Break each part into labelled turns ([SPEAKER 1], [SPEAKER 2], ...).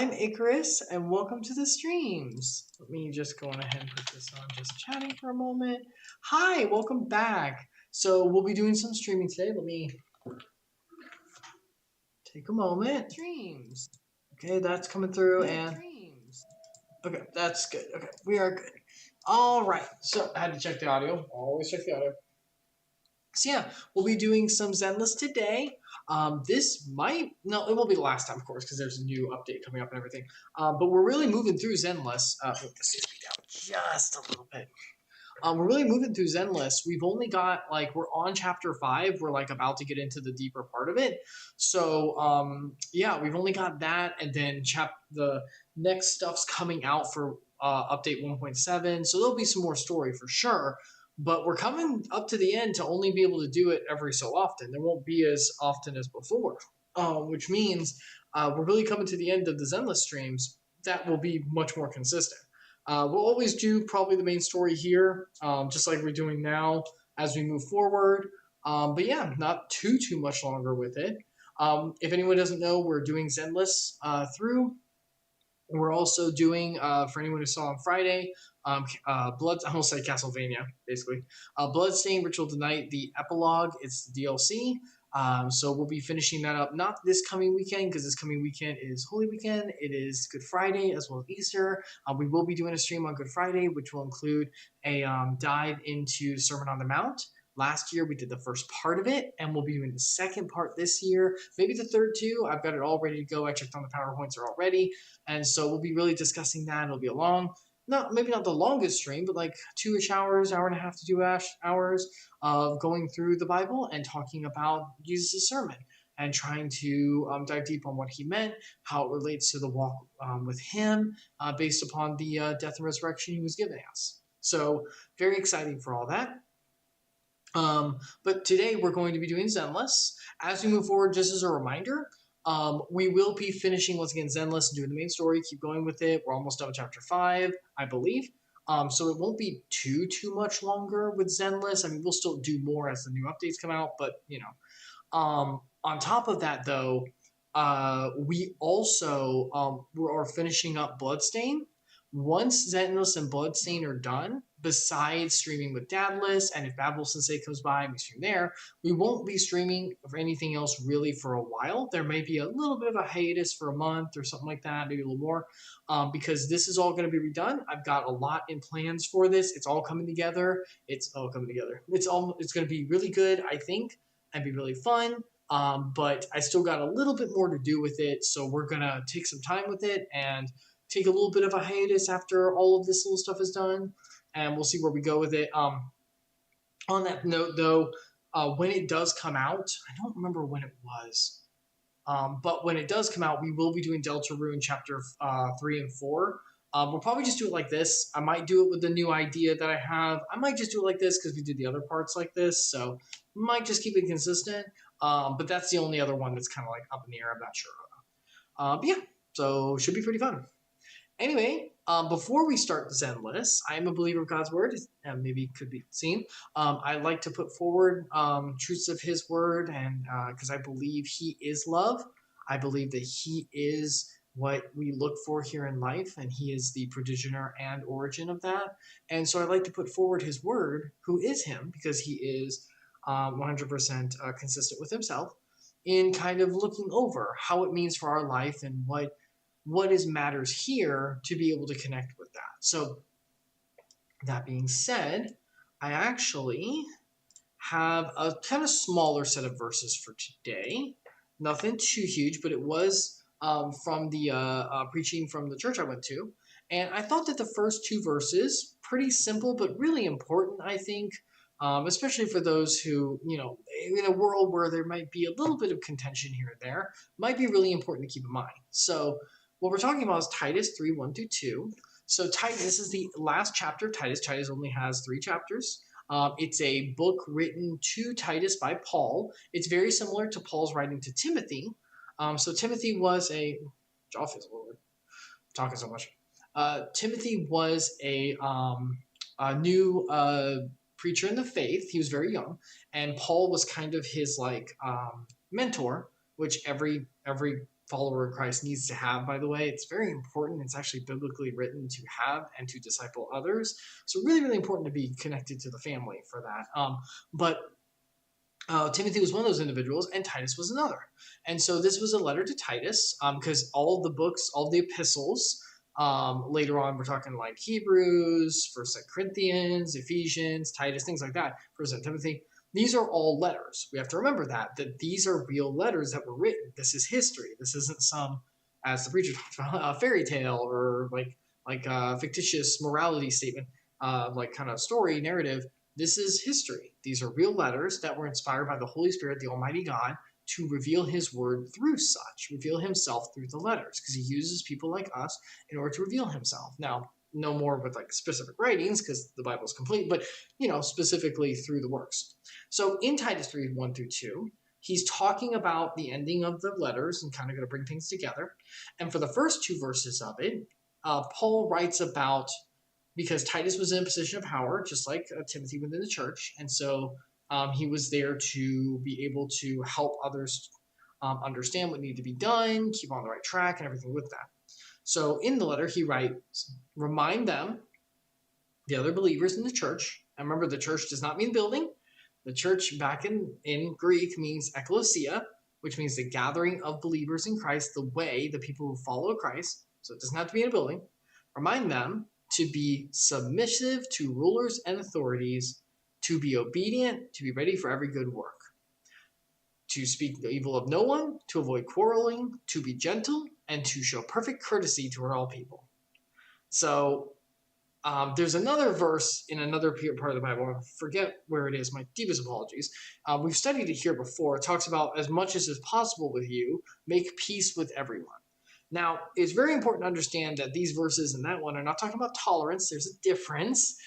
[SPEAKER 1] I'm Icarus, and welcome to the streams. Let me just go on ahead and put this on just chatting for a moment. Hi, welcome back. So we'll be doing some streaming today. Let me take a moment. Streams. Okay, that's coming through, and streams. Okay, that's good. Okay, we are good. All right, so I had to check the audio. Always check the audio. So yeah, we'll be doing some Zenless today. This might, no, it won't be the last time, of course, because there's a new update coming up and everything. But we're really moving through Zenless. This needs to be down just a little bit. We're really moving through Zenless. We've only got, we're on chapter 5. We're, about to get into the deeper part of it. So, yeah, we've only got that, and then the next stuff's coming out for update 1.7. So there'll be some more story for sure. But we're coming up to the end to only be able to do it every so often. There won't be as often as before, which means we're really coming to the end of the Zenless streams. That will be much more consistent. We'll always do probably the main story here, just like we're doing now as we move forward. But yeah, not too much longer with it. If anyone doesn't know, we're doing Zenless through. We're also doing, for anyone who saw on Friday, Blood. I almost say Castlevania, basically. Bloodstained Ritual Tonight, the epilogue. It's the DLC. So we'll be finishing that up, not this coming weekend, because this coming weekend is Holy Weekend. It is Good Friday as well as Easter. We will be doing a stream on Good Friday, which will include a dive into Sermon on the Mount. Last year, we did the first part of it, and we'll be doing the second part this year, maybe the third too. I've got it all ready to go. I checked on the PowerPoints are all ready, and so we'll be really discussing that. It'll be a long, maybe not the longest stream, but 2-ish hours, hour and a half to 2 hours of going through the Bible and talking about Jesus' sermon and trying to dive deep on what he meant, how it relates to the walk with him based upon the death and resurrection he was giving us. So very exciting for all that. But today we're going to be doing Zenless. As we move forward, just as a reminder, we will be finishing once again Zenless and doing the main story, keep going with it. We're almost done with chapter 5, I believe. So it won't be too much longer with Zenless. I mean, we'll still do more as the new updates come out, but on top of that though, we also are finishing up Bloodstain. Once Zenless and Bloodstain are done, besides streaming with Dadless, and if Babel Sensei comes by and we stream there, we won't be streaming for anything else really for a while. There may be a little bit of a hiatus for a month or something like that, maybe a little more, because this is all going to be redone. I've got a lot in plans for this. It's all coming together. It's going to be really good, I think, and be really fun. But I still got a little bit more to do with it, so we're going to take some time with it and take a little bit of a hiatus after all of this little stuff is done, and we'll see where we go with it. On that note, though, when it does come out, I don't remember when it was, but when it does come out, we will be doing Deltarune Chapter 3 and 4. We'll probably just do it like this. I might do it with the new idea that I have. I might just do it like this because we did the other parts like this, so might just keep it consistent. But that's the only other one that's kind of up in the air. I'm not sure. But yeah, so should be pretty fun. Anyway, before we start Zenless, I am a believer of God's word, and maybe it could be seen. I like to put forward truths of his word, and because I believe he is love. I believe that he is what we look for here in life, and he is the progenitor and origin of that. And so I like to put forward his word, who is him, because he is 100% consistent with himself, in kind of looking over how it means for our life and what is matters here to be able to connect with that. So that being said, I actually have a kind of smaller set of verses for today. Nothing too huge, but it was from the preaching from the church I went to. And I thought that the first 2 verses, pretty simple, but really important, I think, especially for those who, in a world where there might be a little bit of contention here and there, might be really important to keep in mind. So what we're talking about is Titus 3, 1 through 2. So this is the last chapter of Titus. Titus only has 3 chapters. It's a book written to Titus by Paul. It's very similar to Paul's writing to Timothy. So Timothy was jaw feels a little bit talking so much. Timothy was a new preacher in the faith. He was very young, and Paul was kind of his mentor, which every follower of Christ needs to have, by the way. It's very important. It's actually biblically written to have and to disciple others. So really, really important to be connected to the family for that. But Timothy was one of those individuals, and Titus was another. And so this was a letter to Titus, because all the books, all the epistles, later on we're talking like Hebrews, 1 Corinthians, Ephesians, Titus, things like that, 1 Timothy. These are all letters. We have to remember that these are real letters that were written. This is history. This isn't some, as the preacher talked about, a fairy tale or like a fictitious morality statement, like kind of story narrative. This is history. These are real letters that were inspired by the Holy Spirit, the Almighty God, to reveal his word through such, reveal himself through the letters, because he uses people like us in order to reveal himself. Now, no more with like specific writings, because the Bible is complete, but, specifically through the works. So in Titus 3, 1 through 2, he's talking about the ending of the letters and kind of going to bring things together. And for the first 2 verses of it, Paul writes about, because Titus was in a position of power, just like Timothy within the church. And so he was there to be able to help others understand what needed to be done, keep on the right track, and everything with that. So in the letter, he writes, remind them, the other believers in the church, and remember the church does not mean building. The church back in Greek means ekklesia, which means the gathering of believers in Christ, the people who follow Christ. So it doesn't have to be in a building. Remind them to be submissive to rulers and authorities, to be obedient, to be ready for every good work, to speak the evil of no one, to avoid quarreling, to be gentle, and to show perfect courtesy toward all people. So there's another verse in another part of the Bible. I forget where it is. My deepest apologies. We've studied it here before. It talks about, as much as is possible with you, make peace with everyone. Now, it's very important to understand that these verses and that one are not talking about tolerance. There's a difference.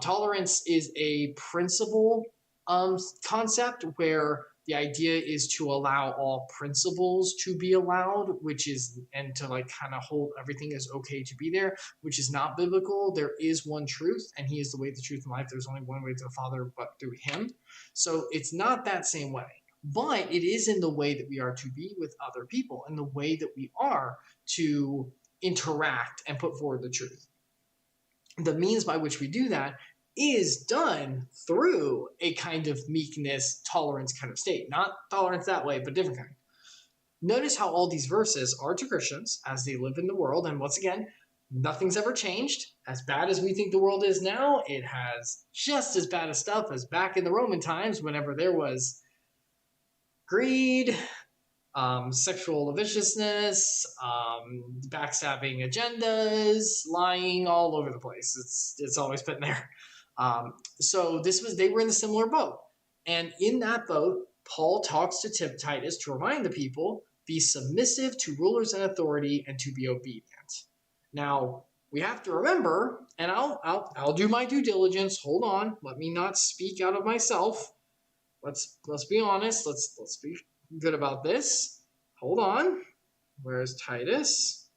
[SPEAKER 1] Tolerance is a principle concept where the idea is to allow all principles to be allowed, and to like kind of hold everything as okay to be there, which is not biblical. There is one truth, and he is the way, the truth, and life. There's only one way to the Father, but through him. So it's not that same way. But it is in the way that we are to be with other people, and the way that we are to interact and put forward the truth. The means by which we do that is done through a kind of meekness, tolerance kind of state. Not tolerance that way, but different kind. Notice how all these verses are to Christians as they live in the world. And once again, nothing's ever changed. As bad as we think the world is now, it has just as bad of stuff as back in the Roman times, whenever there was greed, sexual lasciviousness, backstabbing agendas, lying all over the place. It's always been there. So they were in a similar boat. And in that boat, Paul talks to Titus to remind the people, be submissive to rulers and authority and to be obedient. Now, we have to remember, and I'll do my due diligence. Hold on. Let me not speak out of myself. Let's be honest. Let's be good about this. Hold on. Where's Titus?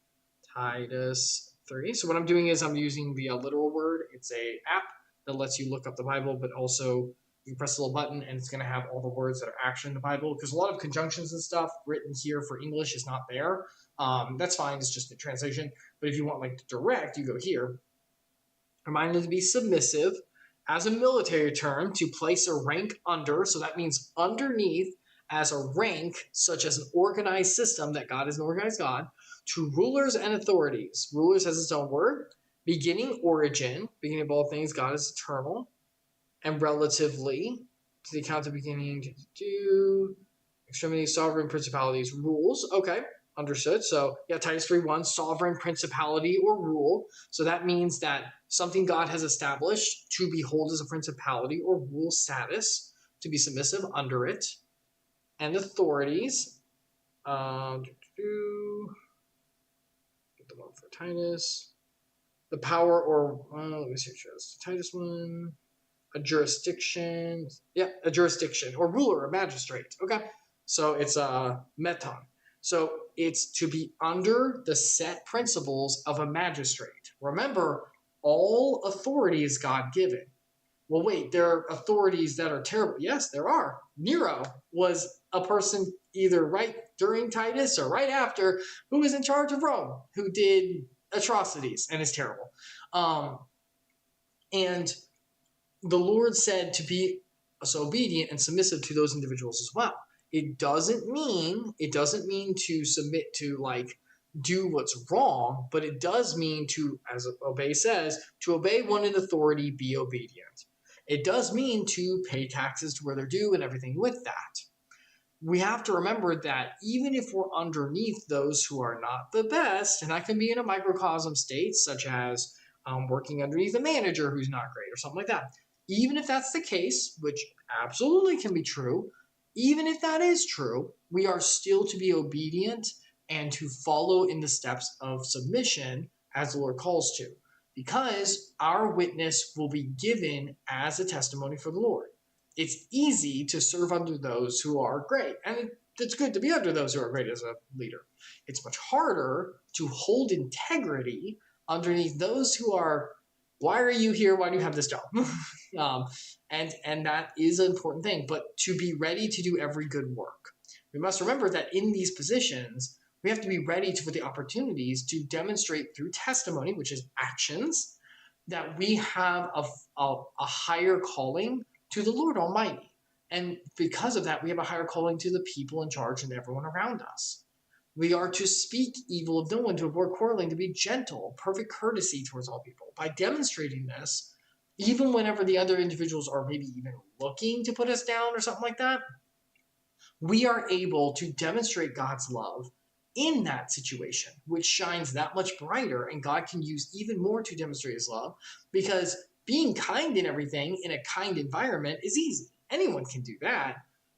[SPEAKER 1] Titus 3. So what I'm doing is I'm using the literal word. It's a app that lets you look up the Bible, but also you press a little button and it's going to have all the words that are actually in the Bible, because a lot of conjunctions and stuff written here for English is not there. That's fine. It's just a translation. But if you want like direct, you go here. Reminded to be submissive as a military term, to place a rank under. So that means underneath, as a rank, such as an organized system, that God is an organized God, to rulers and authorities. Rulers has its own word. Beginning, origin, beginning of all things, God is eternal. And relatively to the account of beginning, extremity, sovereign, principalities, rules. Okay, understood. So yeah, Titus 3:1, sovereign, principality, or rule. So that means that something God has established to behold as a principality or rule status, to be submissive under it. And authorities. Get the one for Titus. The power or, let me see what it shows. Titus 1, a jurisdiction. Yeah, a jurisdiction, or ruler, a magistrate. Okay, so it's a meton. So it's to be under the set principles of a magistrate. Remember, all authority is God-given. Well, wait, there are authorities that are terrible. Yes, there are. Nero was a person either right during Titus or right after, who was in charge of Rome, who did atrocities and is terrible. And the Lord said to be so obedient and submissive to those individuals as well. It doesn't mean to submit to like do what's wrong, but it does mean to, as Obey says, to obey one in authority, be obedient. It does mean to pay taxes to where they're due and everything with that. We have to remember that even if we're underneath those who are not the best, and that can be in a microcosm state, such as working underneath a manager who's not great or something like that. Even if that's the case, which absolutely can be true, even if that is true, we are still to be obedient and to follow in the steps of submission as the Lord calls to, because our witness will be given as a testimony for the Lord. It's easy to serve under those who are great, and it's good to be under those who are great as a leader. It's much harder to hold integrity underneath those who are, why are you here? Why do you have this job? And that is an important thing, but to be ready to do every good work. We must remember that in these positions, we have to be ready for the opportunities to demonstrate through testimony, which is actions, that we have a higher calling to the Lord Almighty. And because of that, we have a higher calling to the people in charge and everyone around us. We are to speak evil of no one, to avoid quarreling, to be gentle, perfect courtesy towards all people. By demonstrating this, even whenever the other individuals are maybe even looking to put us down or something like that, we are able to demonstrate God's love in that situation, which shines that much brighter, and God can use even more to demonstrate his love, because being kind in everything in a kind environment is easy. Anyone can do that.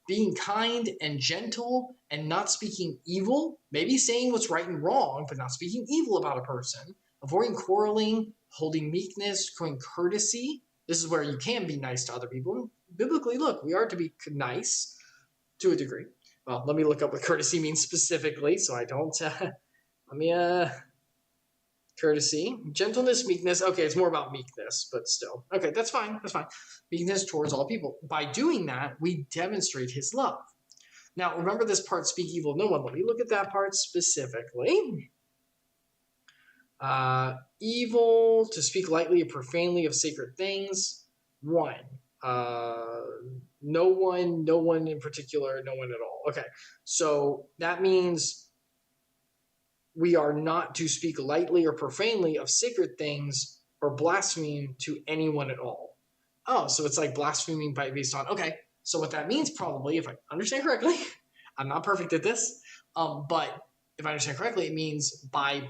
[SPEAKER 1] Being kind and gentle and not speaking evil, maybe saying what's right and wrong, but not speaking evil about a person, avoiding quarreling, holding meekness, showing courtesy. This is where you can be nice to other people. Biblically, look, we are to be nice to a degree. Well, let me look up what courtesy means specifically, so I don't, courtesy, gentleness, meekness. Okay, it's more about meekness, but still. Okay, that's fine. Meekness towards all people. By doing that, we demonstrate his love. Now, remember this part, speak evil of no one. Let me look at that part specifically. Evil, to speak lightly or profanely of sacred things. One. No one in particular, no one at all. Okay, so that means we are not to speak lightly or profanely of sacred things or blaspheme to anyone at all. Oh, so it's like blaspheming based on, okay, so what that means probably, if I understand correctly, I'm not perfect at this, but if I understand correctly, it means by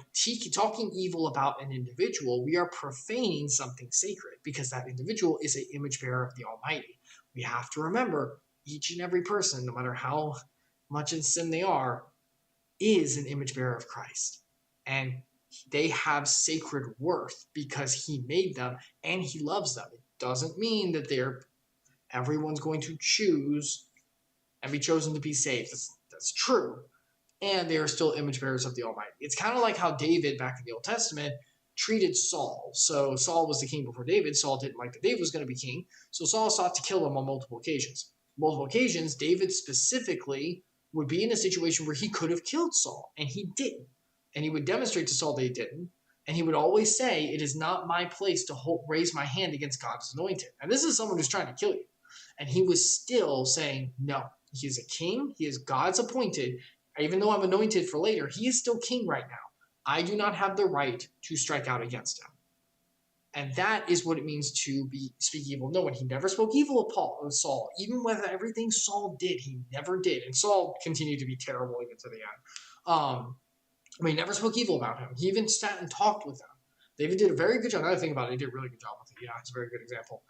[SPEAKER 1] talking evil about an individual, we are profaning something sacred, because that individual is an image bearer of the Almighty. We have to remember, each and every person, no matter how much in sin they are, is an image bearer of Christ. And they have sacred worth because he made them and he loves them. It doesn't mean that everyone's going to choose and be chosen to be saved. That's true. And they are still image bearers of the Almighty. It's kind of like how David, back in the Old Testament, treated Saul. So Saul was the king before David. Saul didn't like that David was going to be king. So Saul sought to kill him on multiple occasions. David specifically would be in a situation where he could have killed Saul, and he didn't. And he would demonstrate to Saul that he didn't. And he would always say, it is not my place to raise my hand against God's anointed. And this is someone who's trying to kill you. And he was still saying, no, he is a king. He is God's appointed. Even though I'm anointed for later, he is still king right now. I do not have the right to strike out against him. And that is what it means to speak evil of no one. He never spoke evil of Saul. Even with everything Saul did, he never did. And Saul continued to be terrible even to the end. He never spoke evil about him. He even sat and talked with him. David did a very good job. Another thing about it, he did a really good job with it. Yeah, it's a very good example.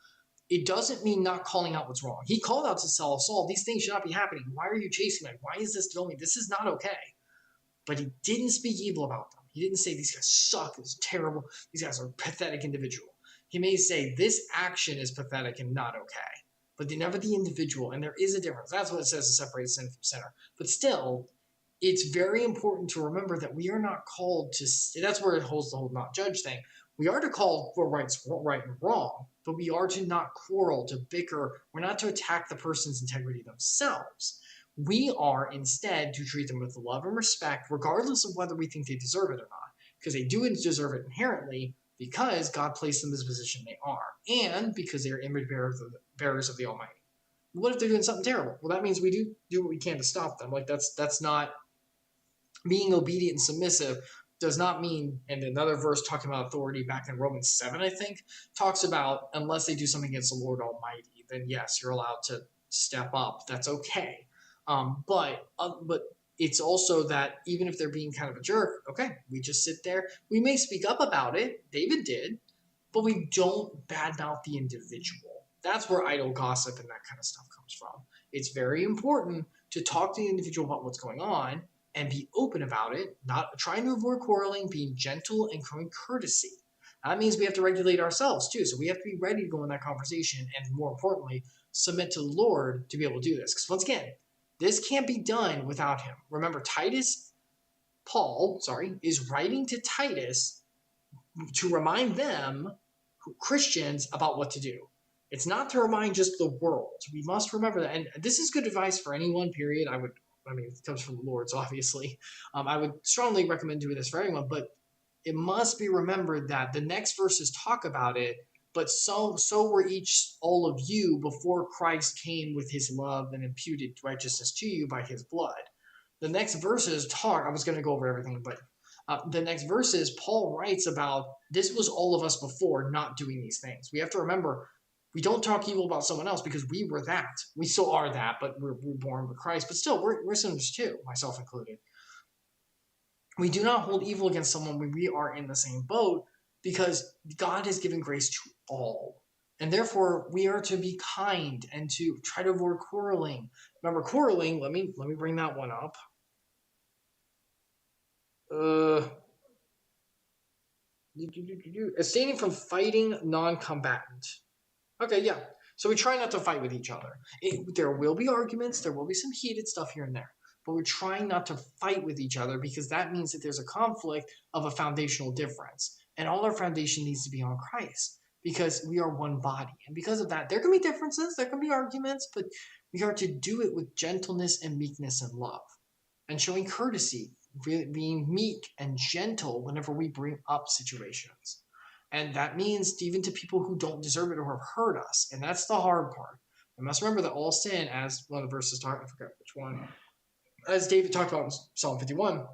[SPEAKER 1] It doesn't mean not calling out what's wrong. He called out to Saul, these things should not be happening. Why are you chasing me? Why is this doing me? This is not okay. But he didn't speak evil about them. He didn't say these guys suck, it's terrible, these guys are a pathetic individual. He may say this action is pathetic and not okay, but never the individual, and there is a difference. That's what it says to separate sin from sinner. But still, it's very important to remember that we are not called to, that's where it holds the whole not judge thing. We are to call for right and wrong, but we are to not quarrel, to bicker. We're not to attack the person's integrity themselves. We are instead to treat them with love and respect, regardless of whether we think they deserve it or not, because they do deserve it inherently, because God placed them in the position they are, and because they are image bearers of the Almighty. What if they're doing something terrible? Well, that means we do what we can to stop them. Like that's not being obedient and submissive. Does not mean, and another verse talking about authority back in Romans 7, I think, talks about unless they do something against the Lord Almighty, then yes, you're allowed to step up. That's okay. But it's also that even if they're being kind of a jerk, okay, we just sit there. We may speak up about it. David did, but we don't badmouth the individual. That's where idle gossip and that kind of stuff comes from. It's very important to talk to the individual about what's going on and be open about it, not trying to avoid quarreling, being gentle and showing courtesy. That means we have to regulate ourselves too. So we have to be ready to go in that conversation and, more importantly, submit to the Lord to be able to do this. Because once again, this can't be done without him. Remember, Paul, is writing to Titus to remind them, Christians, about what to do. It's not to remind just the world. We must remember that. And this is good advice for anyone, period. It comes from the Lord, so obviously. I would strongly recommend doing this for anyone, but it must be remembered that the next verses talk about it, but so were all of you before Christ came with his love and imputed righteousness to you by his blood. The next verses talk, I was going to go over everything, but the next verses, Paul writes about this was all of us before not doing these things. We have to remember, we don't talk evil about someone else because we were that. We still are that, but we're born with Christ. But still, we're sinners too, myself included. We do not hold evil against someone when we are in the same boat because God has given grace to all. And therefore, we are to be kind and to try to avoid quarreling. Remember, quarreling, let me bring that one up. Abstaining from fighting non-combatant. Okay, yeah. So we try not to fight with each other. There will be arguments. There will be some heated stuff here and there. But we're trying not to fight with each other because that means that there's a conflict of a foundational difference. And all our foundation needs to be on Christ because we are one body. And because of that, there can be differences. There can be arguments. But we are to do it with gentleness and meekness and love. And showing courtesy, being meek and gentle whenever we bring up situations. And that means even to people who don't deserve it or have hurt us. And that's the hard part. We must remember that all sin, as one of the verses talk, I forget which one, as David talked about in Psalm 51,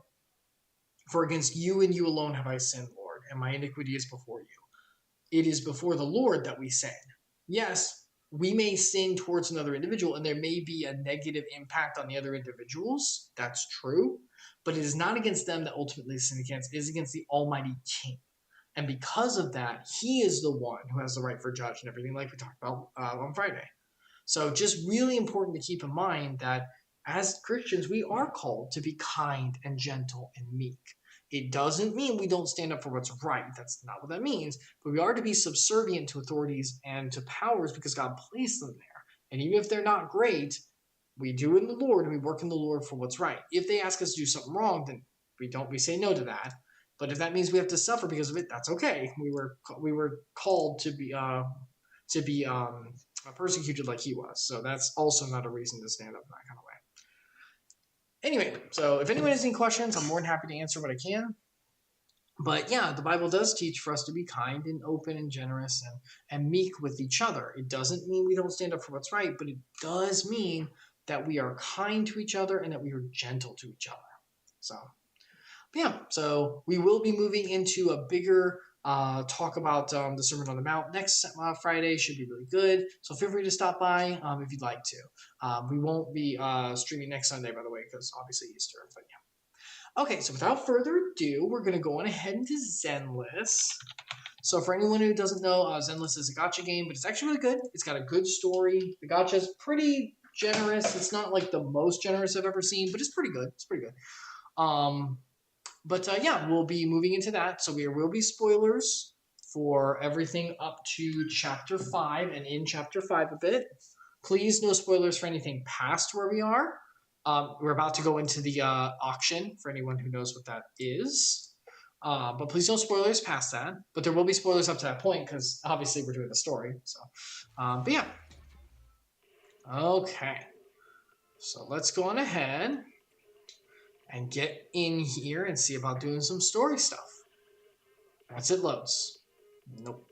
[SPEAKER 1] for against you and you alone have I sinned, Lord, and my iniquity is before you. It is before the Lord that we sin. Yes, we may sin towards another individual, and there may be a negative impact on the other individuals. That's true. But it is not against them that ultimately sin against. It is against the Almighty King. And because of that, he is the one who has the right for judge and everything, like we talked about on Friday. So just really important to keep in mind that as Christians, we are called to be kind and gentle and meek. It doesn't mean we don't stand up for what's right. That's not what that means. But we are to be subservient to authorities and to powers because God placed them there. And even if they're not great, we do in the Lord and we work in the Lord for what's right. If they ask us to do something wrong, then we say no to that. But if that means we have to suffer because of it, that's okay. We were called to be persecuted like he was. So that's also not a reason to stand up in that kind of way. Anyway, so if anyone has any questions, I'm more than happy to answer what I can. But yeah, the Bible does teach for us to be kind and open and generous and meek with each other. It doesn't mean we don't stand up for what's right, but it does mean that we are kind to each other and that we are gentle to each other. So yeah, so we will be moving into a bigger talk about the Sermon on the Mount next Friday. Should be really good. So feel free to stop by if you'd like to. We won't be streaming next Sunday, by the way, because obviously Easter. But yeah. Okay, so without further ado, we're going to go on ahead into Zenless. So for anyone who doesn't know, Zenless is a gacha game, but it's actually really good. It's got a good story. The gacha is pretty generous. It's not like the most generous I've ever seen, but it's pretty good. It's pretty good. But yeah, we'll be moving into that. So there will be spoilers for everything up to Chapter 5 and in Chapter 5 a bit. Please, no spoilers for anything past where we are. We're about to go into the auction for anyone who knows what that is. But please no spoilers past that. But there will be spoilers up to that point because obviously we're doing the story. So, but yeah. Okay. So let's go on ahead and get in here and see about doing some story stuff. Once it loads. Nope.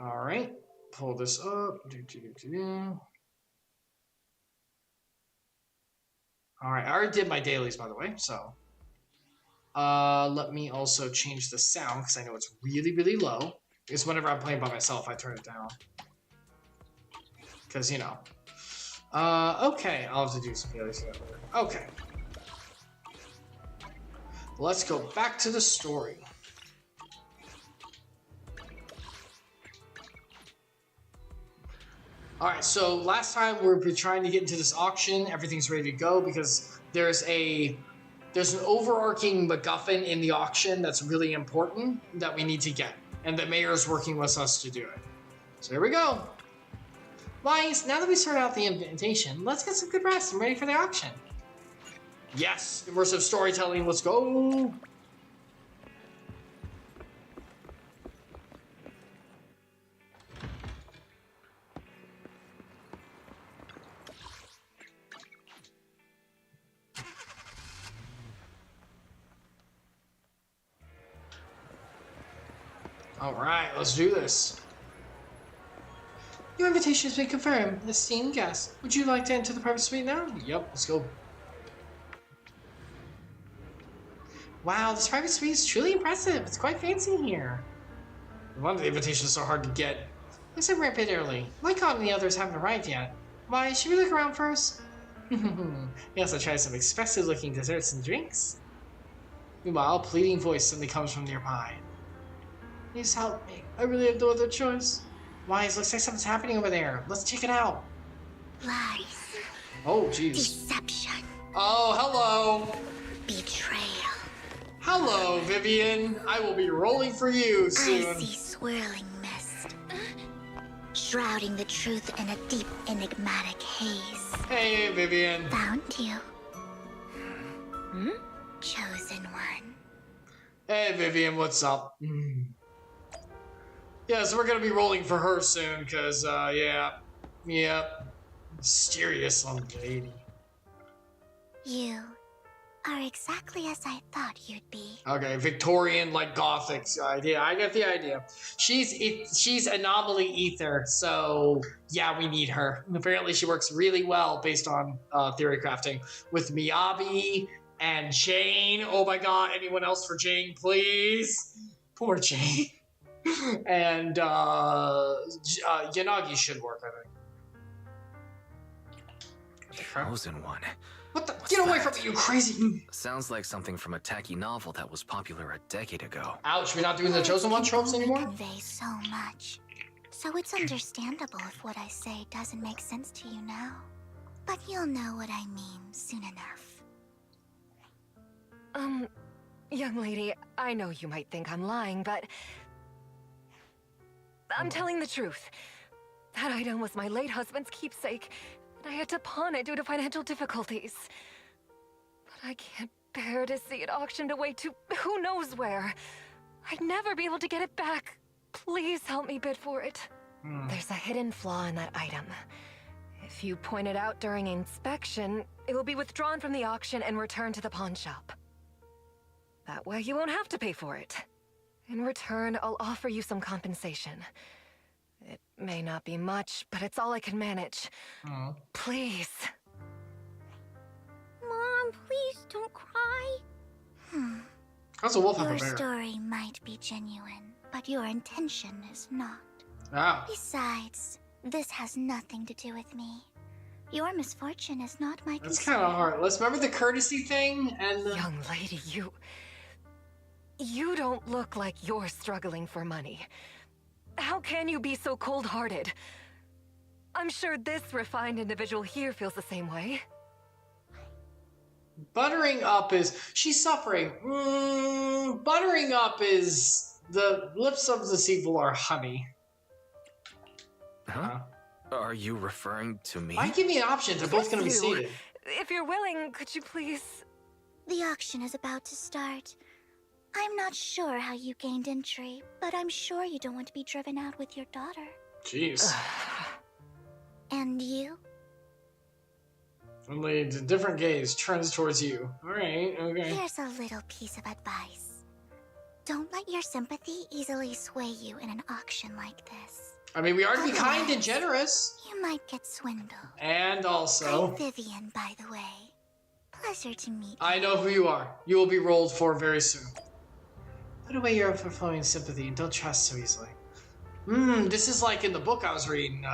[SPEAKER 1] All right. Pull this up. All right. I already did my dailies, by the way. So let me also change the sound because I know it's really, really low. Because whenever I'm playing by myself, I turn it down. Because, you know. Okay. I'll have to do some dailies later. Okay. Let's go back to the story. Alright, so last time we were trying to get into this auction. Everything's ready to go because there's an overarching MacGuffin in the auction that's really important that we need to get. And the mayor's working with us to do it. So here we go. Wise, now that we sorted out the invitation, let's get some good rest and ready for the auction. Yes, immersive storytelling, let's go! Alright, let's do this. Your invitation has been confirmed, esteemed guest. Would you like to enter the private suite now? Yep, let's go. Wow, this private suite is truly impressive. It's quite fancy here. One of the invitations is so hard to get. I said we're a bit early. Lycon and the others haven't arrived yet. Why, should we look around first? We also tried some expressive-looking desserts and drinks. Meanwhile, a pleading voice suddenly comes from nearby. Please help me. I really have no other choice. Wise, looks like something's happening over there. Let's check it out.
[SPEAKER 2] Lies.
[SPEAKER 1] Oh, jeez.
[SPEAKER 2] Deception.
[SPEAKER 1] Oh, hello.
[SPEAKER 2] Betrayal.
[SPEAKER 1] Hello, Vivian. I will be rolling for you soon.
[SPEAKER 2] I see swirling mist, shrouding the truth in a deep, enigmatic haze.
[SPEAKER 1] Hey, Vivian.
[SPEAKER 2] Found you. Chosen one.
[SPEAKER 1] Hey, Vivian, what's up? Yeah, so we're gonna be rolling for her soon, cause, yeah. Mysterious lady.
[SPEAKER 2] You are exactly as I thought you'd be.
[SPEAKER 1] Okay, Victorian, like, Gothic idea. I get the idea. She's anomaly ether, so yeah, we need her. Apparently she works really well based on theory crafting with Miyabi and Jane. Oh my god, anyone else for Jane, please? Poor Jane. And Yanagi should work, I think.
[SPEAKER 3] Chosen one.
[SPEAKER 1] What the? Get away from me, you crazy!
[SPEAKER 3] Sounds like something from a tacky novel that was popular a decade ago.
[SPEAKER 1] Ouch, we're not doing the Chosen One tropes anymore?
[SPEAKER 2] Convey so much. So it's understandable if what I say doesn't make sense to you now. But you'll know what I mean soon enough.
[SPEAKER 4] Young lady, I know you might think I'm lying, but I'm telling the truth. That item was my late husband's keepsake, and I had to pawn it due to financial difficulties. But I can't bear to see it auctioned away to who knows where. I'd never be able to get it back. Please help me bid for it. There's a hidden flaw in that item. If you point it out during inspection, it will be withdrawn from the auction and returned to the pawn shop. That way you won't have to pay for it. In return, I'll offer you some compensation. It may not be much, but it's all I can manage. Please.
[SPEAKER 2] Mom, please don't cry.
[SPEAKER 1] That's a wolf have a
[SPEAKER 2] Your
[SPEAKER 1] bear.
[SPEAKER 2] story might be genuine, but your intention is not.
[SPEAKER 1] Ah.
[SPEAKER 2] Besides, this has nothing to do with me. Your misfortune is not my
[SPEAKER 1] That's
[SPEAKER 2] concern.
[SPEAKER 1] kind of hard. Let's remember the courtesy thing and the...
[SPEAKER 4] Young lady, you don't look like you're struggling for money. How can you be so cold-hearted? I'm sure this refined individual here feels the same way.
[SPEAKER 1] Buttering up is... She's suffering. Buttering up is... The lips of the sequel are honey.
[SPEAKER 3] Huh? Are you referring to me?
[SPEAKER 1] Why give me an option? They're both going to be
[SPEAKER 4] You.
[SPEAKER 1] seated.
[SPEAKER 4] If you're willing, could you please...
[SPEAKER 2] The auction is about to start. I'm not sure how you gained entry, but I'm sure you don't want to be driven out with your daughter.
[SPEAKER 1] Jeez.
[SPEAKER 2] And you?
[SPEAKER 1] Only the different gaze turns towards you. Alright, okay.
[SPEAKER 2] Here's a little piece of advice. Don't let your sympathy easily sway you in an auction like this.
[SPEAKER 1] I mean, we are to be kind and generous.
[SPEAKER 2] You might get swindled.
[SPEAKER 1] And also...
[SPEAKER 2] I'm Vivian, by the way. Pleasure to meet you.
[SPEAKER 1] I know who you are. You will be rolled for very soon. Put away your overflowing sympathy and don't trust so easily. This is like in the book I was reading,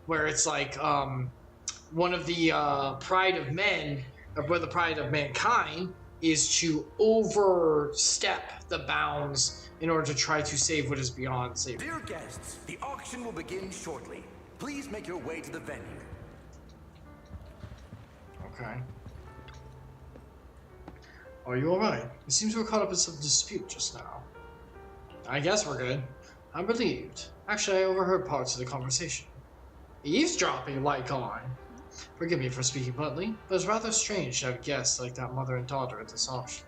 [SPEAKER 1] where it's like, one of the pride of men, or where the pride of mankind is to overstep the bounds in order to try to save what is beyond saving.
[SPEAKER 5] Dear guests, the auction will begin shortly. Please make your way to the venue.
[SPEAKER 1] Okay. Are you alright? It seems we're caught up in some dispute just now. I guess we're good. I'm relieved. Actually, I overheard parts of the conversation. Eavesdropping, like on. Forgive me for speaking bluntly, but it's rather strange to have guests like that mother and daughter at this auction.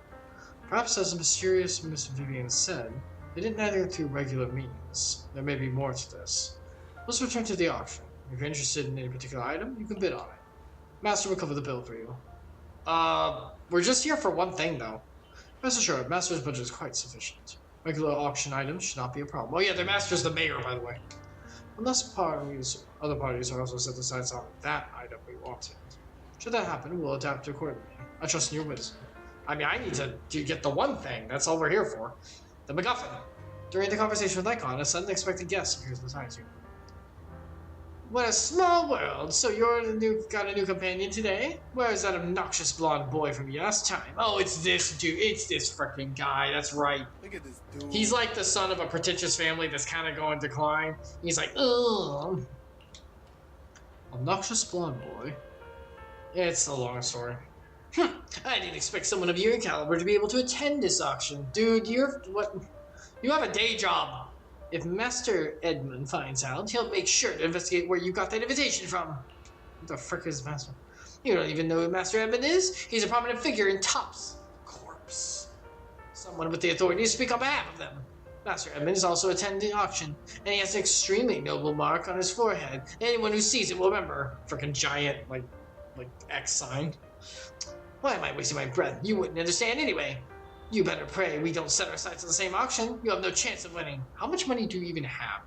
[SPEAKER 1] Perhaps, as the mysterious Miss Vivian said, they didn't enter through regular means. There may be more to this. Let's return to the auction. If you're interested in any particular item, you can bid on it. Master will cover the bill for you. We're just here for one thing, though. Rest assured, Master's budget is quite sufficient. Regular auction items should not be a problem. Oh yeah, the Master's the mayor, by the way. Unless other parties are also set aside on that item we wanted. Should that happen, we'll adapt accordingly. I trust in your wisdom. I mean, I need to get the one thing. That's all we're here for. The MacGuffin. During the conversation with Lycon, a sudden unexpected guest appears beside you. What a small world! So got a new companion today? Where is that obnoxious blonde boy from last time? Oh, it's this dude. It's this freaking guy. That's right.
[SPEAKER 6] Look at this dude.
[SPEAKER 1] He's like the son of a pretentious family that's kind of going decline. He's like, ugh. Obnoxious blonde boy. It's a long story. I didn't expect someone of your caliber to be able to attend this auction. Dude, you have a day job. If Master Edmund finds out, he'll make sure to investigate where you got that invitation from. What the frick is Master? You don't even know who Master Edmund is? He's a prominent figure in Top's Corpse. Someone with the authority to speak on behalf of them. Master Edmund is also attending the auction, and he has an extremely noble mark on his forehead. Anyone who sees it will remember. Frickin' giant, like X sign. Why am I wasting my breath? You wouldn't understand anyway. You better pray we don't set our sights on the same auction. You have no chance of winning. How much money do you even have?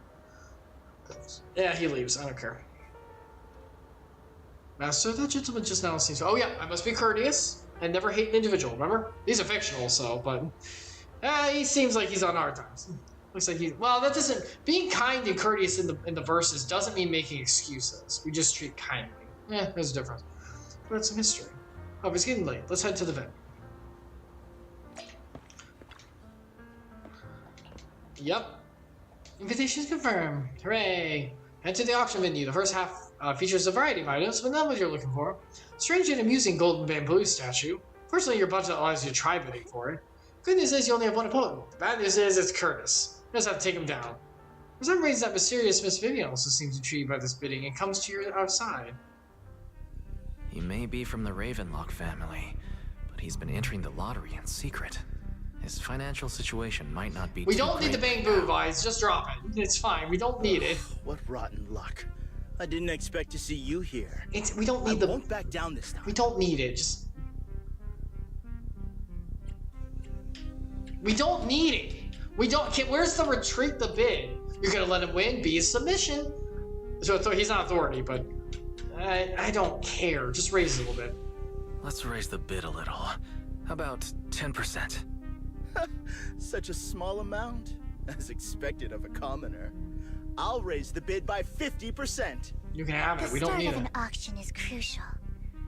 [SPEAKER 1] Yeah, he leaves. I don't care. Master, that gentleman just now seems... Oh yeah, I must be courteous and never hate an individual, remember? These are fictional, so, but... he seems like he's on our times. Looks like he's... Well, that doesn't... Being kind and courteous in the verses doesn't mean making excuses. We just treat kindly. There's a difference. But it's a mystery. Oh, it's getting late. Let's head to the venue. Yep. Invitation's confirmed. Hooray! Head to the auction venue. The first half features a variety of items, but not what you're looking for. Strange and amusing golden bamboo statue. Fortunately, your budget allows you to try bidding for it. Good news is you only have one opponent. The bad news is it's Curtis. You just have to take him down. For some reason, that mysterious Miss Vivian also seems intrigued by this bidding and comes to your outside.
[SPEAKER 3] He may be from the Ravenlock family, but he's been entering the lottery in secret. His financial situation might not be.
[SPEAKER 1] We don't need the bamboo vines. Just drop it. It's fine. We don't need it.
[SPEAKER 6] What rotten luck! I didn't expect to see you here.
[SPEAKER 1] We don't need
[SPEAKER 6] I won't back down this time.
[SPEAKER 1] We don't need it. Just. We don't need it. We don't. Where's the retreat? The bid. You're gonna let him win? Be his submission. So he's not authority, but I don't care. Just raise it a little bit.
[SPEAKER 3] Let's raise the bid a little. How about 10%?
[SPEAKER 6] Such a small amount, as expected of a commoner. I'll raise the bid by 50%.
[SPEAKER 1] You can have it. We don't need it.
[SPEAKER 2] The start of an auction is crucial.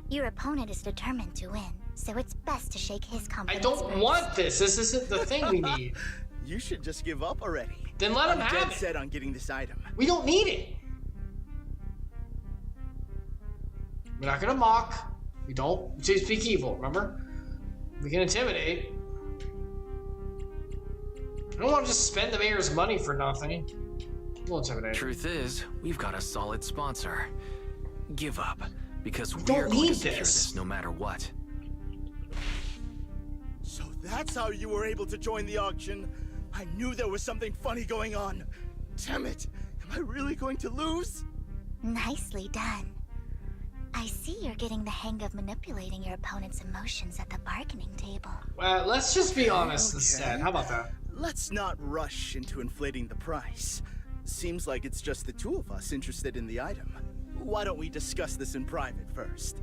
[SPEAKER 2] Your opponent is determined to win, so it's best to shake his confidence.
[SPEAKER 1] I don't want this. This isn't the thing we need.
[SPEAKER 6] You should just give up already.
[SPEAKER 1] Then let him
[SPEAKER 6] I'm
[SPEAKER 1] have
[SPEAKER 6] dead
[SPEAKER 1] it.
[SPEAKER 6] set on getting this item.
[SPEAKER 1] We don't need it. We're not gonna mock. We don't speak evil. Remember, we can intimidate. I don't want to just spend the mayor's money for nothing. We'll intimidate.
[SPEAKER 3] Truth is, we've got a solid sponsor. Give up, because we're
[SPEAKER 1] don't
[SPEAKER 3] going
[SPEAKER 1] need
[SPEAKER 3] to secure
[SPEAKER 1] this.
[SPEAKER 3] this no matter what.
[SPEAKER 6] So that's how you were able to join the auction? I knew there was something funny going on. Damn it! Am I really going to lose?
[SPEAKER 2] Nicely done. I see you're getting the hang of manipulating your opponent's emotions at the bargaining table.
[SPEAKER 1] Well, let's just be honest instead. How about that?
[SPEAKER 6] Let's not rush into inflating the price. Seems like it's just the two of us interested in the item. Why don't we discuss this in private first?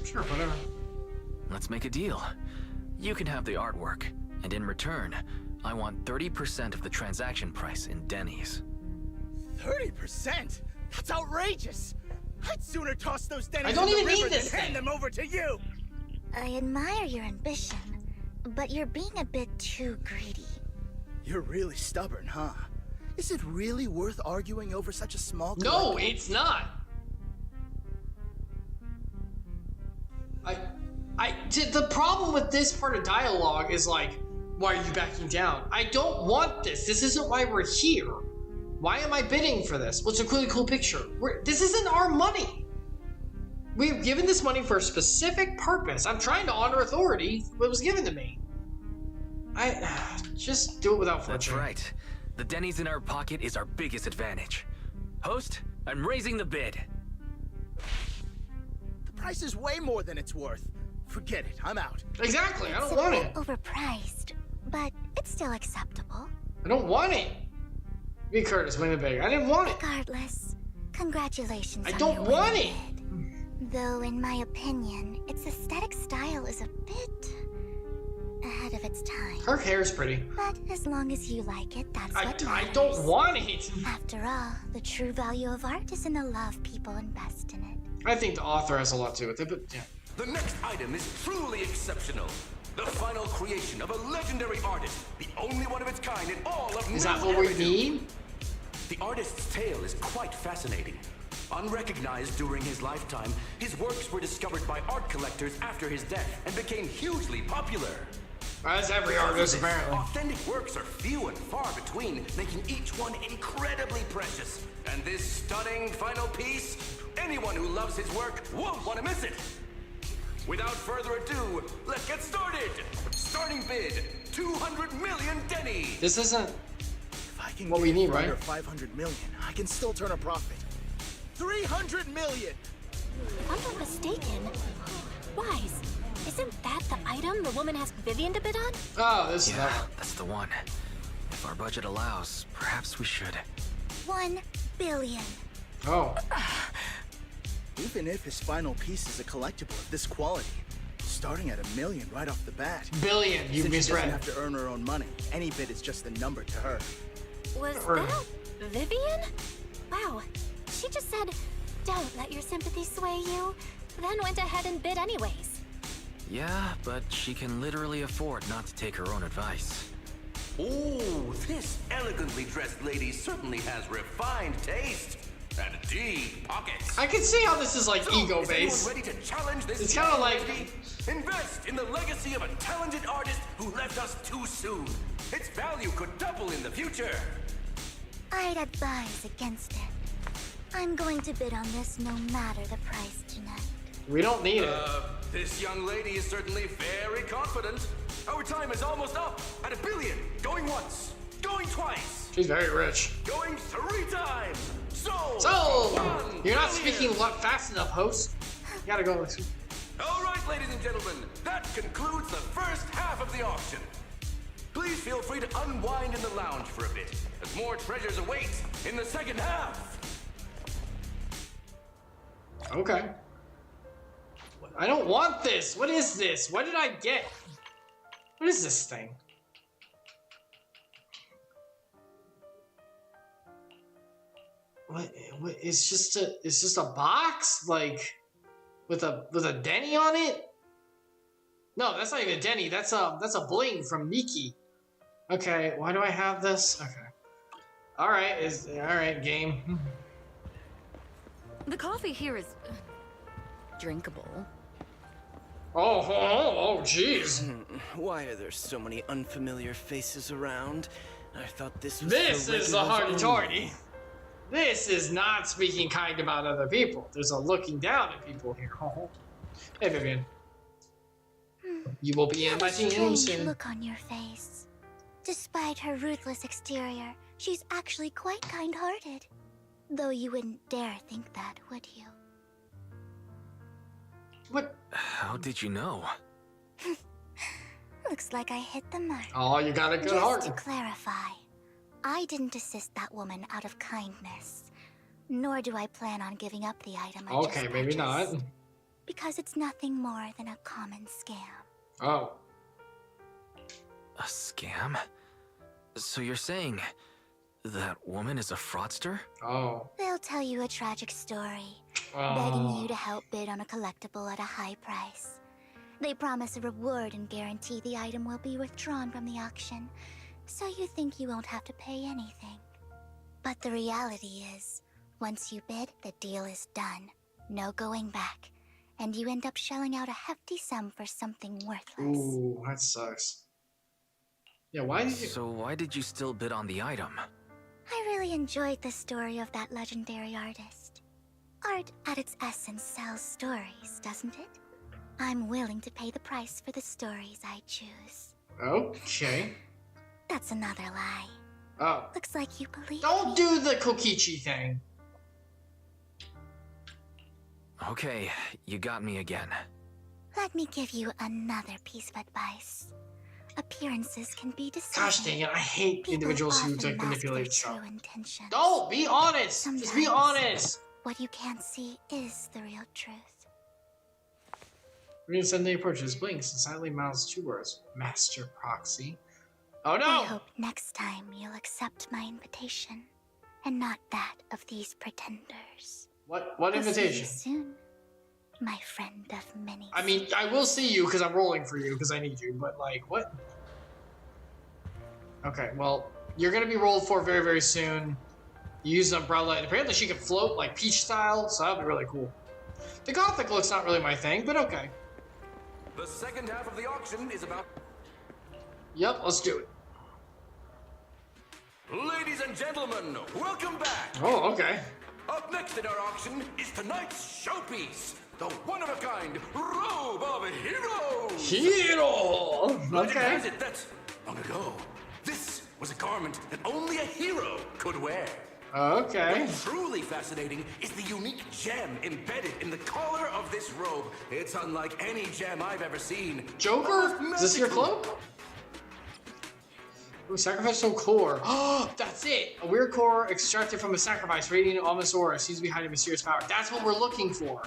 [SPEAKER 1] Sure, whatever.
[SPEAKER 3] Let's make a deal. You can have the artwork, and in return, I want 30% of the transaction price in Denny's.
[SPEAKER 6] 30%? That's outrageous! I'd sooner toss those Denny's
[SPEAKER 1] I don't
[SPEAKER 6] in the
[SPEAKER 1] even need
[SPEAKER 6] river
[SPEAKER 1] this
[SPEAKER 6] than hand
[SPEAKER 1] thing.
[SPEAKER 6] them over to you!
[SPEAKER 2] I admire your ambition, but you're being a bit too greedy.
[SPEAKER 6] You're really stubborn, huh? Is it really worth arguing over such a small
[SPEAKER 1] No,
[SPEAKER 6] collectible?
[SPEAKER 1] it's not. The problem with this part of dialogue is like, why are you backing down? I don't want this. This isn't why we're here. Why am I bidding for this? Well, it's a really cool picture. This isn't our money. We've given this money for a specific purpose. I'm trying to honor authority. What was given to me. Just do it without flinching.
[SPEAKER 3] That's right. The Denny's in our pocket is our biggest advantage. Host, I'm raising the bid.
[SPEAKER 6] The price is way more than it's worth. Forget it, I'm out.
[SPEAKER 1] Exactly. I
[SPEAKER 2] It's
[SPEAKER 1] don't
[SPEAKER 2] a
[SPEAKER 1] want
[SPEAKER 2] bit
[SPEAKER 1] it.
[SPEAKER 2] overpriced, but it's still acceptable.
[SPEAKER 1] I don't want it. Be Curtis, Winnebago. I didn't want it.
[SPEAKER 2] Regardless, congratulations
[SPEAKER 1] I
[SPEAKER 2] on
[SPEAKER 1] don't
[SPEAKER 2] your
[SPEAKER 1] want
[SPEAKER 2] winning
[SPEAKER 1] it.
[SPEAKER 2] bid. Though, in my opinion, its aesthetic style is a bit ahead of its time.
[SPEAKER 1] Her hair's pretty.
[SPEAKER 2] But as long as you like it, that's what
[SPEAKER 1] I
[SPEAKER 2] matters.
[SPEAKER 1] don't want it.
[SPEAKER 2] After all, the true value of art is in the love people invest in it.
[SPEAKER 1] I think the author has a lot to do with it, but yeah.
[SPEAKER 5] The next item is truly exceptional. The final creation of a legendary artist, the only one of its kind in all of
[SPEAKER 1] Is that
[SPEAKER 5] New
[SPEAKER 1] what we
[SPEAKER 5] Avenue.
[SPEAKER 1] need?
[SPEAKER 5] The artist's tale is quite fascinating. Unrecognized during his lifetime, his works were discovered by art collectors after his death and became hugely popular.
[SPEAKER 1] As every artist, apparently.
[SPEAKER 5] Authentic works are few and far between, making each one incredibly precious. And this stunning final piece, anyone who loves his work won't want to miss it. Without further ado, let's get started. Starting bid, 200 million Denny.
[SPEAKER 1] This isn't
[SPEAKER 6] If I can
[SPEAKER 1] what
[SPEAKER 6] get
[SPEAKER 1] we
[SPEAKER 6] it
[SPEAKER 1] need,
[SPEAKER 6] for
[SPEAKER 1] right?
[SPEAKER 6] under 500 million, I can still turn a profit. 300 million!
[SPEAKER 7] If I'm not mistaken, Wise, isn't that the item the woman asked Vivian to bid on?
[SPEAKER 1] Oh, this is
[SPEAKER 3] Yeah,
[SPEAKER 1] that.
[SPEAKER 3] that's the one. If our budget allows, perhaps we should.
[SPEAKER 2] 1 billion.
[SPEAKER 1] Oh.
[SPEAKER 6] Even if his final piece is a collectible of this quality, starting at $1 million right off the bat.
[SPEAKER 1] Billion, you
[SPEAKER 6] Since she doesn't
[SPEAKER 1] misread.
[SPEAKER 6] have to earn her own money, any bid is just a number to her.
[SPEAKER 7] Was
[SPEAKER 1] Or-
[SPEAKER 7] that Vivian? Wow, she just said, don't let your sympathy sway you, then went ahead and bid anyways.
[SPEAKER 3] Yeah, but she can literally afford not to take her own advice.
[SPEAKER 5] Oh, this elegantly dressed lady certainly has refined taste and deep pockets.
[SPEAKER 1] I can see how this is like
[SPEAKER 5] So,
[SPEAKER 1] ego
[SPEAKER 5] is anyone
[SPEAKER 1] based.
[SPEAKER 5] ready to challenge this
[SPEAKER 1] It's kinda
[SPEAKER 5] young
[SPEAKER 1] like-
[SPEAKER 5] lady? Invest in the legacy of a talented artist who left us too soon. Its value could double in the future.
[SPEAKER 2] I'd advise against it. I'm going to bid on this no matter the price tonight.
[SPEAKER 1] We don't need it.
[SPEAKER 5] This young lady is certainly very confident. Our time is almost up at $1 billion. Going once, going twice,
[SPEAKER 1] She's very rich.
[SPEAKER 5] going 3 times. Sold.
[SPEAKER 1] So,
[SPEAKER 5] $1
[SPEAKER 1] you're not
[SPEAKER 5] billion.
[SPEAKER 1] speaking fast enough, host. You gotta go.
[SPEAKER 5] All right, ladies and gentlemen, that concludes the first half of the auction. Please feel free to unwind in the lounge for a bit, as more treasures await in the second half.
[SPEAKER 1] Okay. I don't want this. What is this? What did I get? What is this thing? What? It's just a box like with a Denny on it. No, that's not even a Denny. That's a bling from Nikki. Okay, why do I have this? Okay. All right, game.
[SPEAKER 4] The coffee here is drinkable.
[SPEAKER 1] Oh, jeez.
[SPEAKER 8] Why are there so many unfamiliar faces around? I thought this was
[SPEAKER 1] This
[SPEAKER 8] for
[SPEAKER 1] is the
[SPEAKER 8] regulars
[SPEAKER 1] hardy-tardy.
[SPEAKER 8] only.
[SPEAKER 1] This is not speaking kind about other people. There's a looking down at people here. Hey, Vivian. You will be in
[SPEAKER 2] What
[SPEAKER 1] my
[SPEAKER 2] a
[SPEAKER 1] team
[SPEAKER 2] strange
[SPEAKER 1] soon.
[SPEAKER 2] look on your face. Despite her ruthless exterior, she's actually quite kind-hearted. Though you wouldn't dare think that, would you?
[SPEAKER 1] What?
[SPEAKER 3] How did you know?
[SPEAKER 2] Looks like I hit the mark.
[SPEAKER 1] Oh, you got a good
[SPEAKER 2] Just
[SPEAKER 1] heart.
[SPEAKER 2] to clarify, I didn't assist that woman out of kindness. Nor do I plan on giving up the item I
[SPEAKER 1] Okay,
[SPEAKER 2] just
[SPEAKER 1] maybe not.
[SPEAKER 2] purchased. Because it's nothing more than a common scam.
[SPEAKER 1] Oh.
[SPEAKER 3] A scam? So you're saying that woman is a fraudster?
[SPEAKER 1] Oh.
[SPEAKER 2] They'll tell you a tragic story,
[SPEAKER 1] Oh.
[SPEAKER 2] begging you to help bid on a collectible at a high price. They promise a reward and guarantee the item will be withdrawn from the auction, so you think you won't have to pay anything. But the reality is, once you bid, the deal is done. No going back. And you end up shelling out a hefty sum for something worthless.
[SPEAKER 1] Ooh, that sucks. Yeah, why did you...
[SPEAKER 3] So why did you still bid on the item?
[SPEAKER 2] I really enjoyed the story of that legendary artist. Art, at its essence, sells stories, doesn't it? I'm willing to pay the price for the stories I choose.
[SPEAKER 1] Okay.
[SPEAKER 2] That's another lie.
[SPEAKER 1] Oh.
[SPEAKER 2] Looks like you believe
[SPEAKER 1] Don't
[SPEAKER 2] me.
[SPEAKER 1] do the Kokichi thing.
[SPEAKER 3] Okay, you got me again.
[SPEAKER 2] Let me give you another piece of advice. Appearances can be deceiving.
[SPEAKER 1] Gosh dang it, I hate
[SPEAKER 2] People
[SPEAKER 1] individuals who
[SPEAKER 2] often
[SPEAKER 1] like
[SPEAKER 2] mask
[SPEAKER 1] manipulate
[SPEAKER 2] their
[SPEAKER 1] stuff.
[SPEAKER 2] true intentions.
[SPEAKER 1] Don't be honest. Just be
[SPEAKER 2] Sometimes.
[SPEAKER 1] honest.
[SPEAKER 2] What you can't see is the real truth.
[SPEAKER 1] Reading Sunday approaches, blinks, and silently mouths two words: Master Proxy. Oh
[SPEAKER 2] I
[SPEAKER 1] no!
[SPEAKER 2] hope next time you'll accept my invitation, and not that of these pretenders.
[SPEAKER 1] What
[SPEAKER 2] I'll see you
[SPEAKER 1] invitation?
[SPEAKER 2] soon, my friend of many.
[SPEAKER 1] I mean, I will see you because I'm rolling for you because I need you, but like, what? Okay, well, you're gonna be rolled for very, very soon. You use an umbrella, and apparently she can float like Peach style, so that'll be really cool. The Gothic look's not really my thing, but okay.
[SPEAKER 5] The second half of the auction is about...
[SPEAKER 1] Yep, let's do it.
[SPEAKER 5] Ladies and gentlemen, welcome back!
[SPEAKER 1] Oh, okay.
[SPEAKER 5] Up next in our auction is tonight's showpiece, the one-of-a-kind Robe of Heroes!
[SPEAKER 1] Hero!
[SPEAKER 5] Legend
[SPEAKER 1] Okay.
[SPEAKER 5] has it that, long ago, this was a garment that only a hero could wear.
[SPEAKER 1] Okay.
[SPEAKER 5] What's truly fascinating is the unique gem embedded in the collar of this robe. It's unlike any gem I've ever seen.
[SPEAKER 1] Joker?
[SPEAKER 5] Almost
[SPEAKER 1] Is this your
[SPEAKER 5] magical.
[SPEAKER 1] cloak? Ooh, sacrificial core. Oh, that's it! A weird core extracted from a sacrifice, radiating ominous aura, seems behind a mysterious power. That's what we're looking for.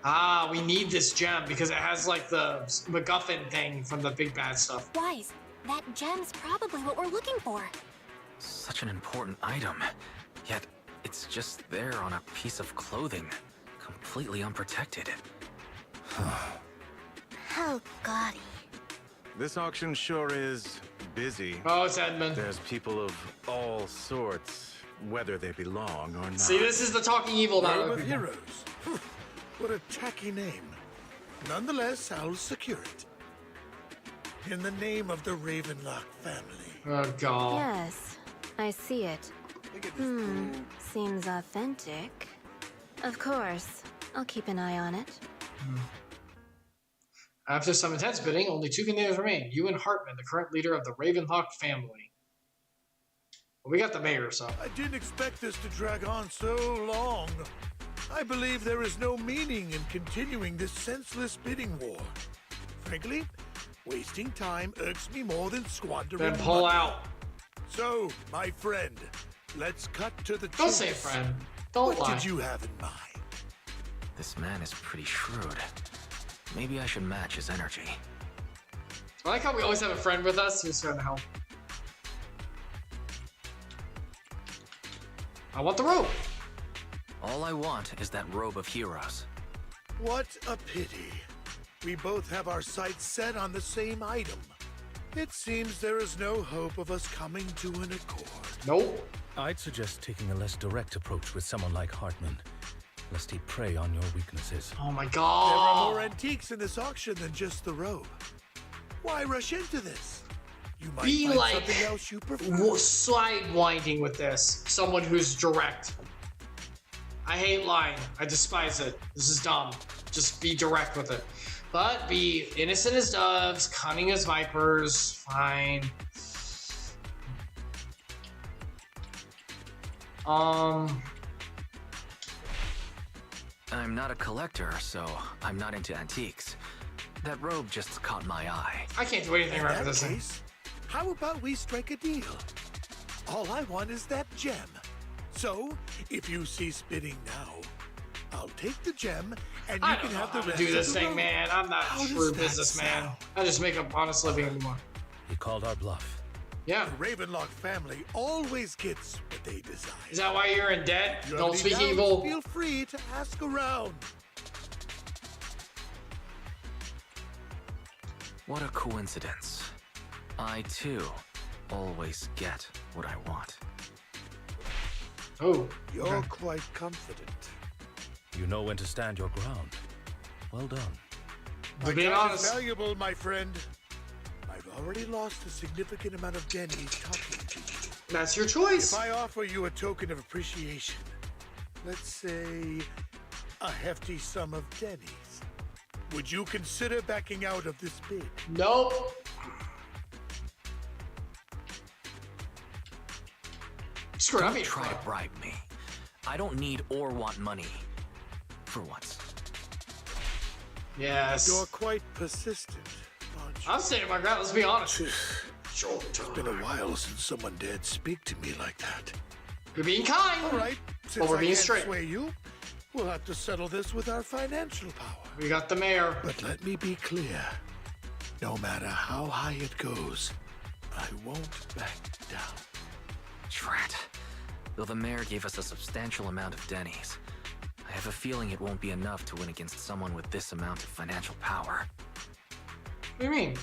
[SPEAKER 1] Ah, we need this gem because it has like the MacGuffin thing from the big bad stuff.
[SPEAKER 7] Wise, that gem's probably what we're looking for.
[SPEAKER 3] Such an important item, yet it's just there on a piece of clothing, completely unprotected.
[SPEAKER 2] How gaudy.
[SPEAKER 9] This auction sure is busy.
[SPEAKER 1] Oh, it's Edmund.
[SPEAKER 9] There's people of all sorts, whether they belong or not.
[SPEAKER 1] See, this is the talking evil about
[SPEAKER 10] Robe
[SPEAKER 1] other
[SPEAKER 10] of
[SPEAKER 1] people.
[SPEAKER 10] Heroes. What a tacky name. Nonetheless, I'll secure it. In the name of the Ravenlock family.
[SPEAKER 1] Oh, God.
[SPEAKER 11] Yes, I see it. Seems authentic. Of course, I'll keep an eye on it.
[SPEAKER 1] After some intense bidding, only two contenders remain. You and Hartman, the current leader of the Ravenlock family. Well, we got the mayor, so.
[SPEAKER 10] I didn't expect this to drag on so long. I believe there is no meaning in continuing this senseless bidding war. Frankly, wasting time irks me more than squandering
[SPEAKER 1] Then pull
[SPEAKER 10] money.
[SPEAKER 1] out.
[SPEAKER 10] So, my friend, let's cut to the chase.
[SPEAKER 1] Don't say friend. Don't
[SPEAKER 10] What
[SPEAKER 1] lie.
[SPEAKER 10] did you have in mind?
[SPEAKER 3] This man is pretty shrewd. Maybe I should match his energy.
[SPEAKER 1] I like how we always have a friend with us who's trying to help. I want the rope.
[SPEAKER 3] All I want is that Robe of Heroes.
[SPEAKER 10] What a pity. We both have our sights set on the same item. It seems there is no hope of us coming to an accord.
[SPEAKER 1] Nope.
[SPEAKER 12] I'd suggest taking a less direct approach with someone like Hartman, lest he prey on your weaknesses.
[SPEAKER 1] Oh my
[SPEAKER 10] There are more
[SPEAKER 1] God.
[SPEAKER 10] antiques in this auction than just the robe. Why rush into this? You might
[SPEAKER 1] Be
[SPEAKER 10] find
[SPEAKER 1] like
[SPEAKER 10] something else you prefer.
[SPEAKER 1] sidewinding with this. Someone who's direct. I hate lying. I despise it. This is dumb. Just be direct with it. But be innocent as doves, cunning as vipers. Fine.
[SPEAKER 3] I'm not a collector, so I'm not into antiques. That robe just caught my eye.
[SPEAKER 1] I can't do anything right with this thing.
[SPEAKER 10] Case, how about we strike a deal? All I want is that gem. So, if you cease bidding now, I'll take the gem, and you can have the rest.
[SPEAKER 1] Do this
[SPEAKER 10] of the
[SPEAKER 1] thing,
[SPEAKER 10] road.
[SPEAKER 1] man. I'm not a true businessman. I just make a honest living anymore.
[SPEAKER 12] He called our bluff.
[SPEAKER 1] Yeah.
[SPEAKER 10] The Ravenlock family always gets what they desire.
[SPEAKER 1] Is that why you're in debt?
[SPEAKER 10] You have
[SPEAKER 1] Don't
[SPEAKER 10] any
[SPEAKER 1] speak
[SPEAKER 10] doubts?
[SPEAKER 1] evil.
[SPEAKER 10] Feel free to ask around.
[SPEAKER 3] What a coincidence. I, too, always get what I want.
[SPEAKER 1] Oh.
[SPEAKER 10] You're quite confident.
[SPEAKER 12] You know when to stand your ground. Well done.
[SPEAKER 10] My
[SPEAKER 1] being
[SPEAKER 10] time
[SPEAKER 1] honest.
[SPEAKER 10] is valuable, my friend. I've already lost a significant amount of dennies talking to you.
[SPEAKER 1] That's your choice.
[SPEAKER 10] If I offer you a token of appreciation, let's say a hefty sum of dennies, would you consider backing out of this bid?
[SPEAKER 1] Nope. Screw it, I'm
[SPEAKER 3] Don't
[SPEAKER 1] being
[SPEAKER 3] try to
[SPEAKER 1] fun.
[SPEAKER 3] bribe me. I don't need or want money. For once.
[SPEAKER 1] Yes.
[SPEAKER 10] You're quite persistent, aren't you?
[SPEAKER 1] I'm standing my ground, let's be honest.
[SPEAKER 10] It's been a while since someone dared speak to me like that.
[SPEAKER 1] You're being kind.
[SPEAKER 10] All right, since
[SPEAKER 1] But we're
[SPEAKER 10] I
[SPEAKER 1] being
[SPEAKER 10] can't
[SPEAKER 1] straight.
[SPEAKER 10] sway you, we'll have to settle this with our financial power.
[SPEAKER 1] We got the mayor.
[SPEAKER 10] But let me be clear. No matter how high it goes, I won't back down.
[SPEAKER 3] Drat. Though the mayor gave us a substantial amount of dennies, I have a feeling it won't be enough to win against someone with this amount of financial power.
[SPEAKER 1] What do you mean?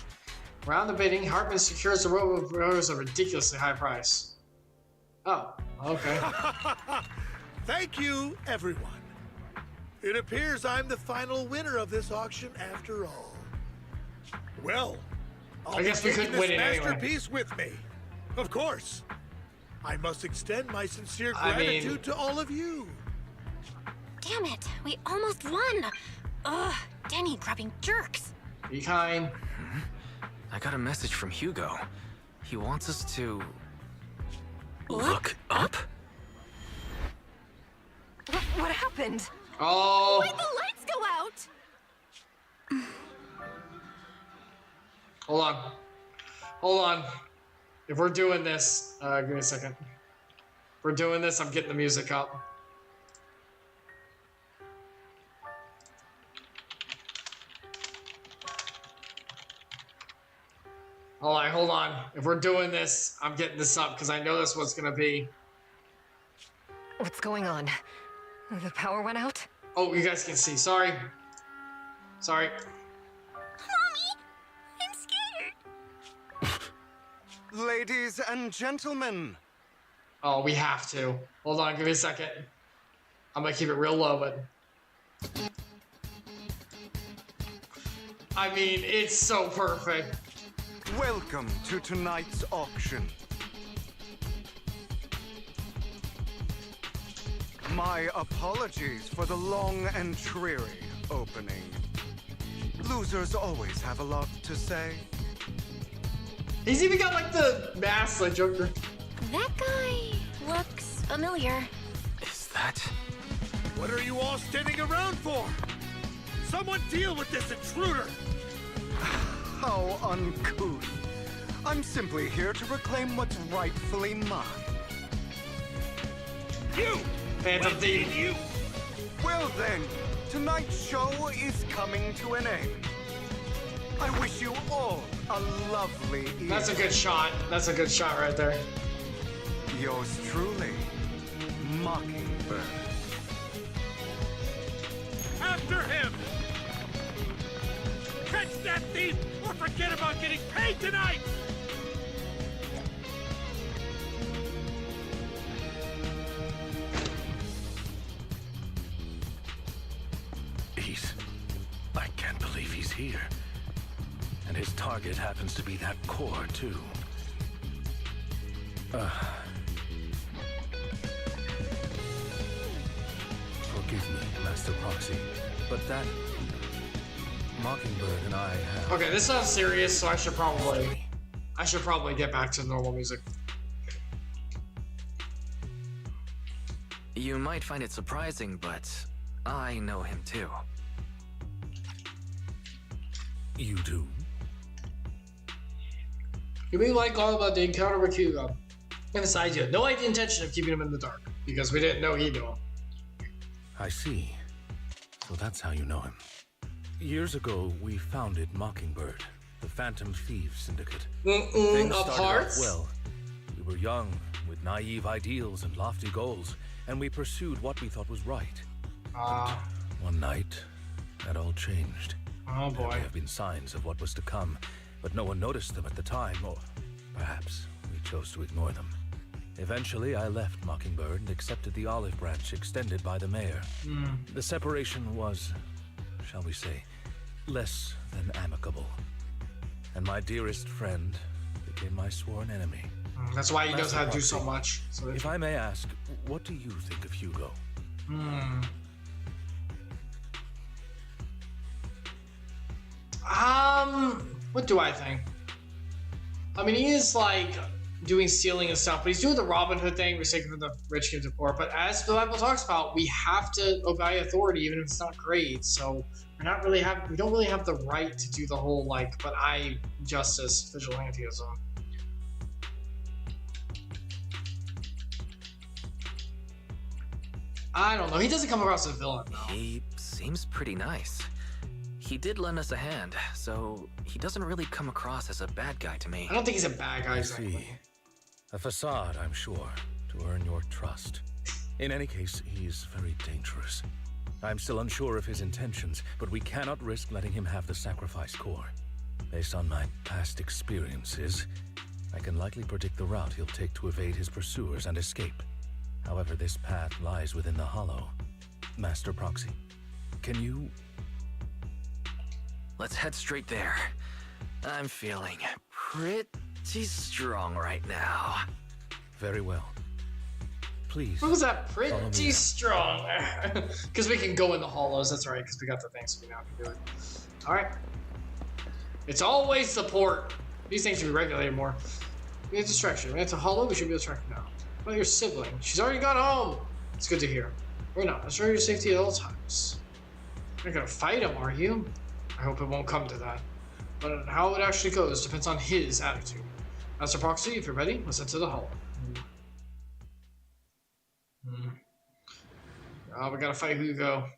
[SPEAKER 1] Round the bidding, Hartman secures the robe of rose at a ridiculously high price. Oh, okay.
[SPEAKER 10] Thank you, everyone. It appears I'm the final winner of this auction after all. Well,
[SPEAKER 1] I guess we
[SPEAKER 10] taking
[SPEAKER 1] couldn't win
[SPEAKER 10] this
[SPEAKER 1] it anyway.
[SPEAKER 10] masterpiece with me. Of course. I must extend my sincere
[SPEAKER 1] I mean-
[SPEAKER 10] gratitude to all of you.
[SPEAKER 7] Damn it, we almost won! Ugh, Denny grubbing jerks.
[SPEAKER 1] Be kind.
[SPEAKER 3] I got a message from Hugo. He wants us to... look up?
[SPEAKER 4] What happened?
[SPEAKER 1] Oh.
[SPEAKER 7] Why'd the lights go out?
[SPEAKER 1] Hold on. Hold on. If we're doing this, give me a second. If we're doing this, I'm getting the music up. Alright, hold on. If we're doing this, I'm getting this up because I know that's what's gonna be.
[SPEAKER 4] What's going on? The power went out?
[SPEAKER 1] Oh, you guys can see. Sorry. Sorry.
[SPEAKER 7] I'm scared.
[SPEAKER 13] Ladies and gentlemen.
[SPEAKER 1] Oh, we have to. Hold on, give me a second. I'm gonna keep it real low, but... I mean, it's so perfect.
[SPEAKER 13] Welcome to tonight's auction. My apologies for the long and dreary opening. Losers always have a lot to say.
[SPEAKER 1] He's even got like the mask like Joker.
[SPEAKER 7] That guy looks familiar.
[SPEAKER 3] Is that...
[SPEAKER 10] What are you all standing around for? Someone deal with this intruder!
[SPEAKER 13] How uncouth. I'm simply here to reclaim what's rightfully mine.
[SPEAKER 10] You!
[SPEAKER 1] Phantom Thief.
[SPEAKER 10] You!
[SPEAKER 13] Well then, tonight's show is coming to an end. I wish you all a lovely evening.
[SPEAKER 1] That's a good shot. That's a good shot right there.
[SPEAKER 13] Yours truly, Mockingbird.
[SPEAKER 10] After him! Catch that thief or forget about getting paid tonight!
[SPEAKER 12] I can't believe he's here. And his target happens to be that core, too. Forgive me, Master Proxy, but that Mockingbird and I have...
[SPEAKER 1] Okay, this sounds serious, so I should probably get back to normal music.
[SPEAKER 3] You might find it surprising, but I know him too.
[SPEAKER 12] You do?
[SPEAKER 1] You may like all about the encounter with Hugo. And besides, you had no intention of keeping him in the dark, because we didn't know he knew him.
[SPEAKER 12] I see. So that's how you know him. Years ago, we founded Mockingbird, the Phantom Thieves Syndicate. Things started off well. We were young, with naive ideals and lofty goals, and we pursued what we thought was right. One night, that all changed.
[SPEAKER 1] Oh boy.
[SPEAKER 12] There may have been signs of what was to come, but no one noticed them at the time, or perhaps we chose to ignore them. Eventually, I left Mockingbird and accepted the olive branch extended by the mayor. The separation was, shall we say, less than amicable. And my dearest friend became my sworn enemy.
[SPEAKER 1] That's why he knows how to do so much. So
[SPEAKER 12] if I may ask, what do you think of Hugo?
[SPEAKER 1] What do I think? I mean, he is like doing stealing and stuff, but he's doing the Robin Hood thing, we're taking from the rich give to the poor. But as the Bible talks about, we have to obey authority, even if it's not great. So we don't really have the right to do the whole like, but I justice vigilantism. I don't know. He doesn't come across as a villain, though.
[SPEAKER 3] He seems pretty nice. He did lend us a hand, so he doesn't really come across as a bad guy to me.
[SPEAKER 1] I don't think he's a bad guy, exactly.
[SPEAKER 12] I see. A facade, I'm sure, to earn your trust. In any case, he's very dangerous. I'm still unsure of his intentions, but we cannot risk letting him have the sacrifice core. Based on my past experiences, I can likely predict the route he'll take to evade his pursuers and escape. However, this path lies within the Hollow. Master Proxy, can you...
[SPEAKER 3] Let's head straight there. I'm feeling pretty strong right now.
[SPEAKER 12] Very well. Please.
[SPEAKER 1] What was that? Pretty strong. Because we can go in the hollows, that's right, because we got the thing, so we now can do it. Alright. It's always support. These things should be regulated more. We have distraction. It's a hollow, we should be distracted now. Well, your sibling. She's already got home. It's good to hear. We're not. Assure your safety at all times. You're not gonna fight him, are you? I hope it won't come to that. But how it actually goes depends on his attitude. Master Proxy, if you're ready, let's enter the hollow. Oh, we gotta fight Hugo.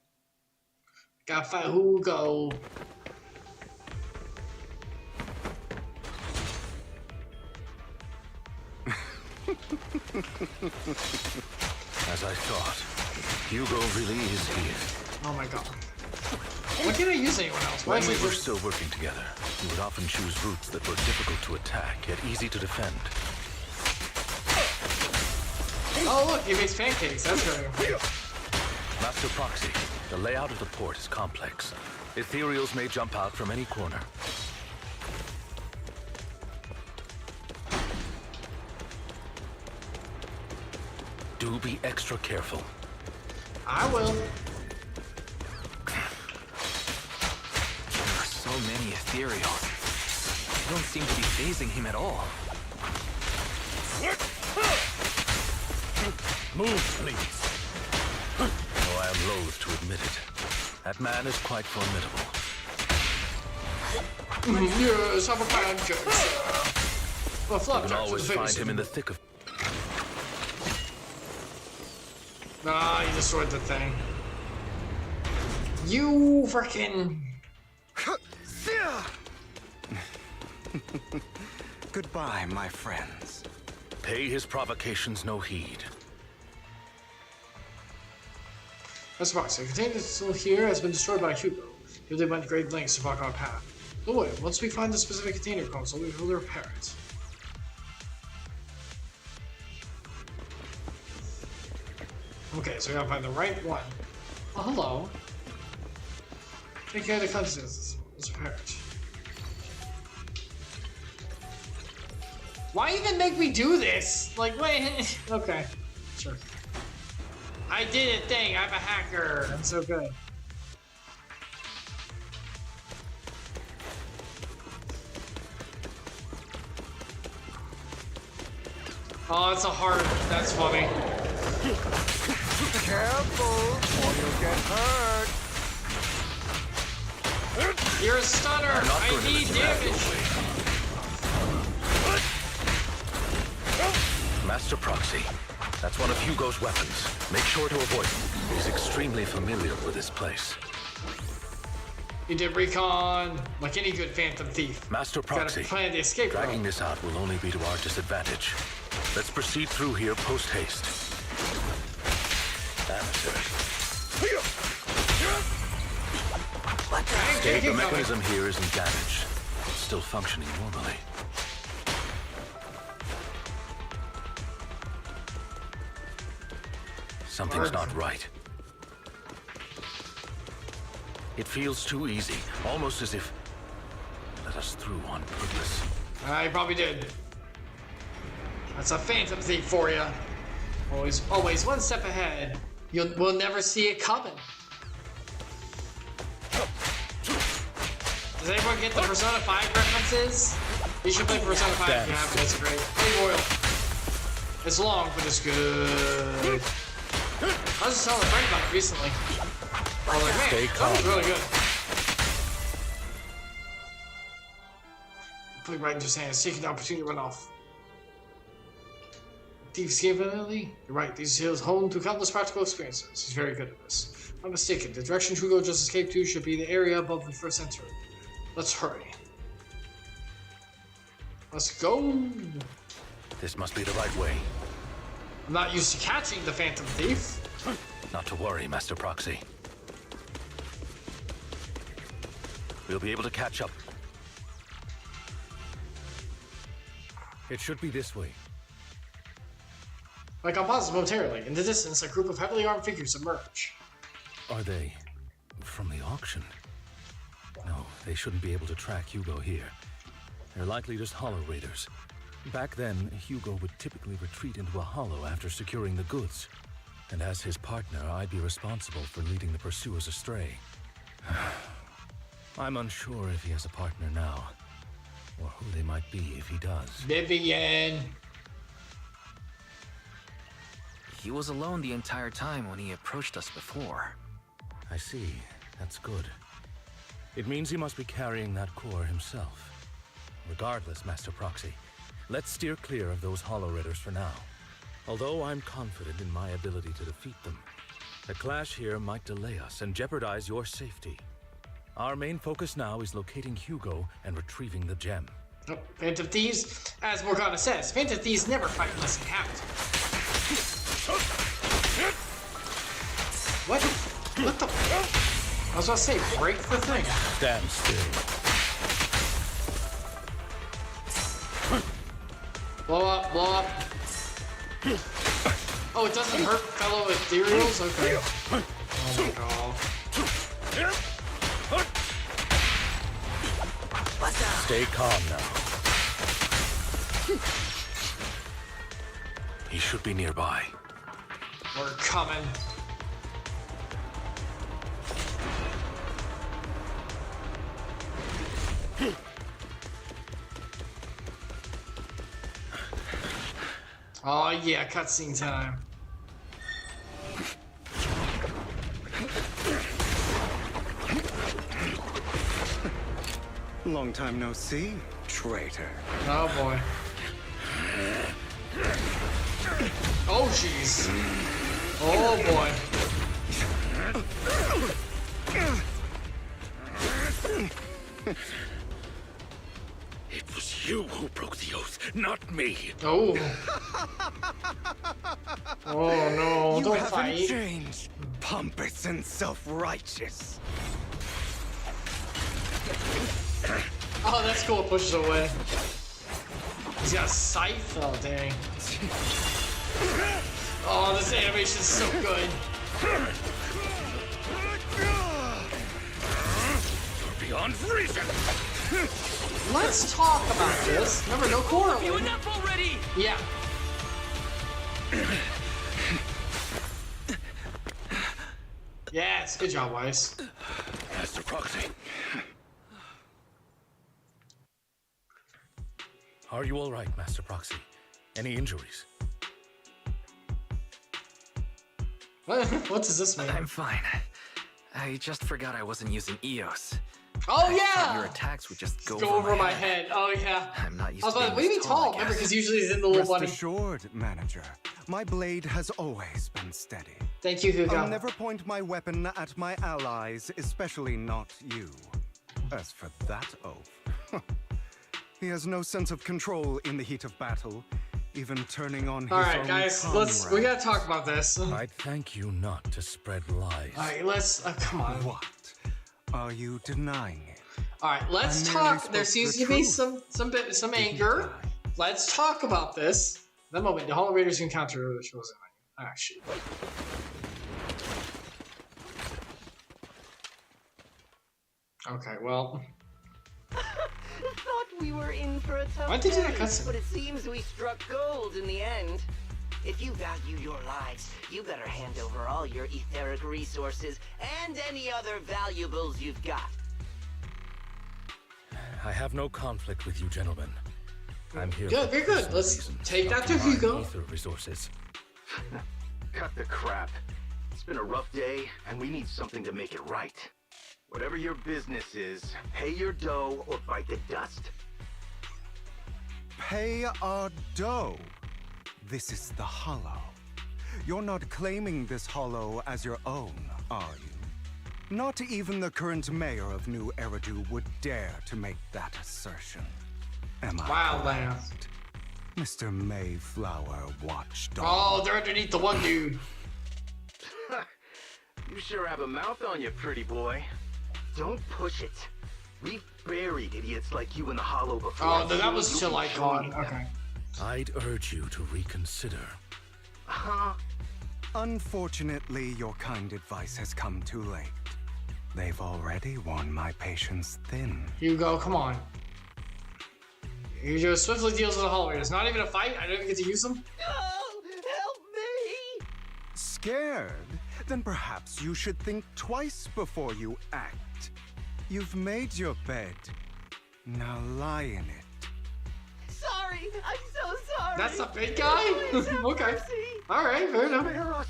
[SPEAKER 1] Gotta fight Hugo.
[SPEAKER 12] As I thought, Hugo really is here.
[SPEAKER 1] Oh my god. Why can't I use anyone else?
[SPEAKER 12] When we were still working together, we would often choose routes that were difficult to attack, yet easy to defend.
[SPEAKER 1] Oh look, he makes pancakes. That's very good.
[SPEAKER 12] Master Proxy, the layout of the port is complex. Ethereals may jump out from any corner. Do be extra careful.
[SPEAKER 1] I will.
[SPEAKER 3] There are so many ethereals. They don't seem to be phasing him at all.
[SPEAKER 12] Move, please. Though I am loath to admit it, that man is quite formidable.
[SPEAKER 1] Yes, have a pancakes. Well,
[SPEAKER 12] you can always find him in the thick of...
[SPEAKER 1] Ah, you destroyed the thing. You frickin'...
[SPEAKER 13] Goodbye, my friends.
[SPEAKER 12] Pay his provocations no heed.
[SPEAKER 1] That's the box. The container still here has been destroyed by Hugo. They went great lengths to block our path. Don't worry, once we find the specific container console, we will repair it. Okay, so we gotta find the right one. Oh, hello. Take care of the consequences. Let's repair it. Why even make me do this? Like, wait. Okay, sure. I did a thing. I'm a hacker. I'm so good. Oh, it's a heart. That's funny.
[SPEAKER 13] Careful, or you'll get hurt.
[SPEAKER 1] You're a stunner. I need damage.
[SPEAKER 12] Master Proxy. That's one of Hugo's weapons. Make sure to avoid him. He's extremely familiar with this place.
[SPEAKER 1] You did recon like any good Phantom Thief.
[SPEAKER 12] Master Proxy.
[SPEAKER 1] Gotta plan the escape route.
[SPEAKER 12] Dragging this out will only be to our disadvantage. Let's proceed through here post-haste. The mechanism here isn't damaged. It's still functioning normally. Something's not right. It feels too easy, almost as if let us through on purpose.
[SPEAKER 1] I probably did. That's a Phantom Thief for you. Always one step ahead. We'll never see it coming. Does anyone get the Persona 5 references? You should play Persona 5 if you haven't. It's great. Play Royal. It's long, but it's good. I was just telling a friend about it recently. I was like, man, that was really good. Put it right into his hands, taking the opportunity to run off. Thief's capability? You're right, these skills honed through countless practical experiences. He's very good at this. If I'm mistaken, the direction Hugo just escaped to should be the area above the first entry. Let's hurry. Let's go.
[SPEAKER 12] This must be the right way.
[SPEAKER 1] I'm not used to catching the Phantom Thief.
[SPEAKER 12] Not to worry, Master Proxy. We'll be able to catch up. It should be this way.
[SPEAKER 1] Like on pause momentarily. In the distance, a group of heavily armed figures emerge.
[SPEAKER 12] Are they from the auction? No, they shouldn't be able to track Hugo here. They're likely just Hollow Raiders. Back then, Hugo would typically retreat into a hollow after securing the goods. And as his partner, I'd be responsible for leading the pursuers astray. I'm unsure if he has a partner now, or who they might be if he does.
[SPEAKER 1] Vivian!
[SPEAKER 3] He was alone the entire time when he approached us before.
[SPEAKER 12] I see. That's good. It means he must be carrying that core himself. Regardless, Master Proxy, let's steer clear of those Hollow Raiders for now. Although I'm confident in my ability to defeat them, the clash here might delay us and jeopardize your safety. Our main focus now is locating Hugo and retrieving the gem.
[SPEAKER 1] Oh, Phantom Thieves? As Morgana says, Phantom Thieves never fight unless they have to. What? What the? I was about to say, break the thing.
[SPEAKER 12] Stand still.
[SPEAKER 1] Blow up, blow up. Oh, it doesn't hurt fellow ethereals? Okay. Oh my god.
[SPEAKER 12] Stay calm now. He should be nearby.
[SPEAKER 1] We're coming. Oh yeah, cutscene time.
[SPEAKER 13] Long time no see, traitor.
[SPEAKER 1] Oh boy. Oh jeez. Oh boy.
[SPEAKER 12] It was you who broke the oath, not me.
[SPEAKER 1] Oh. Oh no,
[SPEAKER 13] You
[SPEAKER 1] don't
[SPEAKER 13] haven't
[SPEAKER 1] fight.
[SPEAKER 13] changed, pompous and self-righteous.
[SPEAKER 1] Oh, that's cool. It pushes away. He's got a scythe. Oh, dang. Oh, this animation is so good.
[SPEAKER 12] You're beyond reason.
[SPEAKER 1] Let's talk about this. Remember, no core.
[SPEAKER 3] You enough already!
[SPEAKER 1] Yeah. Yes, good job, Weiss.
[SPEAKER 12] Master Proxy. Are you all right, Master Proxy? Any injuries?
[SPEAKER 1] What does this mean?
[SPEAKER 3] I'm fine. I just forgot I wasn't using Eos.
[SPEAKER 1] Oh
[SPEAKER 3] I thought
[SPEAKER 1] yeah!
[SPEAKER 3] your attacks would just go
[SPEAKER 1] over my head. Oh yeah.
[SPEAKER 3] I'm not used
[SPEAKER 1] I was
[SPEAKER 3] to
[SPEAKER 1] like,
[SPEAKER 3] being
[SPEAKER 1] what do you mean
[SPEAKER 3] this
[SPEAKER 1] tall?
[SPEAKER 3] I
[SPEAKER 1] Remember,
[SPEAKER 3] guess.
[SPEAKER 1] because usually he's in the little
[SPEAKER 6] Rest
[SPEAKER 1] bunny.
[SPEAKER 6] assured, Manager. My blade has always been steady.
[SPEAKER 1] Thank you, Hugo.
[SPEAKER 6] I'll never point my weapon at my allies, especially not you. As for that oaf, he has no sense of control in the heat of battle, even turning on his
[SPEAKER 1] Alright,
[SPEAKER 6] own
[SPEAKER 1] guys,
[SPEAKER 6] comrades.
[SPEAKER 1] we gotta talk about this.
[SPEAKER 12] I'd thank you not to spread lies.
[SPEAKER 1] Alright, let's, come on.
[SPEAKER 6] What? Are you denying it?
[SPEAKER 1] Alright, let's
[SPEAKER 6] I merely
[SPEAKER 1] talk. There
[SPEAKER 6] spoke
[SPEAKER 1] seems
[SPEAKER 6] the
[SPEAKER 1] to be
[SPEAKER 6] truth.
[SPEAKER 1] some anger. Let's talk about this. That moment, the Hollow Raiders encounter the chosen menu. Ah, shit. Okay, well.
[SPEAKER 14] Thought we were in for a tough
[SPEAKER 1] Why did you do that
[SPEAKER 14] day,
[SPEAKER 1] cutscene?
[SPEAKER 14] but it seems we struck gold in the end. If you value your lives, you better hand over all your etheric resources and any other valuables you've got.
[SPEAKER 12] I have no conflict with you, gentlemen. I'm here.
[SPEAKER 1] Good,
[SPEAKER 12] for
[SPEAKER 1] very good.
[SPEAKER 12] personal
[SPEAKER 1] Let's
[SPEAKER 12] reasons,
[SPEAKER 1] take
[SPEAKER 12] not
[SPEAKER 1] that to
[SPEAKER 12] mine
[SPEAKER 1] Hugo.
[SPEAKER 12] ether resources.
[SPEAKER 15] Cut the crap. It's been a rough day, and we need something to make it right. Whatever your business is, pay your dough or bite the dust.
[SPEAKER 6] Pay our dough. This is the Hollow. You're not claiming this Hollow as your own, are you? Not even the current mayor of New Eridu would dare to make that assertion. Am I correct? Mr. Mayflower Watchdog.
[SPEAKER 1] Oh, they're underneath the one dude.
[SPEAKER 15] You sure have a mouth on you, pretty boy. Don't push it. We've buried idiots like you in the Hollow before.
[SPEAKER 1] Oh, no, that was
[SPEAKER 15] You'll
[SPEAKER 1] till
[SPEAKER 15] be
[SPEAKER 1] I
[SPEAKER 15] joining
[SPEAKER 1] gone.
[SPEAKER 15] them.
[SPEAKER 1] Okay.
[SPEAKER 12] I'd urge you to reconsider.
[SPEAKER 6] Unfortunately, your kind advice has come too late. They've already worn my patience thin.
[SPEAKER 1] Hugo, come on. Hugo swiftly deals with the Hollow Raiders. Not even a fight? I don't even get to use them?
[SPEAKER 14] Oh, help me!
[SPEAKER 6] Scared? Then perhaps you should think twice before you act. You've made your bed. Now lie in it.
[SPEAKER 14] Sorry, I'm so sorry.
[SPEAKER 1] That's the big guy?
[SPEAKER 14] Please have
[SPEAKER 1] Okay.
[SPEAKER 14] mercy.
[SPEAKER 1] Alright, fair enough.
[SPEAKER 15] Spare us.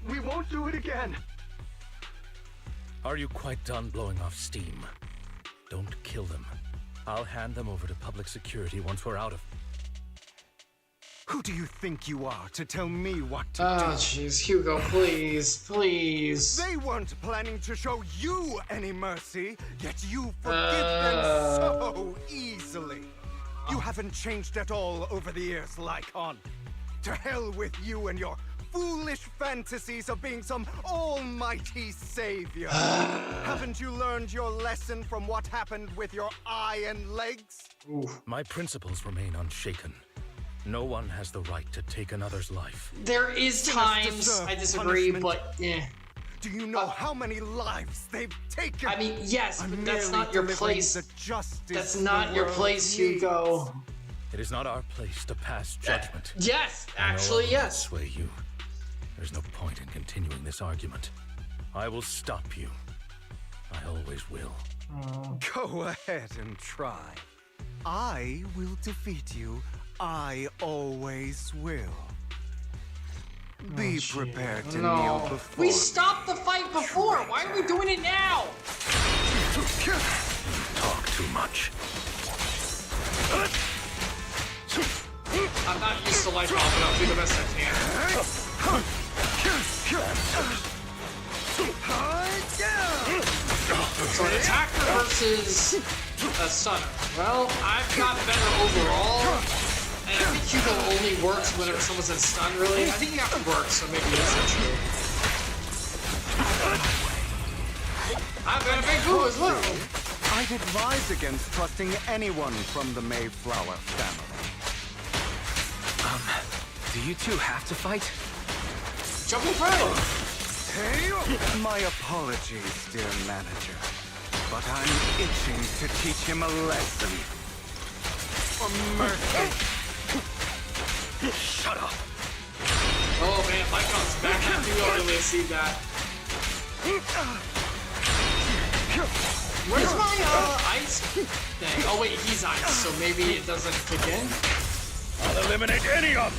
[SPEAKER 15] We won't do it again.
[SPEAKER 12] Are you quite done blowing off steam? Don't kill them. I'll hand them over to public security once we're out of...
[SPEAKER 6] Who do you think you are to tell me what to
[SPEAKER 1] Oh,
[SPEAKER 6] do?
[SPEAKER 1] jeez. Hugo, please. Please.
[SPEAKER 6] They weren't planning to show you any mercy, yet you forgive them so easily. You haven't changed at all over the years, Lycon. To hell with you and your foolish fantasies of being some almighty savior. Haven't you learned your lesson from what happened with your eye and legs?
[SPEAKER 12] My principles remain unshaken. No one has the right to take another's life.
[SPEAKER 1] There is times I disagree, but yeah.
[SPEAKER 6] Do you know how many lives they've taken?
[SPEAKER 1] I mean, yes,
[SPEAKER 6] I'm
[SPEAKER 1] but that's
[SPEAKER 6] merely
[SPEAKER 1] not your
[SPEAKER 6] delivering
[SPEAKER 1] place.
[SPEAKER 6] the justice
[SPEAKER 1] That's
[SPEAKER 6] the
[SPEAKER 1] not your
[SPEAKER 6] world
[SPEAKER 1] place,
[SPEAKER 6] needs.
[SPEAKER 1] Hugo.
[SPEAKER 12] It is not our place to pass judgment.
[SPEAKER 1] Yes,
[SPEAKER 12] I know
[SPEAKER 1] actually,
[SPEAKER 12] I will
[SPEAKER 1] yes.
[SPEAKER 12] sway you. There's no point in continuing this argument. I will stop you. I always will.
[SPEAKER 6] Go ahead and try. I will defeat you. I always will. Be prepared to kneel
[SPEAKER 1] No.
[SPEAKER 6] before
[SPEAKER 1] We stopped the fight before. Why are we doing it now?
[SPEAKER 12] Talk too much.
[SPEAKER 1] I'm not used to life off, but I'll do the best I can. So an attacker versus a stunner. Well, I've got better overall. And I think Hugo only works whenever someone's in stun, really. I think he have to work, so maybe that's not true. I've got a big boo as well.
[SPEAKER 6] I'd advise against trusting anyone from the Mayflower family.
[SPEAKER 3] Do you two have to fight?
[SPEAKER 1] Jumping front!
[SPEAKER 6] Hey, my apologies, dear manager. But I'm itching to teach him a lesson. For mercy.
[SPEAKER 12] Shut up!
[SPEAKER 1] Oh man, Lycon's back. I think we already see that. Where's my ice thing? Oh wait, he's ice, so maybe it doesn't kick in?
[SPEAKER 12] I'll eliminate any of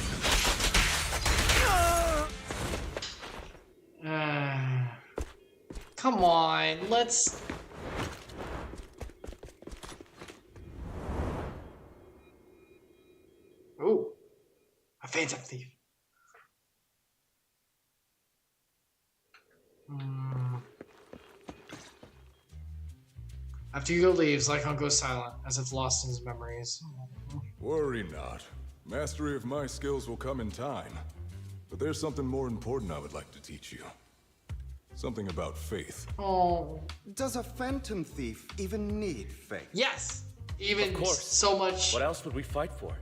[SPEAKER 1] Come on, let's... Ooh, a phantom thief. After Hugo leaves, Lycon goes silent, as if lost in his memories.
[SPEAKER 16] Worry not. Mastery of my skills will come in time. But there's something more important I would like to teach you. Something about faith.
[SPEAKER 1] Oh.
[SPEAKER 13] Does a phantom thief even need faith?
[SPEAKER 1] Yes! Even
[SPEAKER 12] of course.
[SPEAKER 1] So much.
[SPEAKER 12] What else would we fight for?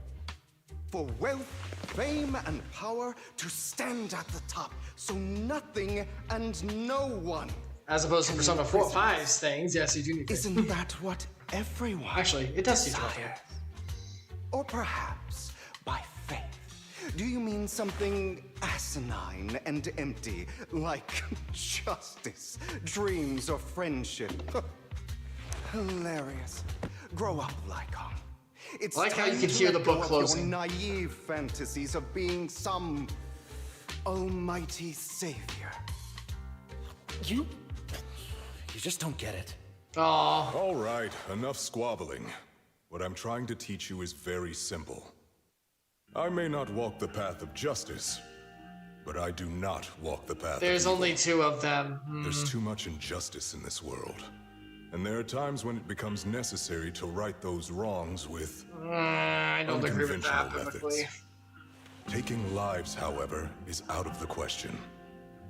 [SPEAKER 13] For wealth, fame, and power to stand at the top, so nothing and no one.
[SPEAKER 1] As opposed to Persona 4 5's things, yes, you do need faith.
[SPEAKER 13] Isn't that what everyone
[SPEAKER 1] Actually, it does teach about
[SPEAKER 13] desires?
[SPEAKER 1] faith.
[SPEAKER 13] Or perhaps, by faith, do you mean something asinine and empty, like justice, dreams, or friendship? Hilarious. Grow up, Lycon. It's
[SPEAKER 1] I like how you
[SPEAKER 13] time
[SPEAKER 1] can
[SPEAKER 13] to
[SPEAKER 1] hear
[SPEAKER 13] let
[SPEAKER 1] the book
[SPEAKER 13] go of
[SPEAKER 1] closing.
[SPEAKER 13] your naive fantasies of being some almighty savior.
[SPEAKER 12] You just don't get it.
[SPEAKER 1] Aww.
[SPEAKER 16] All right, enough squabbling. What I'm trying to teach you is very simple. I may not walk the path of justice, but I do not walk the path
[SPEAKER 1] There's
[SPEAKER 16] of
[SPEAKER 1] only
[SPEAKER 16] evil.
[SPEAKER 1] 2 of them.
[SPEAKER 16] There's too much injustice in this world. And there are times when it becomes necessary to right those wrongs with
[SPEAKER 1] I don't agree with that
[SPEAKER 16] unconventional
[SPEAKER 1] biblically.
[SPEAKER 16] methods. Taking lives, however, is out of the question.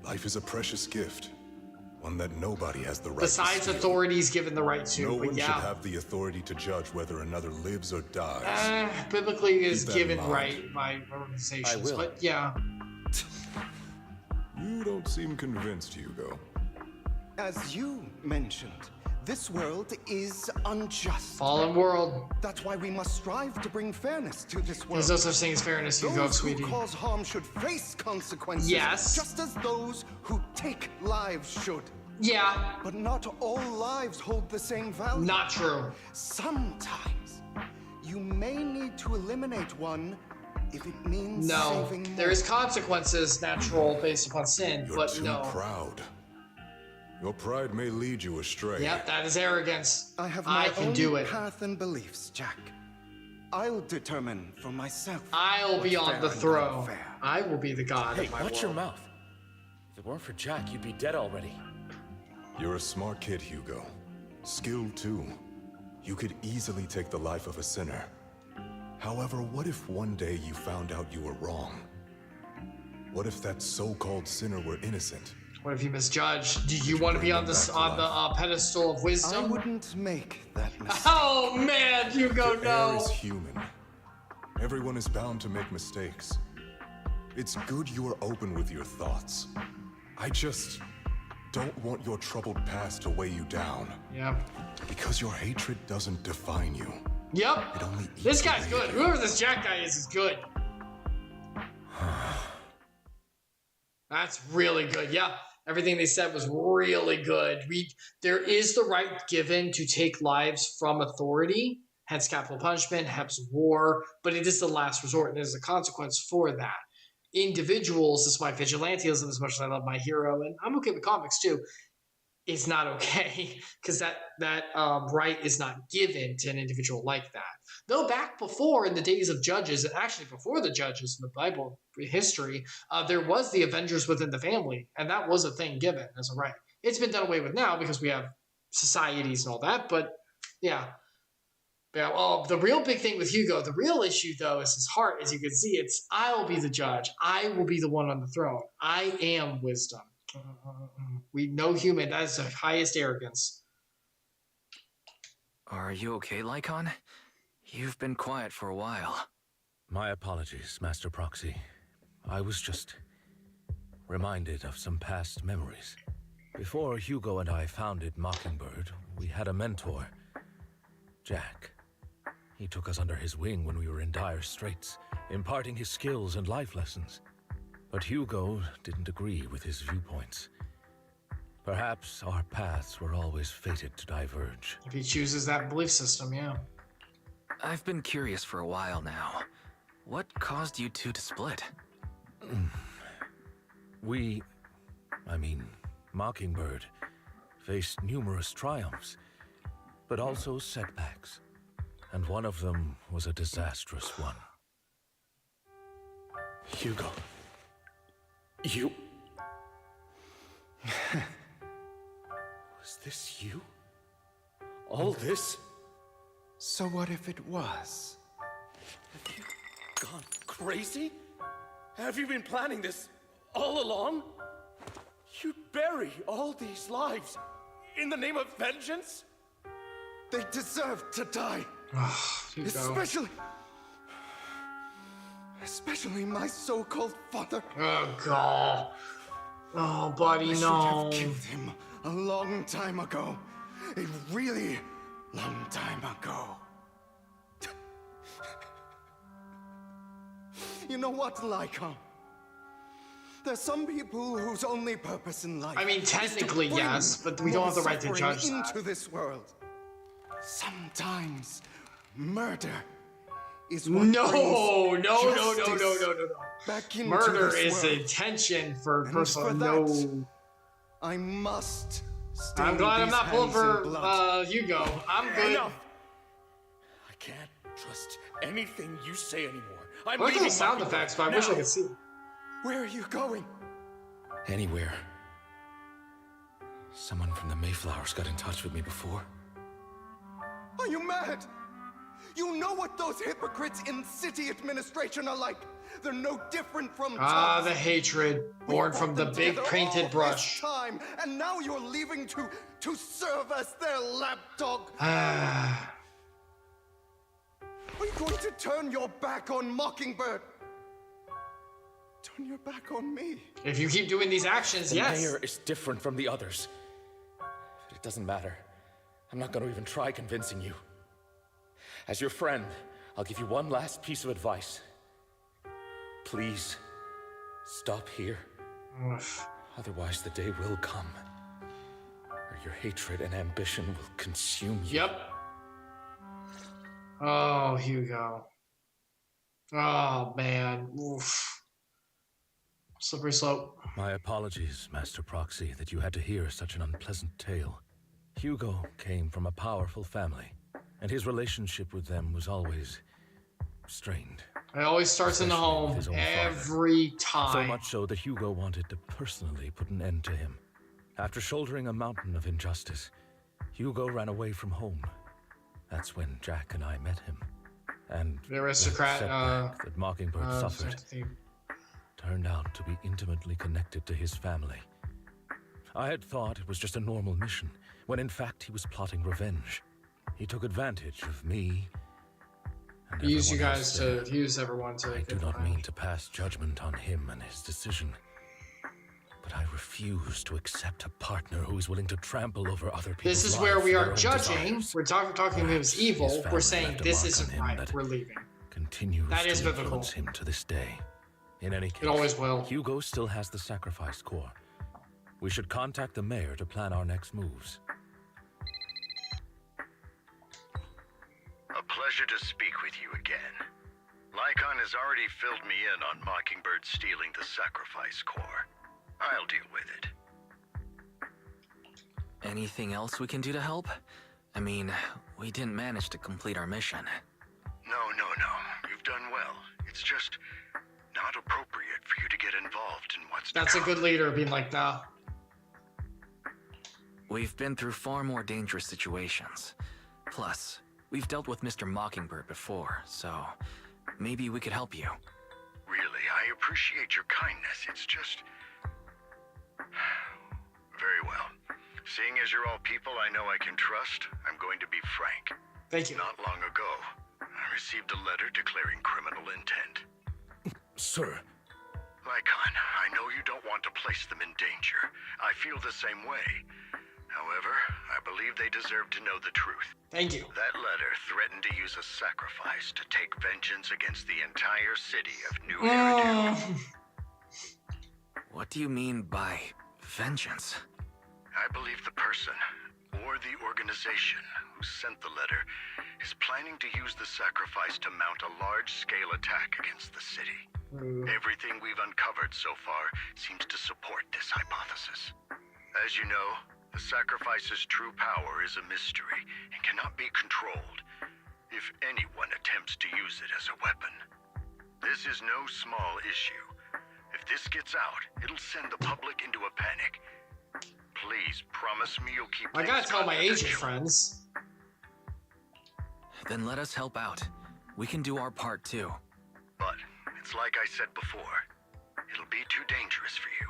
[SPEAKER 16] Life is a precious gift, one that nobody has the right
[SPEAKER 1] Besides
[SPEAKER 16] to steal.
[SPEAKER 1] authorities given the right to,
[SPEAKER 16] No
[SPEAKER 1] but
[SPEAKER 16] one
[SPEAKER 1] yeah.
[SPEAKER 16] should have the authority to judge whether another lives or dies.
[SPEAKER 1] Biblically is
[SPEAKER 16] Keep that in
[SPEAKER 1] given
[SPEAKER 16] mind.
[SPEAKER 1] right by organizations,
[SPEAKER 16] I will.
[SPEAKER 1] but yeah.
[SPEAKER 16] You don't seem convinced, Hugo.
[SPEAKER 13] As you mentioned, this world is unjust.
[SPEAKER 1] Fallen world.
[SPEAKER 13] That's why we must strive to bring fairness to this world.
[SPEAKER 1] There's no such thing as fairness, Hugo,
[SPEAKER 13] Those
[SPEAKER 1] sweetie.
[SPEAKER 13] who cause harm should face consequences.
[SPEAKER 1] Yes.
[SPEAKER 13] Just as those who take lives should.
[SPEAKER 1] Yeah.
[SPEAKER 13] But not all lives hold the same value.
[SPEAKER 1] Not true.
[SPEAKER 13] Sometimes you may need to eliminate one if it means
[SPEAKER 1] No.
[SPEAKER 13] saving more.
[SPEAKER 1] There is consequences natural based upon sin,
[SPEAKER 16] You're
[SPEAKER 1] but
[SPEAKER 16] too
[SPEAKER 1] no.
[SPEAKER 16] proud. Your pride may lead you astray.
[SPEAKER 1] Yep, that is arrogance.
[SPEAKER 13] I have my
[SPEAKER 1] can
[SPEAKER 13] own
[SPEAKER 1] do it.
[SPEAKER 13] path and beliefs, Jack. I'll determine for myself.
[SPEAKER 1] I'll be
[SPEAKER 13] what's
[SPEAKER 1] on the
[SPEAKER 13] fair and
[SPEAKER 1] throne.
[SPEAKER 13] unfair.
[SPEAKER 1] I will be the god
[SPEAKER 12] Hey,
[SPEAKER 1] of my
[SPEAKER 12] watch
[SPEAKER 1] world.
[SPEAKER 12] your mouth. If it weren't for Jack, you'd be dead already.
[SPEAKER 16] You're a smart kid, Hugo. Skilled too. You could easily take the life of a sinner. However, what if one day you found out you were wrong? What if that so-called sinner were innocent?
[SPEAKER 1] What if you misjudge? Do you want to be on this on the pedestal of
[SPEAKER 13] I
[SPEAKER 1] wisdom?
[SPEAKER 13] wouldn't make that mistake.
[SPEAKER 1] Oh man, Hugo,
[SPEAKER 16] The heir
[SPEAKER 1] no.
[SPEAKER 16] is human. Everyone is bound to make mistakes. It's good you are open with your thoughts. I just don't want your troubled past to weigh you down.
[SPEAKER 1] Yep.
[SPEAKER 16] Because your hatred doesn't define you.
[SPEAKER 1] Yep.
[SPEAKER 16] It only
[SPEAKER 1] This
[SPEAKER 16] eats
[SPEAKER 1] guy's
[SPEAKER 16] away
[SPEAKER 1] good.
[SPEAKER 16] at you.
[SPEAKER 1] Whoever this Jack guy is good. That's really good. Yeah. Everything they said was really good. There is the right given to take lives from authority, hence capital punishment, hence war, but it is the last resort, and there's a consequence for that. Individuals, despite vigilantism, as much as I love my hero, and I'm okay with comics too, it's not okay because that right is not given to an individual like that. Though back before in the days of judges, and actually before the judges in the Bible history, there was the Avengers within the family, and that was a thing given as a right. It's been done away with now because we have societies and all that, but yeah. Yeah, well, the real big thing with Hugo, the real issue though is his heart. As you can see, it's I'll be the judge. I will be the one on the throne. I am wisdom. We know human, that is the highest arrogance.
[SPEAKER 3] Are you okay, Lycon? You've been quiet for a while.
[SPEAKER 12] My apologies, Master Proxy. I was just reminded of some past memories. Before Hugo and I founded Mockingbird, we had a mentor, Jack. He took us under his wing when we were in dire straits, imparting his skills and life lessons. But Hugo didn't agree with his viewpoints. Perhaps our paths were always fated to diverge.
[SPEAKER 1] If he chooses that belief system, yeah.
[SPEAKER 3] I've been curious for a while now. What caused you two to split?
[SPEAKER 12] We I mean, Mockingbird faced numerous triumphs, but also setbacks. And one of them was a disastrous one. Hugo. You... Was this you? All this?
[SPEAKER 13] So what if it was?
[SPEAKER 12] Have you gone crazy? Have you been planning this all along? You'd bury all these lives in the name of vengeance?
[SPEAKER 13] They deserve to die. Especially my so-called father.
[SPEAKER 1] Oh, God. Oh, buddy,
[SPEAKER 13] I should
[SPEAKER 1] no.
[SPEAKER 13] have killed him a long time ago. A really long time ago. You know what, Lycon? There's some people whose only purpose in life.
[SPEAKER 1] I mean, technically, yes, but we don't have the right to judge that.
[SPEAKER 13] Into this world. Sometimes murder is what
[SPEAKER 1] No.
[SPEAKER 13] Back into
[SPEAKER 1] Murder
[SPEAKER 13] this
[SPEAKER 1] is
[SPEAKER 13] world.
[SPEAKER 1] intention for
[SPEAKER 13] And
[SPEAKER 1] personal.
[SPEAKER 13] for
[SPEAKER 1] No.
[SPEAKER 13] that, I must.
[SPEAKER 1] I'm glad I'm
[SPEAKER 13] these
[SPEAKER 1] not pulling
[SPEAKER 13] hands in
[SPEAKER 1] for
[SPEAKER 13] blood.
[SPEAKER 1] Hugo. I'm good.
[SPEAKER 12] Enough. I can't trust anything you say anymore. I'm
[SPEAKER 1] Look at the
[SPEAKER 12] leaving
[SPEAKER 1] sound
[SPEAKER 12] Mockingbird
[SPEAKER 1] effects, but I wish I
[SPEAKER 12] now.
[SPEAKER 1] could see.
[SPEAKER 13] Where are you going?
[SPEAKER 12] Anywhere. Someone from the Mayflowers got in touch with me before.
[SPEAKER 13] Are you mad? You know what those hypocrites in city administration are like. They're no different from
[SPEAKER 1] Ah,
[SPEAKER 13] thugs.
[SPEAKER 1] the hatred born from the big
[SPEAKER 13] Together
[SPEAKER 1] painted
[SPEAKER 13] all
[SPEAKER 1] brush.
[SPEAKER 13] this time, and now you're leaving to serve as their lapdog.
[SPEAKER 1] Ah.
[SPEAKER 13] Are you going to turn your back on Mockingbird? Turn your back on me.
[SPEAKER 1] If you keep doing these actions,
[SPEAKER 12] The
[SPEAKER 1] yes.
[SPEAKER 12] mayor is different from the others. But it doesn't matter. I'm not going to even try convincing you. As your friend, I'll give you one last piece of advice. Please, stop here. Otherwise, the day will come where your hatred and ambition will consume you.
[SPEAKER 1] Yep. Oh, Hugo. Oh, man. Oof. Slippery slope.
[SPEAKER 12] My apologies, Master Proxy, that you had to hear such an unpleasant tale. Hugo came from a powerful family, and his relationship with them was always strained.
[SPEAKER 1] It always starts in the
[SPEAKER 12] Especially with
[SPEAKER 1] home.
[SPEAKER 12] his own
[SPEAKER 1] Every time.
[SPEAKER 12] So much so that Hugo wanted to personally put an end to him. After shouldering a mountain of injustice, Hugo ran away from home. That's when Jack and I met him. And
[SPEAKER 1] The aristocrat,
[SPEAKER 12] that setback that Mockingbird suffered turned out to be intimately connected to his family. I had thought it was just a normal mission, when in fact he was plotting revenge. He took advantage of me. And
[SPEAKER 1] He used you
[SPEAKER 12] everyone
[SPEAKER 1] guys
[SPEAKER 12] else there.
[SPEAKER 1] to use everyone to.
[SPEAKER 12] I do not mean to pass judgment on him and his decision, but I refuse to accept a partner who is willing to trample over other people's
[SPEAKER 1] This is
[SPEAKER 12] lives
[SPEAKER 1] where we
[SPEAKER 12] for
[SPEAKER 1] are
[SPEAKER 12] their own
[SPEAKER 1] judging.
[SPEAKER 12] desires.
[SPEAKER 1] We're talking him as evil.
[SPEAKER 12] His
[SPEAKER 1] We're
[SPEAKER 12] family
[SPEAKER 1] saying
[SPEAKER 12] left a
[SPEAKER 1] this
[SPEAKER 12] mark
[SPEAKER 1] isn't
[SPEAKER 12] on him
[SPEAKER 1] right.
[SPEAKER 12] that
[SPEAKER 1] We're leaving.
[SPEAKER 12] Continues
[SPEAKER 1] That is
[SPEAKER 12] to
[SPEAKER 1] biblical.
[SPEAKER 12] influence him to this day. In any case,
[SPEAKER 1] It always will.
[SPEAKER 12] Hugo still has the sacrifice core. We should contact the mayor to plan our next moves.
[SPEAKER 15] A pleasure to speak with you again. Lycon has already filled me in on Mockingbird stealing the sacrifice core. I'll deal with it.
[SPEAKER 3] Anything else we can do to help? I mean, we didn't manage to complete our mission.
[SPEAKER 15] No. You've done well. It's just not appropriate for you to get involved in what's
[SPEAKER 1] That's
[SPEAKER 15] to
[SPEAKER 1] a
[SPEAKER 15] come.
[SPEAKER 1] good leader being like, nah.
[SPEAKER 3] We've been through far more dangerous situations. Plus, we've dealt with Mr. Mockingbird before, so maybe we could help you.
[SPEAKER 15] Really, I appreciate your kindness. It's just... Very well. Seeing as you're all people I know I can trust, I'm going to be frank.
[SPEAKER 1] Thank you.
[SPEAKER 15] Not long ago, I received a letter declaring criminal intent.
[SPEAKER 12] Sir.
[SPEAKER 15] Lycon, I know you don't want to place them in danger. I feel the same way. However, I believe they deserve to know the truth.
[SPEAKER 1] Thank you.
[SPEAKER 15] That letter threatened to use a sacrifice to take vengeance against the entire city of New Eridu.
[SPEAKER 3] What do you mean by vengeance?
[SPEAKER 15] I believe the person, or the organization who sent the letter is planning to use the sacrifice to mount a large-scale attack against the city. Everything we've uncovered so far seems to support this hypothesis. As you know, the sacrifice's true power is a mystery and cannot be controlled if anyone attempts to use it as a weapon. This is no small issue. If this gets out, it'll send the public into a panic. Please promise me you'll keep.
[SPEAKER 1] I gotta tell my Asian friends.
[SPEAKER 3] Then let us help out. We can do our part too.
[SPEAKER 15] But it's like I said before. It'll be too dangerous for you.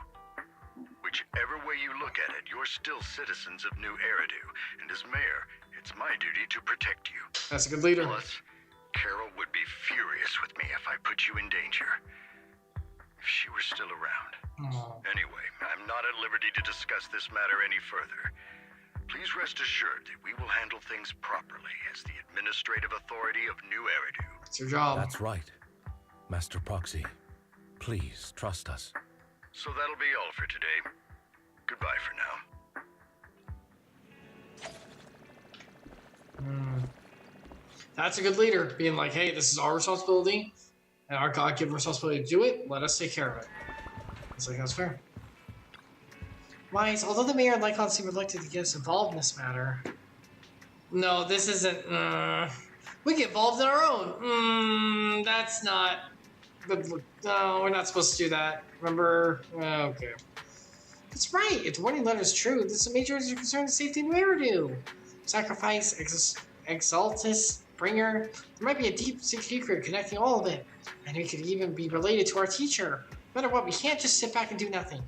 [SPEAKER 15] Whichever way you look at it, you're still citizens of New Eridu, and as mayor, it's my duty to protect you.
[SPEAKER 1] That's a good leader.
[SPEAKER 15] Plus, Carol would be furious with me if I put you in danger. If she were still around. Anyway, I'm not at liberty to discuss this matter any further. Please rest assured that we will handle things properly as the administrative authority of New Eridu.
[SPEAKER 1] It's your job.
[SPEAKER 12] That's right. Master Proxy, please trust us.
[SPEAKER 15] So that'll be all for today. Goodbye for now.
[SPEAKER 1] That's a good leader, being like, hey, this is our responsibility, and our God-given responsibility to do it. Let us take care of it. It's like, that's fair. Wise, although the mayor and Lycon seem reluctant to get us involved in this matter. No, this isn't. We get involved in our own. That's not good. No, we're not supposed to do that. Remember? Okay. That's right. If the warning letter is true, this is a major concern of safety in Eridu. Sacrifice, Exaltus, Bringer. There might be a deep secret connecting all of it, and it could even be related to our teacher. No matter what, we can't just sit back and do nothing.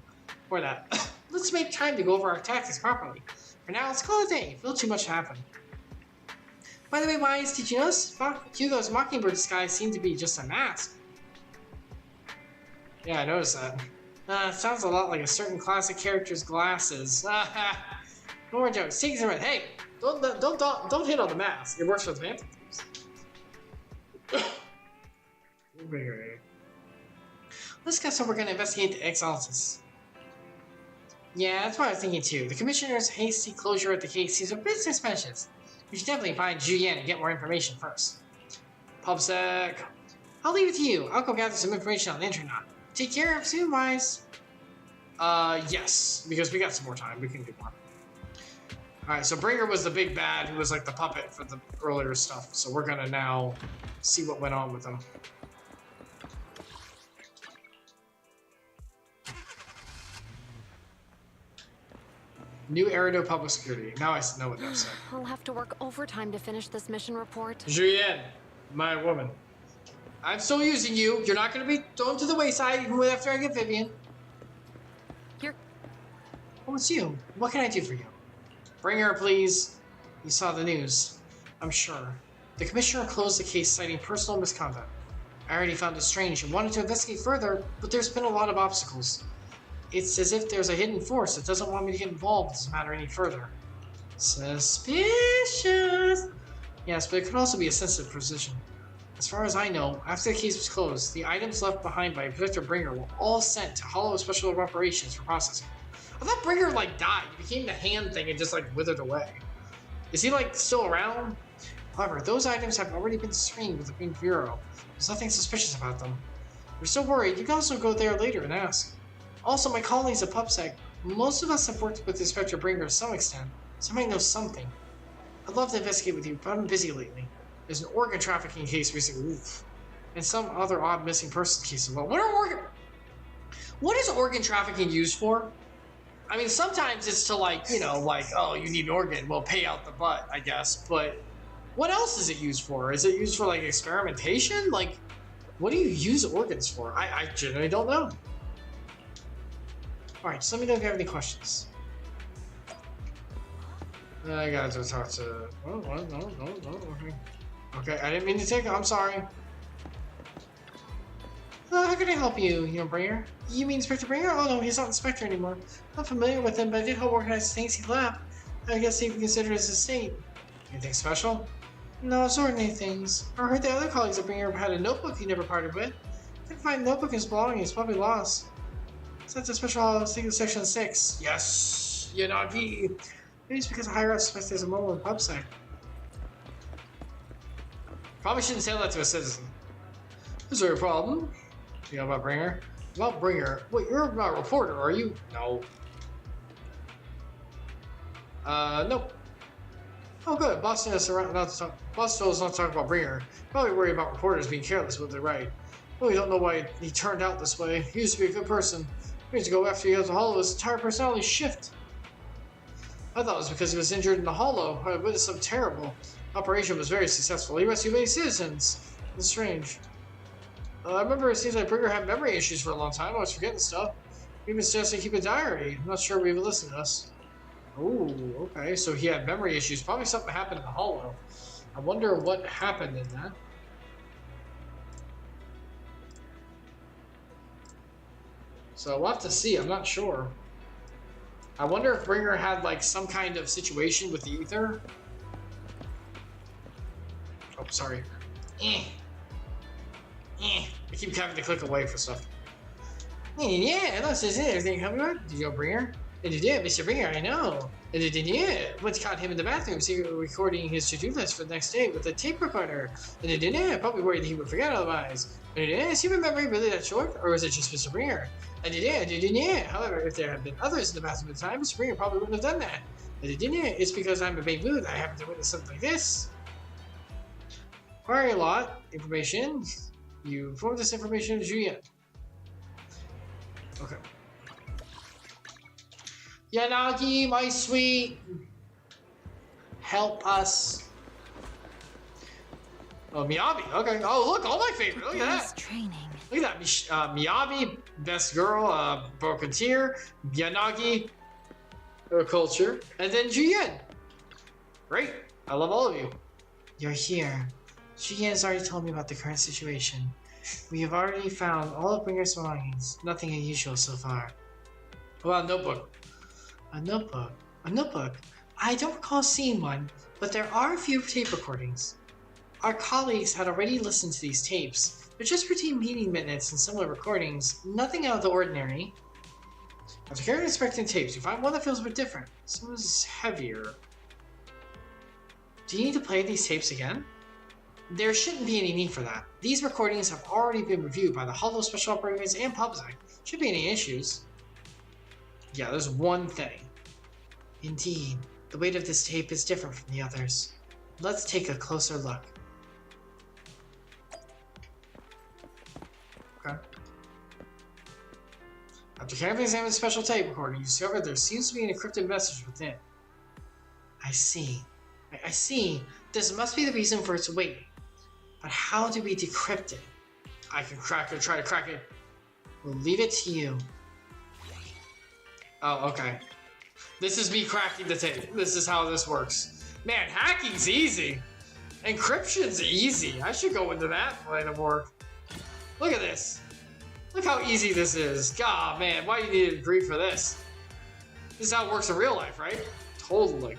[SPEAKER 1] Or that. Let's make time to go over our tactics properly. For now, let's call it a day. Feel too much to happen. By the way, Wise, did you notice Hugo's Mockingbird disguise seemed to be just a mask? Yeah, I noticed that. Sounds a lot like a certain classic character's glasses. No more jokes. Take it a Hey, don't hit on the mask. It works for the Phantom Thieves. Let's guess how we're gonna investigate the Exaltus. Yeah, that's what I was thinking too. The Commissioner's hasty closure of the case seems a bit suspicious. We should definitely find Julian and get more information first. PubSec. I'll leave it to you. I'll go gather some information on the internet. Take care of soon, Wise. Yes, because we got some more time. We can do more. Alright, so Bringer was the big bad who was like the puppet for the earlier stuff. So we're gonna now see what went on with him. New Eridu Public Security. Now I know what that's saying.
[SPEAKER 11] I'll have to work overtime to finish this mission report.
[SPEAKER 1] Julienne, my woman. I'm still using you. You're not going to be thrown to the wayside even after I get Vivian. Oh, it's you. What can I do for you? Bring her, please. You saw the news, I'm sure. The Commissioner closed the case citing personal misconduct. I already found it strange and wanted to investigate further, but there's been a lot of obstacles. It's as if there's a hidden force that doesn't want me to get involved in this matter any further. Suspicious! Yes, but it could also be a sensitive position. As far as I know, after the case was closed, the items left behind by Protector Bringer were all sent to Hollow Special Operations for processing. I thought Bringer, like, died. He became the hand thing and just, like, withered away. Is he, like, still around? However, those items have already been screened with the Green Bureau. There's nothing suspicious about them. If you're still worried, you can also go there later and ask. Also, my colleagues at PubSec, most of us have worked with Inspector Bringer to some extent, so I might know something. I'd love to investigate with you, but I'm busy lately. There's an organ trafficking case recently, and some other odd missing persons cases. Well, what is organ trafficking used for? I mean, sometimes it's to, like, you know, like, oh, you need an organ, well, pay out the butt, I guess, but what else is it used for? Is it used for, like, experimentation? Like, what do you use organs for? I genuinely don't know. Alright, just let me know if you have any questions. I gotta go talk to... Oh, no, okay. Okay, I didn't mean to take it, I'm sorry. How can I help you, Bringer? You mean Inspector Bringer? Oh no, he's not Inspector anymore. I'm familiar with him, but I did help organize the things he left. I guess he would consider his estate. Anything special? No, it's ordinary things. I heard the other colleagues at Bringer had a notebook he never parted with. Couldn't find the notebook in his belongings, probably lost. Sent to Special Section 6. Yes, Yanagi. Maybe it's because the higher up suspects there's a mole in PubSec. Probably shouldn't say that to a citizen. Is there a problem? You know about Bringer? About Bringer? Wait, you're not a reporter, are you? No. Nope. Oh, good. Boss told us not to talk about Bringer. Probably worried about reporters being careless with their right. Well, we don't know why he turned out this way. He used to be a good person. We need to go after he has a hollow. His entire personality shift. I thought it was because he was injured in the hollow. I witnessed something terrible. Operation was very successful. He rescued many citizens. It's strange. I remember it seems like Bringer had memory issues for a long time. I was forgetting stuff. He even suggested keep a diary. I'm not sure we even listened to us. Oh, okay. So he had memory issues. Probably something happened in the hollow. I wonder what happened in that. So we'll have to see. I'm not sure. I wonder if Bringer had like some kind of situation with the ether. Oh, sorry. I keep having to click away for stuff. Yeah, that's just it. Everything coming right? Did you go Bringer? Yeah, Mr. Bringer, I know. Yeah, once caught him in the bathroom, secretly recording his to-do list for the next day with a tape recorder. Probably worried he would forget otherwise. Is your memory really that short, or is it just Mr. Bringer? However, if there had been others in the bathroom at the time, Mr. Bringer probably wouldn't have done that. It's because I'm a big mood I happen to witness something like this. Query a lot. Information. You forward this information to Juliet. Okay. Yanagi, my sweet. Help us. Oh, Miyabi. Okay. Oh, look, all my favorite. Look at that.
[SPEAKER 4] Training.
[SPEAKER 1] Look at that. Miyabi, best girl, broken tear. Yanagi, culture. And then Juyen. Great. I love all of you. You're here. Juyen has already told me about the current situation. We have already found all of Bringer's belongings. Nothing unusual so far. Well, a notebook. A notebook? A notebook? I don't recall seeing one, but there are a few tape recordings. Our colleagues had already listened to these tapes. They're just routine meeting minutes and similar recordings. Nothing out of the ordinary. After carefully inspecting tapes, you find one that feels a bit different. Seems heavier. Do you need to play these tapes again? There shouldn't be any need for that. These recordings have already been reviewed by the Hollow Special Operations and PubSec. Shouldn't be any issues. Yeah, there's one thing. Indeed, the weight of this tape is different from the others. Let's take a closer look. Okay. After carefully examining the special tape recorder, you discover there seems to be an encrypted message within. I see. I see. This must be the reason for its weight. But how do we decrypt it? I can crack it, try to crack it. We'll leave it to you. Oh, okay. This is me cracking the tape. This is how this works. Man, hacking's easy. Encryption's easy. I should go into that line of work. Look at this. Look how easy this is. God, man, why do you need a degree for this? This is how it works in real life, right? Totally.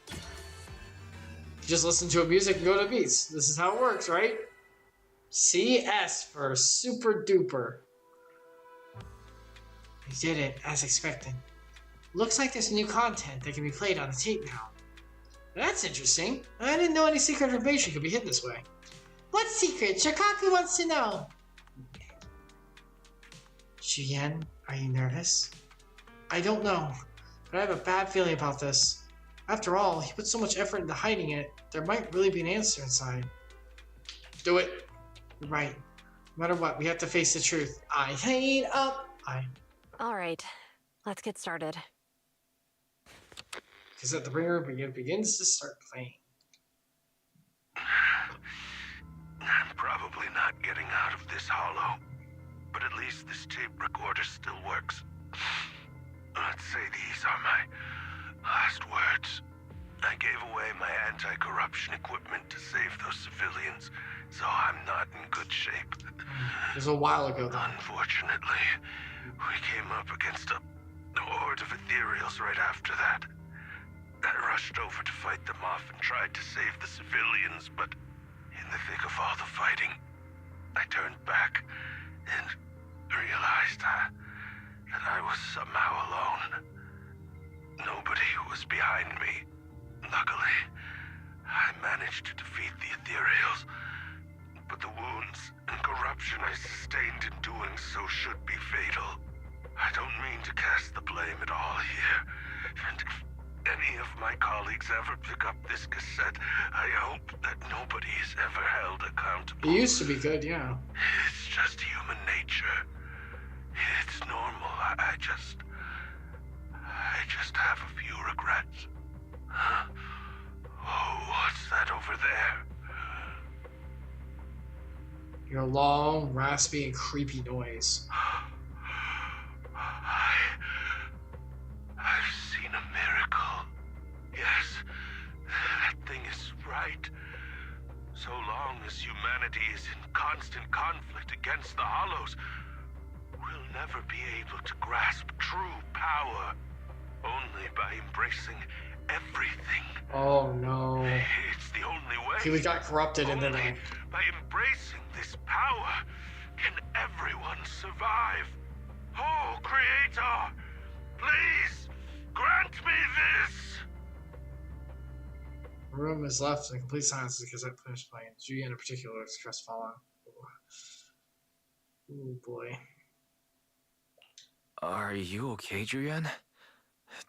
[SPEAKER 1] You just listen to a music and go to beats. This is how it works, right? CS for super duper. We did it, as expected. Looks like there's new content that can be played on the tape now. That's interesting. I didn't know any secret information could be hidden this way. What secret? Shikaku wants to know. Juyen, are you nervous? I don't know, but I have a bad feeling about this. After all, he put so much effort into hiding it, there might really be an answer inside. Do it. You're right. No matter what, we have to face the truth. I hate up.
[SPEAKER 11] Alright, let's get started.
[SPEAKER 1] Because at the Bringer begins to start playing.
[SPEAKER 15] I'm probably not getting out of this hollow, but at least this tape recorder still works. Let's say these are my last words. I gave away my anti-corruption equipment to save those civilians, so I'm not in good shape.
[SPEAKER 1] It was a while ago, though.
[SPEAKER 15] Unfortunately, we came up against a horde of ethereals right after that. I rushed over to fight them off and tried to save the civilians, but in the thick of all the fighting, I turned back and realized that I was somehow alone.
[SPEAKER 17] nobody was behind me. Luckily, I managed to defeat the Ethereals, but the wounds and corruption I sustained in doing so should be fatal. I don't mean to cast the blame at all here, and if any of my colleagues ever pick up this cassette, I hope that nobody is ever held accountable.
[SPEAKER 1] It used to be good, yeah.
[SPEAKER 17] It's just human nature. It's normal. I just have a few regrets. Oh, what's that over there?
[SPEAKER 1] Your long, raspy, and creepy noise.
[SPEAKER 17] I've seen a miracle. Yes, that thing is right. So long as humanity is in constant conflict against the Hollows, we'll never be able to grasp true power. Only by embracing everything.
[SPEAKER 1] Oh no.
[SPEAKER 17] It's the only way.
[SPEAKER 1] He got corrupted and then
[SPEAKER 17] by embracing this power, can everyone survive? Oh, Creator, please grant me this.
[SPEAKER 1] The room is left in complete silence because I finished playing. Julian in particular is crestfallen. Oh boy.
[SPEAKER 3] Are you okay, Julian?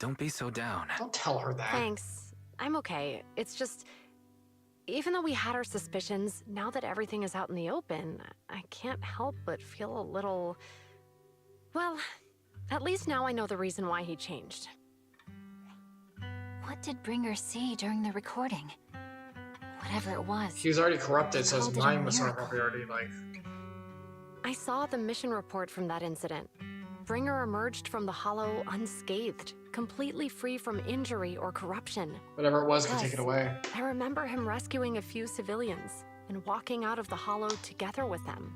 [SPEAKER 3] Don't be so down.
[SPEAKER 1] Don't tell her that.
[SPEAKER 11] Thanks. I'm okay. It's just, even though we had our suspicions, now that everything is out in the open, I can't help but feel a little... Well, at least now I know the reason why he changed.
[SPEAKER 18] What did Bringer see during the recording? Whatever it was.
[SPEAKER 1] He was already corrupted, so his mind was probably already like...
[SPEAKER 11] I saw the mission report from that incident. Bringer emerged from the Hollow unscathed, completely free from injury or corruption.
[SPEAKER 1] Whatever it was could take it away.
[SPEAKER 11] I remember him rescuing a few civilians and walking out of the Hollow together with them.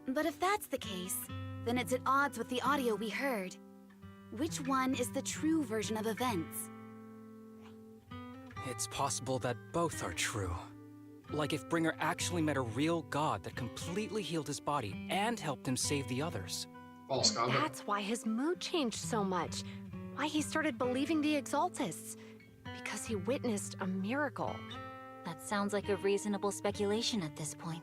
[SPEAKER 19] But if that's the case, then it's at odds with the audio we heard. Which one is the true version of events?
[SPEAKER 20] It's possible that both are true. Like if Bringer actually met a real god that completely healed his body and helped him save the others.
[SPEAKER 1] False god.
[SPEAKER 11] That's why his mood changed so much. Why he started believing the Exaltists. Because he witnessed a miracle.
[SPEAKER 18] That sounds like a reasonable speculation at this point.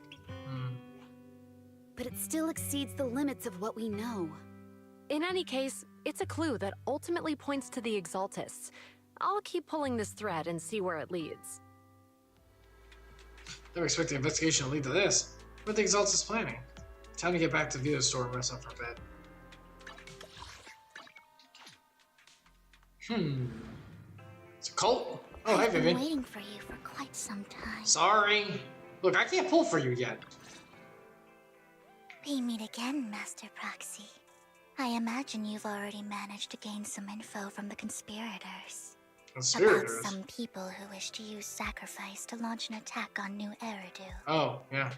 [SPEAKER 19] But it still exceeds the limits of what we know.
[SPEAKER 11] In any case, it's a clue that ultimately points to the Exaltists. I'll keep pulling this thread and see where it leads.
[SPEAKER 1] Never expect the investigation to lead to this. What the Exalts is planning? Time to get back to Vita's store and rest up for bed. It's a cult? Oh, hi,
[SPEAKER 2] I've been
[SPEAKER 1] Vivian.
[SPEAKER 2] waiting for you for quite some time.
[SPEAKER 1] Sorry. Look, I can't pull for you yet.
[SPEAKER 2] We meet again, Master Proxy. I imagine you've already managed to gain some info from the conspirators. About some people who wish to use sacrifice to launch an attack on New Eridu.
[SPEAKER 1] Oh, yeah.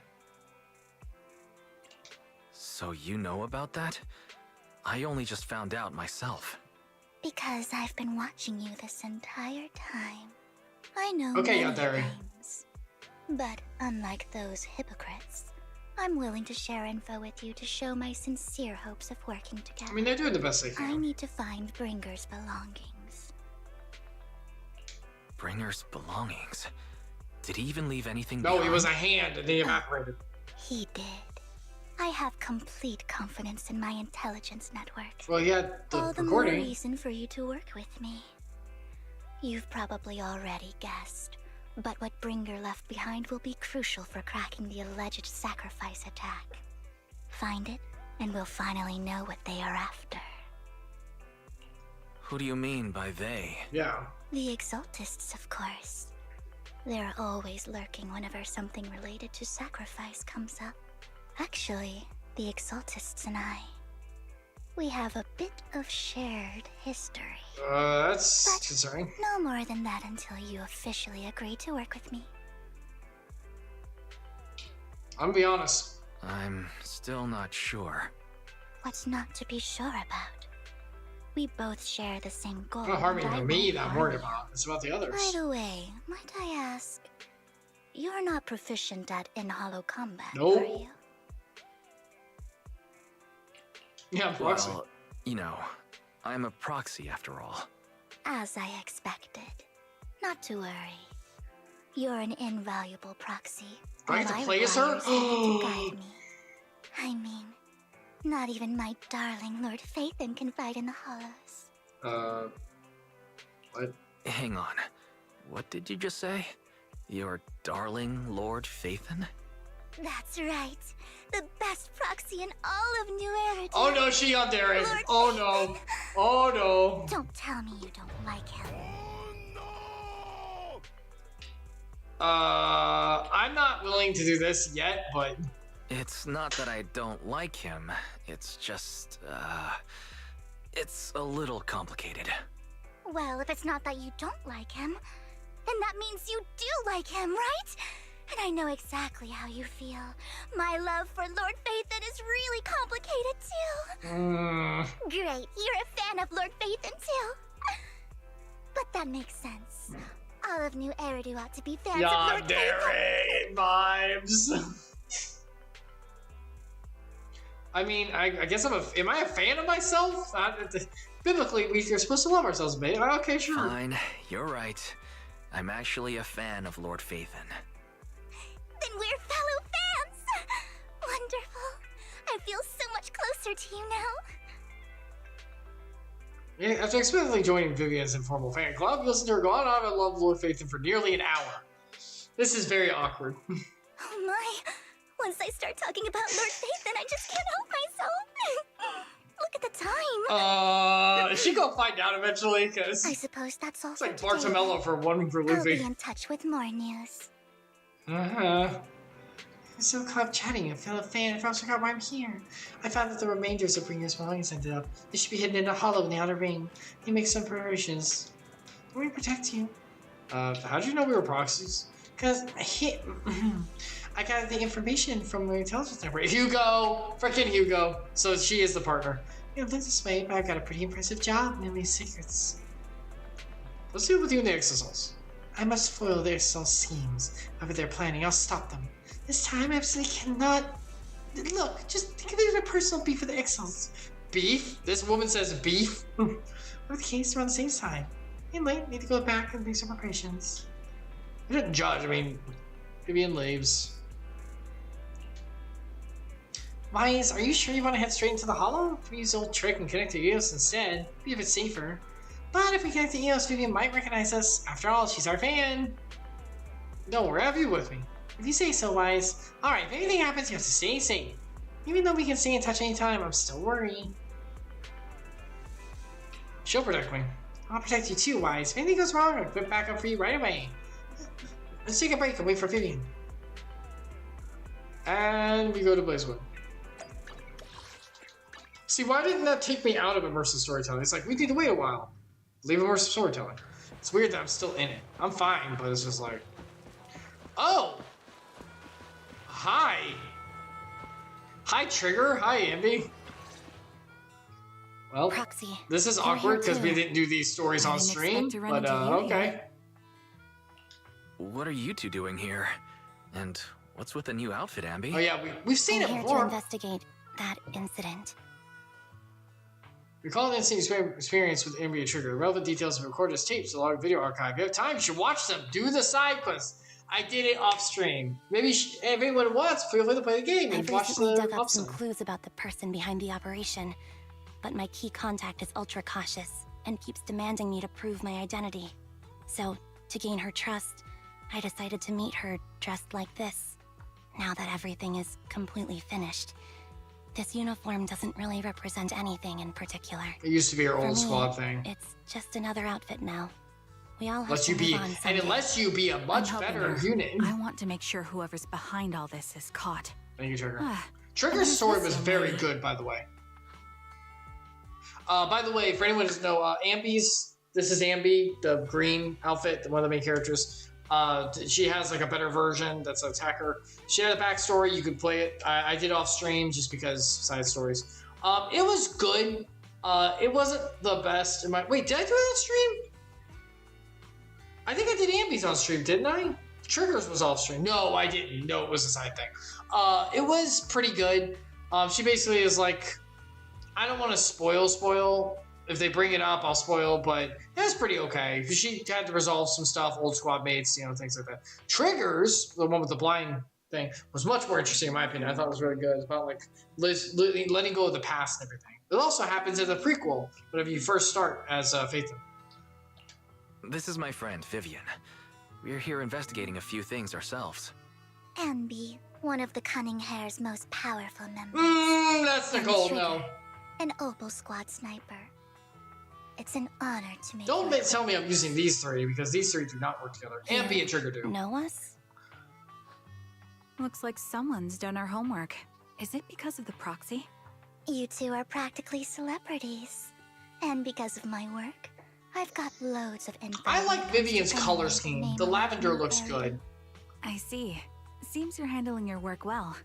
[SPEAKER 3] So you know about that? I only just found out myself.
[SPEAKER 2] Because I've been watching you this entire time. I know
[SPEAKER 1] okay,
[SPEAKER 2] many
[SPEAKER 1] Yandere.
[SPEAKER 2] things. But unlike those hypocrites, I'm willing to share info with you to show my sincere hopes of working together.
[SPEAKER 1] I mean, they're doing the best they can.
[SPEAKER 2] I need to find Bringer's belongings.
[SPEAKER 3] Bringer's belongings? Did he even leave anything
[SPEAKER 1] No,
[SPEAKER 3] behind?
[SPEAKER 1] he was a hand and he evaporated.
[SPEAKER 2] He did. I have complete confidence in my intelligence network.
[SPEAKER 1] Well, he had the
[SPEAKER 2] All the
[SPEAKER 1] recording.
[SPEAKER 2] more reason for you to work with me. You've probably already guessed, but what Bringer left behind will be crucial for cracking the alleged sacrifice attack. Find it, and we'll finally know what they are after.
[SPEAKER 3] Who do you mean by they?
[SPEAKER 1] Yeah.
[SPEAKER 2] The Exaltists, of course. They're always lurking whenever something related to sacrifice comes up. Actually, the Exaltists and I, we have a bit of shared history.
[SPEAKER 1] That's concerning.
[SPEAKER 2] No more than that until you officially agree to work with me.
[SPEAKER 1] I'm gonna be honest.
[SPEAKER 3] I'm still not sure.
[SPEAKER 2] What's not to be sure about? We both share the same goal.
[SPEAKER 1] It's not harming
[SPEAKER 2] and I
[SPEAKER 1] me
[SPEAKER 2] won't
[SPEAKER 1] that I'm
[SPEAKER 2] harm
[SPEAKER 1] worried
[SPEAKER 2] you.
[SPEAKER 1] about. It's about the others.
[SPEAKER 2] By the way, might I ask, you're not proficient at in-hollow combat,
[SPEAKER 1] Nope.
[SPEAKER 2] are you?
[SPEAKER 1] Yeah, Proxy.
[SPEAKER 3] Well, you know, I'm a proxy after all.
[SPEAKER 2] As I expected. Not to worry. You're an invaluable proxy.
[SPEAKER 1] Do I have to
[SPEAKER 2] My
[SPEAKER 1] play as her?
[SPEAKER 2] wires to guide me. I mean, not even my darling Lord Phaethon can fight in the Hollows.
[SPEAKER 1] What?
[SPEAKER 3] Hang on. What did you just say? Your darling Lord Phaethon?
[SPEAKER 2] That's right. The best proxy in all of New Eridan.
[SPEAKER 1] Oh no, she out there.
[SPEAKER 2] Lord
[SPEAKER 1] Oh no. Oh no.
[SPEAKER 2] Don't tell me you don't like him.
[SPEAKER 1] I'm not willing to do this yet, but...
[SPEAKER 3] It's not that I don't like him. It's just, it's a little complicated.
[SPEAKER 2] Well, if it's not that you don't like him, then that means you do like him, right? And I know exactly how you feel. My love for Lord Phaethon is really complicated, too. Great, you're a fan of Lord Phaethon, too. But that makes sense. All of New Eridu ought to be fans of Lord Phaethon.
[SPEAKER 1] Vibes. I mean, I guess am I a fan of myself? Biblically, we're supposed to love ourselves, babe. Okay, sure.
[SPEAKER 3] Fine, you're right. I'm actually a fan of Lord Phaethon.
[SPEAKER 2] Then we're fellow fans! Wonderful. I feel so much closer to you now.
[SPEAKER 1] Yeah, after explicitly joining Vivian's informal fan club, you listen to her go on and love Lord Phaethon for nearly an hour. This is very awkward.
[SPEAKER 2] Oh my. Once I start talking about Lord Phaethon, I just can't help myself. Look at the time.
[SPEAKER 1] She gonna find out eventually, because
[SPEAKER 2] I suppose that's all.
[SPEAKER 1] It's like Bartomello for one for
[SPEAKER 2] I'll
[SPEAKER 1] Luffy.
[SPEAKER 2] be in touch with more news.
[SPEAKER 1] I'm so caught up chatting. A fellow fan. I also forgot why I'm here. I found that the remainders of Ringer's belongings ended up. They should be hidden in a hollow in the outer ring. You make some preparations. We're gonna protect you. How'd you know we were proxies? Because I got the information from the intelligence network. Hugo! Frickin' Hugo. So she is the partner. It looks this way, but I've got a pretty impressive job in these secrets. Let's see what with you in the Exosols. I must foil their Exosol schemes. Whatever they're planning, I'll stop them. This time, I absolutely cannot... Look, just think of it as a personal beef with the Exosols. Beef? This woman says beef? Whatever the case, we're on the same side. Getting late, need to go back and make some preparations. I didn't judge, I mean, Vivian leaves. Wise, are you sure you want to head straight into the Hollow? If we use the old trick and connect to Eos instead, be a bit safer. But if we connect to Eos, Vivian might recognize us. After all, she's our fan. Don't worry, I'll be with me. If you say so, Wise. Alright, if anything happens, you have to stay safe. Even though we can stay in touch anytime, I'm still worried. She'll protect me. I'll protect you too, Wise. If anything goes wrong, I'll put back up for you right away. Let's take a break and wait for Vivian. And we go to Blazewood. See, why didn't that take me out of immersive storytelling? It's like, we need to wait a while. Leave immersive storytelling. It's weird that I'm still in it. I'm fine, but it's just like... Oh! Hi! Hi, Trigger. Hi, Ambi. Well,
[SPEAKER 19] Proxy,
[SPEAKER 1] this is awkward because we didn't do these stories on stream, but okay.
[SPEAKER 3] What are you two doing here? And what's with the new outfit, Ambi?
[SPEAKER 1] Oh yeah, we've seen
[SPEAKER 19] I'm
[SPEAKER 1] it
[SPEAKER 19] here
[SPEAKER 1] before.
[SPEAKER 19] to investigate that incident.
[SPEAKER 1] Recall the incident experience with Ambi and Trigger. Relevant details have recorded as tapes to the video archive. If you have time, you should watch them. Do the side quests. I did it off stream. Maybe if anyone wants, feel free to play the game and
[SPEAKER 19] I've
[SPEAKER 1] watch
[SPEAKER 19] recently
[SPEAKER 1] the
[SPEAKER 19] dug up some
[SPEAKER 1] episode.
[SPEAKER 19] clues about the person behind the operation, but my key contact is ultra cautious and keeps demanding me to prove my identity. So, to gain her trust, I decided to meet her dressed like this. Now that everything is completely finished, this uniform doesn't really represent anything in particular.
[SPEAKER 1] It used to be our
[SPEAKER 19] For
[SPEAKER 1] old
[SPEAKER 19] me,
[SPEAKER 1] squad thing.
[SPEAKER 19] It's just another outfit now. We all have
[SPEAKER 1] Unless
[SPEAKER 19] to
[SPEAKER 1] you
[SPEAKER 19] move
[SPEAKER 1] be,
[SPEAKER 19] on
[SPEAKER 1] and
[SPEAKER 19] someday.
[SPEAKER 1] unless you be a much
[SPEAKER 21] I'm helping
[SPEAKER 1] better
[SPEAKER 21] her.
[SPEAKER 1] unit.
[SPEAKER 21] I want to make sure whoever's behind all this is caught.
[SPEAKER 1] Thank you, Trigger.
[SPEAKER 21] Ah,
[SPEAKER 1] Trigger's
[SPEAKER 21] what is
[SPEAKER 1] story
[SPEAKER 21] this
[SPEAKER 1] was
[SPEAKER 21] young
[SPEAKER 1] very
[SPEAKER 21] lady?
[SPEAKER 1] good, by the way. By the way, for anyone who doesn't know, Ambi's, this is Ambi, the green outfit, one of the main characters. She has like a better version that's an attacker. She had a backstory, you could play it. I did off stream just because side stories. It was good. It wasn't the best. Wait, did I do it on stream? I think I did Ambi's on stream, didn't I? Triggers was off stream. No, I didn't. No, it was a side thing. It was pretty good. She basically is like, I don't want to spoil. if they bring it up, I'll spoil, but that's pretty okay. She had to resolve some stuff, old squad mates, you know, things like that. Triggers, the one with the blind thing, was much more interesting in my opinion. I thought it was really good. It's about like letting go of the past and everything. It also happens in the prequel, whenever you first start as Phaethon.
[SPEAKER 3] This is my friend, Vivian. We're here investigating a few things ourselves.
[SPEAKER 2] Ambi, one of the Cunning Hair's most powerful members.
[SPEAKER 1] That's Nicole, no.
[SPEAKER 2] An Opal Squad sniper. It's an honor to meet
[SPEAKER 1] Don't tell me I'm using these three, because these three do not work together. Ambi and Trigger do.
[SPEAKER 19] Know us?
[SPEAKER 21] Looks like someone's done our homework. Is it because of the proxy?
[SPEAKER 2] You two are practically celebrities. And because of my work, I've got loads of info.
[SPEAKER 1] I like Vivian's color scheme. The lavender looks good.
[SPEAKER 21] I see. Seems you're handling your work well.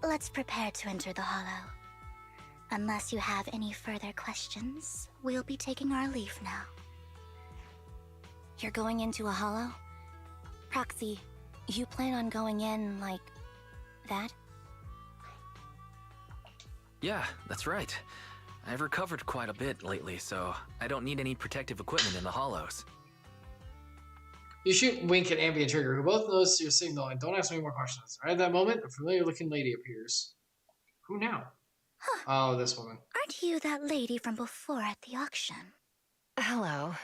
[SPEAKER 2] Let's prepare to enter the Hollow. Unless you have any further questions, we'll be taking our leave now.
[SPEAKER 19] You're going into a Hollow? Proxy, you plan on going in like that?
[SPEAKER 3] Yeah, that's right. I've recovered quite a bit lately, so I don't need any protective equipment in the Hollows.
[SPEAKER 1] You shoot Wink at Ambi and Trigger, who both notice your signal, and don't ask me more questions. Right at that moment, a familiar-looking lady appears. Who now?
[SPEAKER 2] Huh.
[SPEAKER 1] Oh, this woman.
[SPEAKER 2] Aren't you that lady from before at the auction?
[SPEAKER 4] Hello.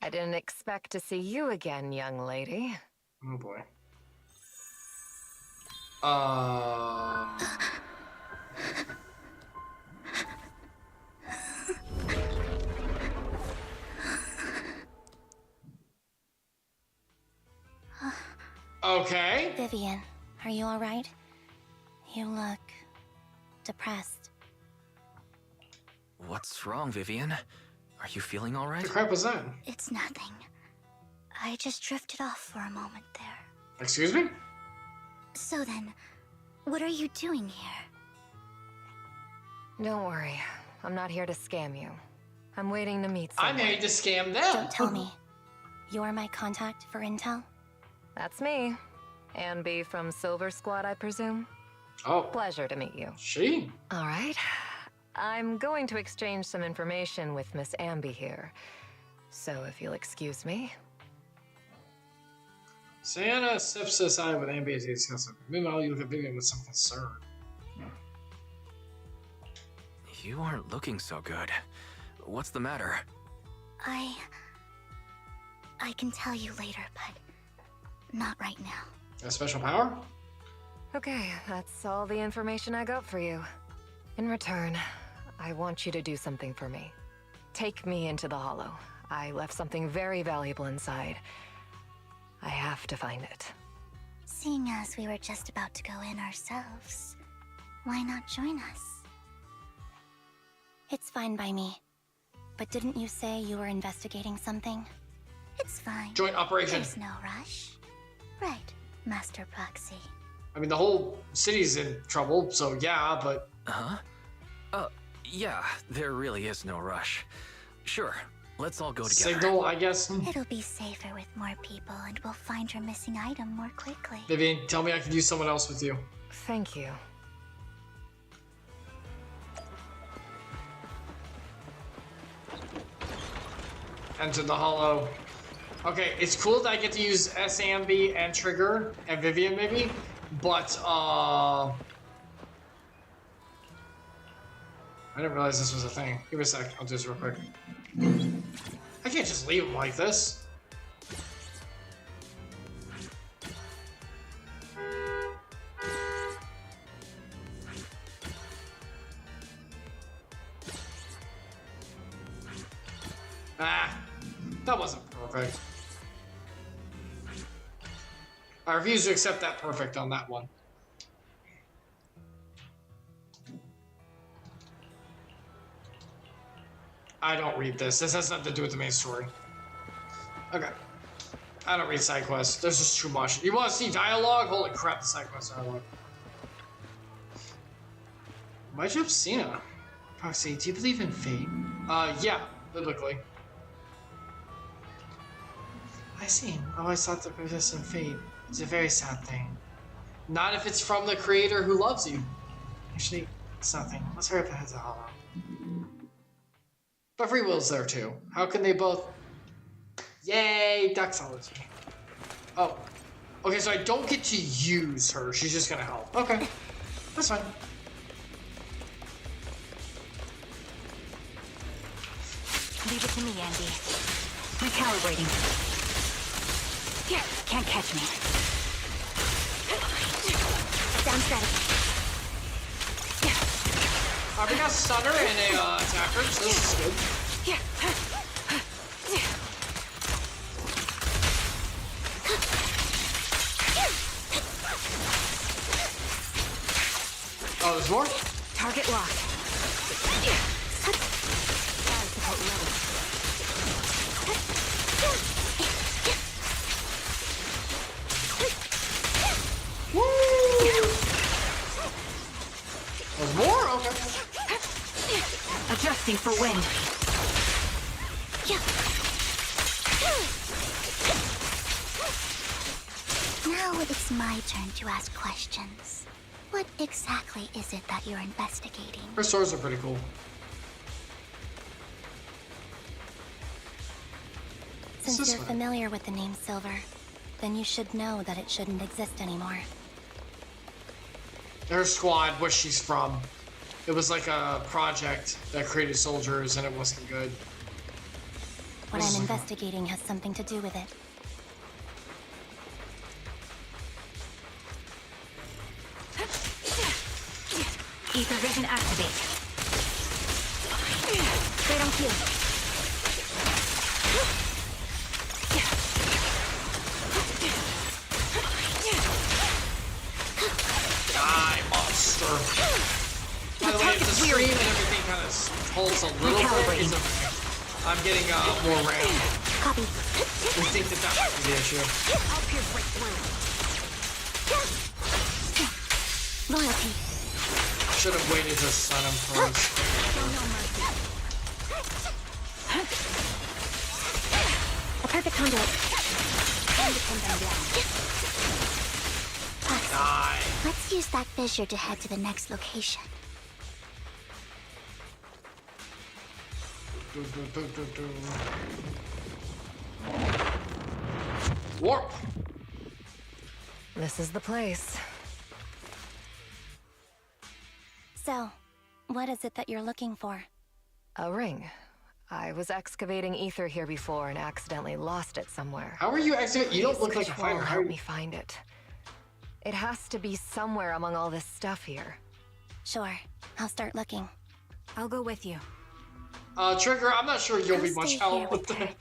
[SPEAKER 4] I didn't expect to see you again, young lady.
[SPEAKER 1] Oh boy. Okay.
[SPEAKER 19] Vivian, are you alright? You look depressed.
[SPEAKER 3] What's wrong, Vivian? Are you feeling all right?
[SPEAKER 1] What the crap was that?
[SPEAKER 2] It's nothing. I just drifted off for a moment there.
[SPEAKER 1] Excuse me?
[SPEAKER 2] So then, what are you doing here?
[SPEAKER 4] Don't worry. I'm not here to scam you. I'm waiting to meet someone.
[SPEAKER 1] I'm here to scam them.
[SPEAKER 19] Don't tell me. You're my contact for intel?
[SPEAKER 4] That's me. Ambi from Silver Squad, I presume?
[SPEAKER 1] Oh.
[SPEAKER 4] Pleasure to meet you.
[SPEAKER 1] She?
[SPEAKER 4] All right. I'm going to exchange some information with Miss Ambi here. So if you'll excuse me.
[SPEAKER 1] Santa steps aside with Ambi as he discusses. Meanwhile, you look at Vivian with some concern.
[SPEAKER 3] You aren't looking so good. What's the matter?
[SPEAKER 2] I can tell you later, but not right now.
[SPEAKER 1] A special power?
[SPEAKER 4] Okay, that's all the information I got for you. In return, I want you to do something for me. Take me into the Hollow. I left something very valuable inside. I have to find it.
[SPEAKER 2] Seeing as we were just about to go in ourselves, why not join us?
[SPEAKER 19] It's fine by me. But didn't you say you were investigating something?
[SPEAKER 2] It's fine.
[SPEAKER 1] Joint operation.
[SPEAKER 2] There's no rush. Right, Master Proxy.
[SPEAKER 1] I mean, the whole city's in trouble, so yeah, but...
[SPEAKER 3] Huh? Yeah, there really is no rush. Sure, let's all go together.
[SPEAKER 1] Signal, I guess.
[SPEAKER 2] It'll be safer with more people, and we'll find your missing item more quickly.
[SPEAKER 1] Vivian, tell me I could use someone else with you.
[SPEAKER 4] Thank you.
[SPEAKER 1] Enter the Hollow. Okay, it's cool that I get to use Ambi and Trigger and Vivian maybe, but I didn't realize this was a thing. Give me a sec, I'll do this real quick. I can't just leave them like this. Ah, that wasn't perfect. I refuse to accept that perfect on that one. I don't read this. This has nothing to do with the main story. Okay. I don't read side quests. There's just too much. You want to see dialogue? Holy crap, the side quests dialogue. Why'd you have Cena? Proxy, do you believe in fate? Yeah, biblically. I see. I always thought that persistent in fate is a very sad thing. Not if it's from the creator who loves you. Actually, it's nothing. Let's hurry up and head to Hollow. But free will's there too. How can they both? Yay, doxology. Oh, okay. So I don't get to use her. She's just gonna help. Okay, that's fine.
[SPEAKER 18] Leave it to me, Andy. Recalibrating. Here, can't catch me.
[SPEAKER 7] Sound strategy.
[SPEAKER 1] We got stunner and a attacker, so this is good. Oh, there's more?
[SPEAKER 18] Target locked.
[SPEAKER 1] There's more? Okay.
[SPEAKER 18] Adjusting for wind.
[SPEAKER 2] Now it's my turn to ask questions. What exactly is it that you're investigating?
[SPEAKER 1] Her swords are pretty cool.
[SPEAKER 19] Since you're familiar with the name Silver, then you should know that it shouldn't exist anymore.
[SPEAKER 1] Her squad, where she's from. It was like a project that created soldiers and it wasn't good.
[SPEAKER 19] What I'm investigating has something to do with it.
[SPEAKER 18] Ether vision activate. Straight on cue.
[SPEAKER 1] Die, monster. By the way, if the stream and everything kind of holds a little bit, I'm getting more RAM.
[SPEAKER 2] Copy.
[SPEAKER 1] We think that that might be the issue.
[SPEAKER 18] I'll pierce right through.
[SPEAKER 2] Loyalty.
[SPEAKER 1] Should have waited to stun him first.
[SPEAKER 2] A perfect conduit.
[SPEAKER 1] Die.
[SPEAKER 2] Let's use that fissure to head to the next location.
[SPEAKER 1] Warp.
[SPEAKER 4] This is the place.
[SPEAKER 19] So, what is it that you're looking for?
[SPEAKER 4] A ring. I was excavating ether here before and accidentally lost it somewhere.
[SPEAKER 1] How are you excavating? You don't look like a fighter. How
[SPEAKER 4] Help me find it. It has to be somewhere among all this stuff here.
[SPEAKER 19] Sure, I'll start looking.
[SPEAKER 18] I'll go with you.
[SPEAKER 1] Trigger, I'm not sure you'll be much help with that.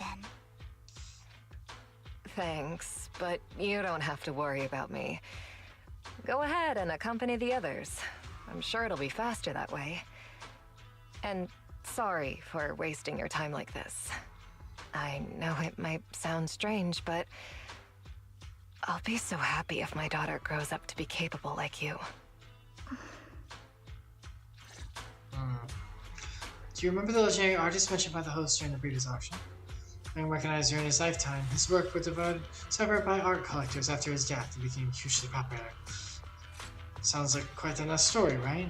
[SPEAKER 4] Thanks, but you don't have to worry about me. Go ahead and accompany the others. I'm sure it'll be faster that way. And sorry for wasting your time like this. I know it might sound strange, but I'll be so happy if my daughter grows up to be capable like you.
[SPEAKER 1] Do you remember the legendary artist mentioned by the host during the previous auction? I recognized during his lifetime. His work was discovered by art collectors after his death and became hugely popular. Sounds like quite a nice story, right?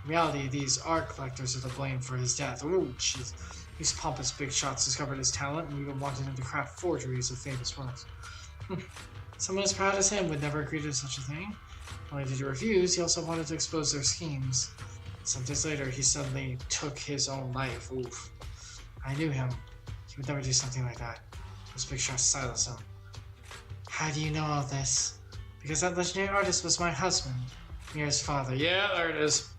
[SPEAKER 1] In reality, these art collectors are to blame for his death. Ooh, jeez. These pompous big shots discovered his talent and even wanted him to craft forgeries of famous works. Someone as proud as him would never agree to such a thing. Not only did he refuse, he also wanted to expose their schemes. Some days later, he suddenly took his own life. Oof. I knew him. He would never do something like that. Those big shots silenced him. How do you know all this? Because that legendary artist was my husband. Mira's father. Yeah, there it is.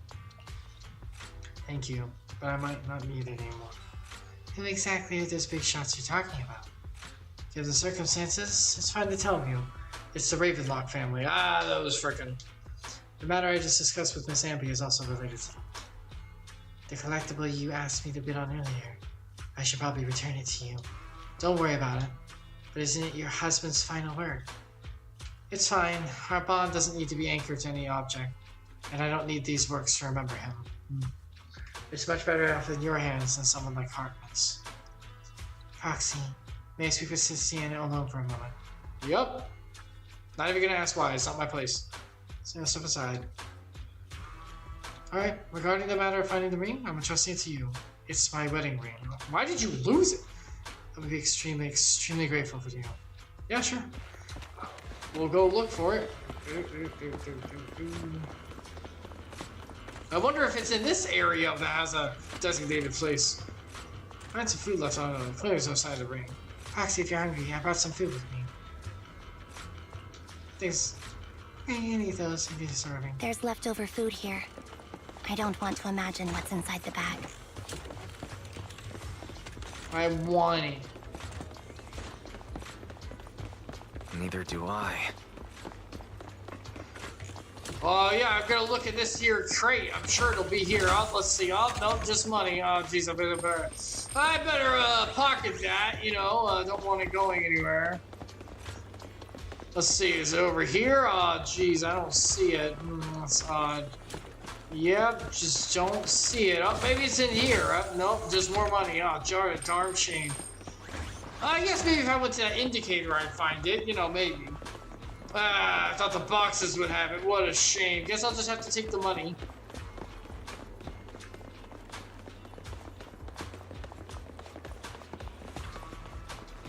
[SPEAKER 1] Thank you, but I might not need it anymore. Who exactly are those big shots you're talking about? Given the circumstances, it's fine to tell you. It's the Ravenlock family. Ah, those frickin'. The matter I just discussed with Miss Amby is also related to them. The collectible you asked me to bid on earlier. I should probably return it to you. Don't worry about it. But isn't it your husband's final word? It's fine. Our bond doesn't need to be anchored to any object. And I don't need these works to remember him. It's much better off in your hands than someone like Hartman's. Proxy, may I speak with Sistian alone for a moment? Yup. Not even gonna ask why. It's not my place. So step aside. Alright, regarding the matter of finding the ring, I'm entrusting it to you. It's my wedding ring. Why did you lose it? I would be extremely, extremely grateful for you. Yeah, sure. We'll go look for it. I wonder if it's in this area that has a designated place. Find some food left on the clearance outside the ring. Foxy, if you're hungry, I brought some food with me. Thanks. Any of those if you're starving.
[SPEAKER 19] There's leftover food here. I don't want to imagine what's inside the bag.
[SPEAKER 1] I want it.
[SPEAKER 3] Neither do I.
[SPEAKER 1] Oh yeah, I'm gonna look at this here crate. I'm sure it'll be here. Let's see. Oh no, just money. Oh jeez, I better pocket that. You know, don't want it going anywhere. Let's see. Is it over here? Oh jeez, I don't see it. That's odd. Yep, just don't see it. Oh, maybe it's in here. Nope, just more money. Oh, darn shame. I guess maybe if I went to that indicator, I'd find it. You know, maybe. I thought the boxes would have it. What a shame. Guess I'll just have to take the money.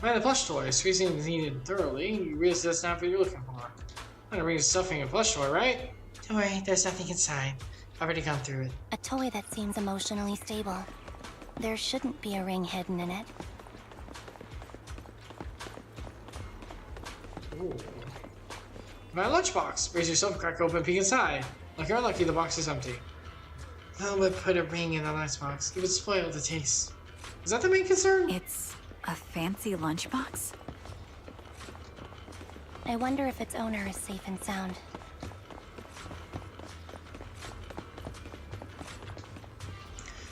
[SPEAKER 1] Man, the plush toy. Squeezing is needed thoroughly. You realize that's not what you're looking for. I'm gonna bring stuffing a plush toy, right? Don't worry, there's nothing inside. I've already gone through it.
[SPEAKER 19] A toy that seems emotionally stable. There shouldn't be a ring hidden in it.
[SPEAKER 1] Ooh. My lunchbox. Raise yourself, crack open, peek inside. Like you're lucky, the box is empty. Who would put a ring in the lunchbox? It would spoil the taste. Is that the main concern?
[SPEAKER 21] It's a fancy lunchbox?
[SPEAKER 19] I wonder if its owner is safe and sound.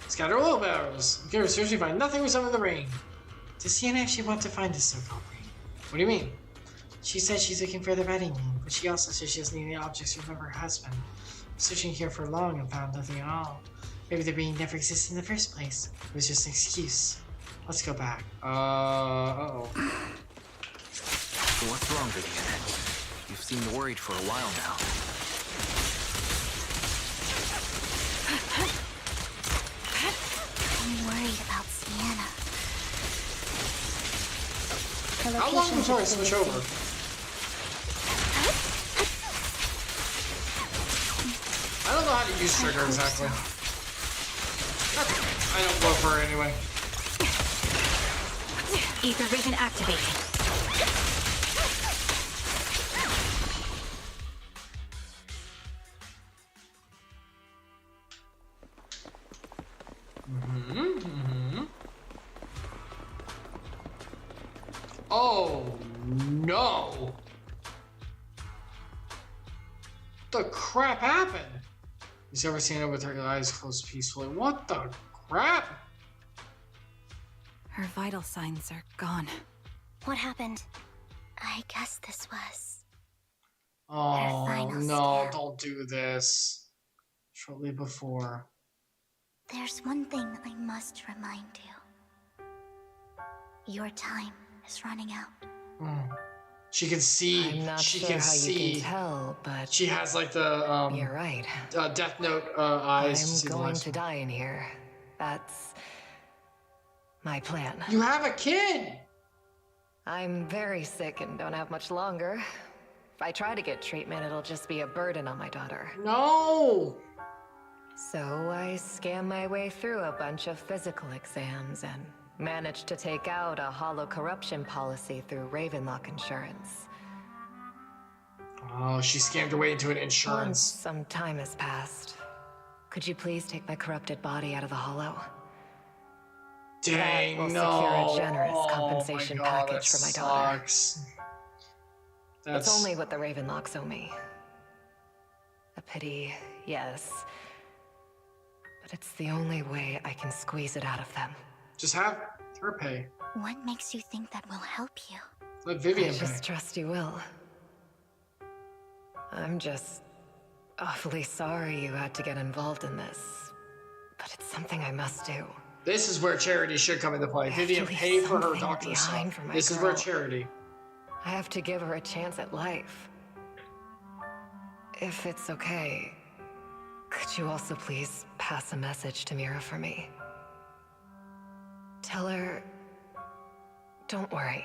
[SPEAKER 1] Scatter oil barrels. I'm curious, searching find nothing resembling the ring. Does Sienna actually want to find this so-called ring? What do you mean? She said she's looking for the wedding ring, but she also said she doesn't need any objects to remember her husband. Searching here for long and found nothing at all. Maybe the ring never existed in the first place. It was just an excuse. Let's go back. Uh-oh.
[SPEAKER 3] What's wrong, Vivian? You've seemed worried for a while now.
[SPEAKER 2] I'm worried about Sienna.
[SPEAKER 1] How long before I switch over? I don't know how to use trigger exactly. I don't go for her anyway.
[SPEAKER 21] Ether vision activated.
[SPEAKER 1] Oh no! What the crap happened? He's ever seen her with her eyes closed peacefully. What the crap?
[SPEAKER 21] Her vital signs are gone.
[SPEAKER 19] What happened?
[SPEAKER 2] I guess this was...
[SPEAKER 1] Oh no, don't do this. Shortly before.
[SPEAKER 2] There's one thing I must remind you. Your time is running out.
[SPEAKER 1] She can see.
[SPEAKER 4] I'm not
[SPEAKER 1] she
[SPEAKER 4] sure
[SPEAKER 1] can
[SPEAKER 4] how
[SPEAKER 1] see.
[SPEAKER 4] you can tell, but
[SPEAKER 1] she has like the
[SPEAKER 4] you're right.
[SPEAKER 1] Death Note eyes.
[SPEAKER 4] I'm going to die in here. That's my plan.
[SPEAKER 1] You have a kid.
[SPEAKER 4] I'm very sick and don't have much longer. If I try to get treatment, it'll just be a burden on my daughter.
[SPEAKER 1] No.
[SPEAKER 4] So I scam my way through a bunch of physical exams and managed to take out a hollow corruption policy through Ravenlock Insurance.
[SPEAKER 1] Oh, she scammed her way into an insurance.
[SPEAKER 4] Once some time has passed, could you please take my corrupted body out of the hollow?
[SPEAKER 1] Dang,
[SPEAKER 4] that will
[SPEAKER 1] no.
[SPEAKER 4] secure a generous compensation
[SPEAKER 1] my God,
[SPEAKER 4] package
[SPEAKER 1] that
[SPEAKER 4] for my daughter.
[SPEAKER 1] sucks.
[SPEAKER 4] It's only what the Ravenlocks owe me. A pity, yes. But it's the only way I can squeeze it out of them.
[SPEAKER 1] Just have her pay.
[SPEAKER 2] What makes you think that will help you?
[SPEAKER 1] Let Vivian
[SPEAKER 4] I
[SPEAKER 1] pay.
[SPEAKER 4] just trust you will. I'm just awfully sorry you had to get involved in this. But it's something I must do.
[SPEAKER 1] This is where charity should come into play. Vivian, pay for her doctor's stuff. This is where charity.
[SPEAKER 4] I have to give her a chance at life. If it's okay, could you also please pass a message to Mira for me? Tell her, don't worry.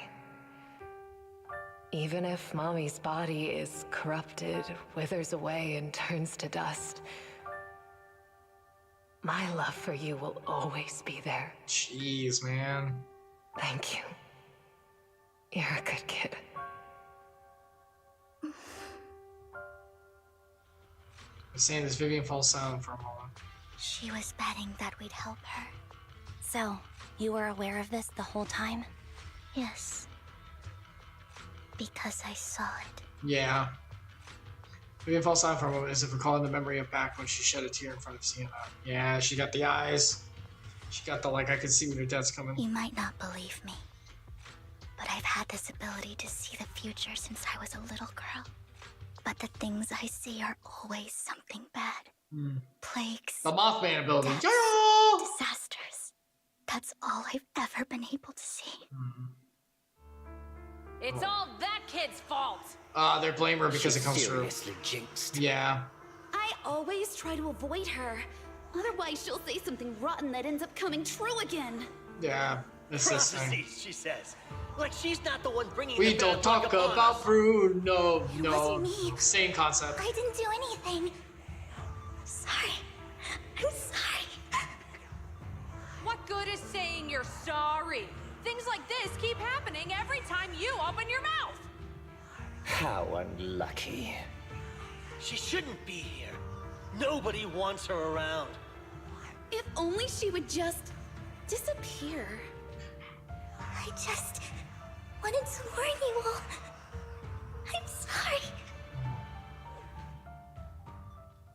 [SPEAKER 4] Even if Mommy's body is corrupted, withers away, and turns to dust, my love for you will always be there.
[SPEAKER 1] Jeez, man.
[SPEAKER 4] Thank you. You're a good kid.
[SPEAKER 1] I'm saying this, Vivian falls silent for a moment.
[SPEAKER 2] She was betting that we'd help her.
[SPEAKER 19] So, you were aware of this the whole time?
[SPEAKER 2] Yes. Because I saw it.
[SPEAKER 1] Yeah. Vivian falls silent for a moment as if recalling the memory of back when she shed a tear in front of Sienna. Yeah, she got the eyes. She got the, like, I could see when her death's coming.
[SPEAKER 2] You might not believe me, but I've had this ability to see the future since I was a little girl. But the things I see are always something bad. Plagues.
[SPEAKER 1] The Mothman ability.
[SPEAKER 2] Deaths,
[SPEAKER 1] Yeah!
[SPEAKER 2] disasters. That's all I've ever been able to see.
[SPEAKER 8] It's all that kid's fault.
[SPEAKER 1] They blame her because it comes through.
[SPEAKER 8] Jinxed.
[SPEAKER 1] Yeah.
[SPEAKER 22] I always try to avoid her. Otherwise, she'll say something rotten that ends up coming true again.
[SPEAKER 1] Yeah. That's this thing.
[SPEAKER 23] Prophecies, she says. Like she's not the one bringing
[SPEAKER 1] We
[SPEAKER 23] the
[SPEAKER 1] don't
[SPEAKER 23] bad
[SPEAKER 1] talk
[SPEAKER 23] luck upon
[SPEAKER 1] about
[SPEAKER 23] us.
[SPEAKER 1] Bruno. No.
[SPEAKER 2] wasn't me.
[SPEAKER 1] Same concept.
[SPEAKER 2] I didn't do anything. Sorry. I'm sorry.
[SPEAKER 8] What good is saying you're sorry? Things like this keep happening every time you open your mouth.
[SPEAKER 23] How unlucky. She shouldn't be here. Nobody wants her around.
[SPEAKER 22] If only she would just disappear.
[SPEAKER 2] I just wanted to warn you all. I'm sorry.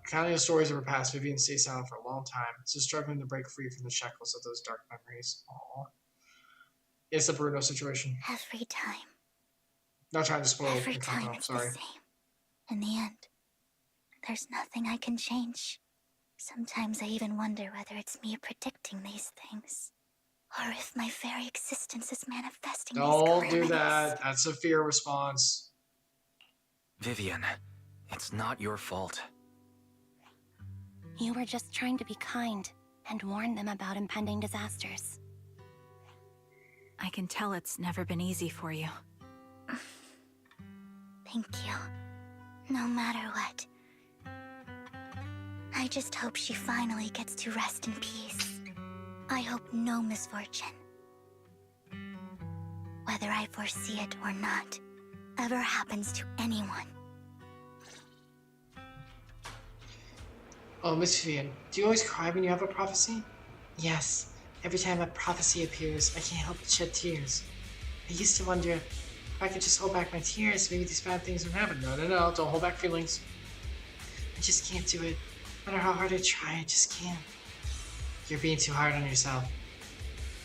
[SPEAKER 1] Counting the stories of her past, Vivian stays silent for a long time, still struggling to break free from the shackles of those dark memories. Aww. It's the Bruno situation.
[SPEAKER 2] Every time.
[SPEAKER 1] Not trying to spoil
[SPEAKER 2] Every
[SPEAKER 1] the
[SPEAKER 2] time
[SPEAKER 1] content,
[SPEAKER 2] it's
[SPEAKER 1] sorry.
[SPEAKER 2] the same. In the end, there's nothing I can change. Sometimes I even wonder whether it's me predicting these things, or if my very existence is manifesting these
[SPEAKER 1] Don't do
[SPEAKER 2] calamities.
[SPEAKER 1] that. That's a fear response.
[SPEAKER 3] Vivian, it's not your fault.
[SPEAKER 19] You were just trying to be kind and warn them about impending disasters.
[SPEAKER 21] I can tell it's never been easy for you.
[SPEAKER 2] Thank you. No matter what. I just hope she finally gets to rest in peace. I hope no misfortune, whether I foresee it or not, ever happens to anyone.
[SPEAKER 1] Oh, Miss Vivian, do you always cry when you have a prophecy? Yes. Every time a prophecy appears, I can't help but shed tears. I used to wonder if I could just hold back my tears, maybe these bad things would happen. No, don't hold back feelings. I just can't do it. No matter how hard I try, I just can't. You're being too hard on yourself.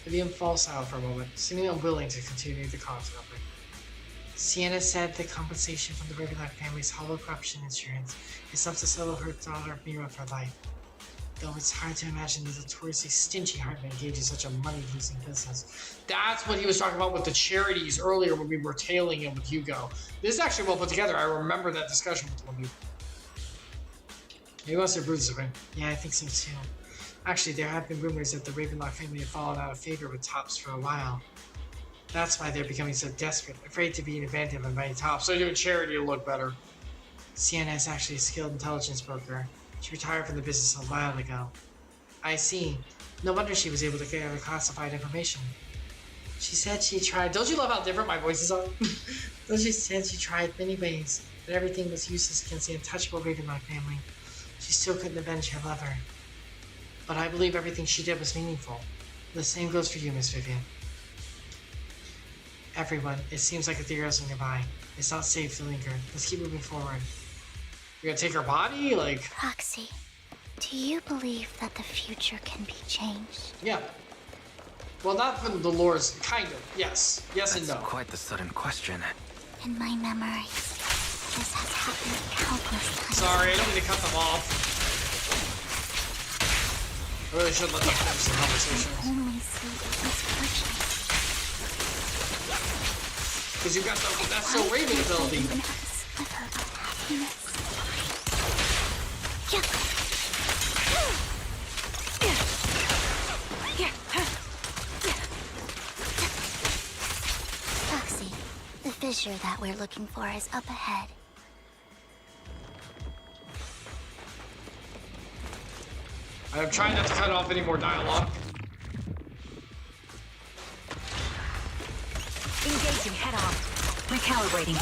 [SPEAKER 1] Vivian falls silent for a moment, seeming unwilling to continue the content of it. Sienna said the compensation from the Ravenlock family's hollow corruption insurance is enough to settle her daughter Mira for life. Though it's hard to imagine the notoriously stingy Hartman engaged in such a money-losing business. That's what he was talking about with the charities earlier when we were tailing him with Hugo. This is actually well put together. I remember that discussion with one of you. He wants to bruise the ring. Yeah, I think so too. Actually, there have been rumors that the Ravenlock family have fallen out of favor with Tops for a while. That's why they're becoming so desperate, afraid to be abandoned by Tops. So doing charity to look better. Sienna is actually a skilled intelligence broker. She retired from the business a while ago. I see. No wonder she was able to gather classified information. She said she tried. Don't you love how different my voice is on? Though she said she tried many ways, but everything was useless against the untouchable Ravenlock family. She still couldn't avenge her lover. But I believe everything she did was meaningful. The same goes for you, Miss Vivian. Everyone, it seems like Ethereal's nearby. It's not safe to linger. Let's keep moving forward. We're gonna take her body? Like...
[SPEAKER 2] Roxy, do you believe that the future can be changed?
[SPEAKER 1] Yeah. Well, not from the lore's... Kind of. Yes. Yes and no.
[SPEAKER 3] That's quite the sudden question.
[SPEAKER 2] In my memory, this has happened countless times.
[SPEAKER 1] Sorry, I don't mean to cut them off. I really should let them have some conversation.
[SPEAKER 2] Only see misfortune.
[SPEAKER 1] Because you got the That's So Raven ability.
[SPEAKER 2] fissure that we're looking for is up ahead.
[SPEAKER 1] I'm trying not to cut off any more dialogue.
[SPEAKER 18] Engaging head on. Recalibrating.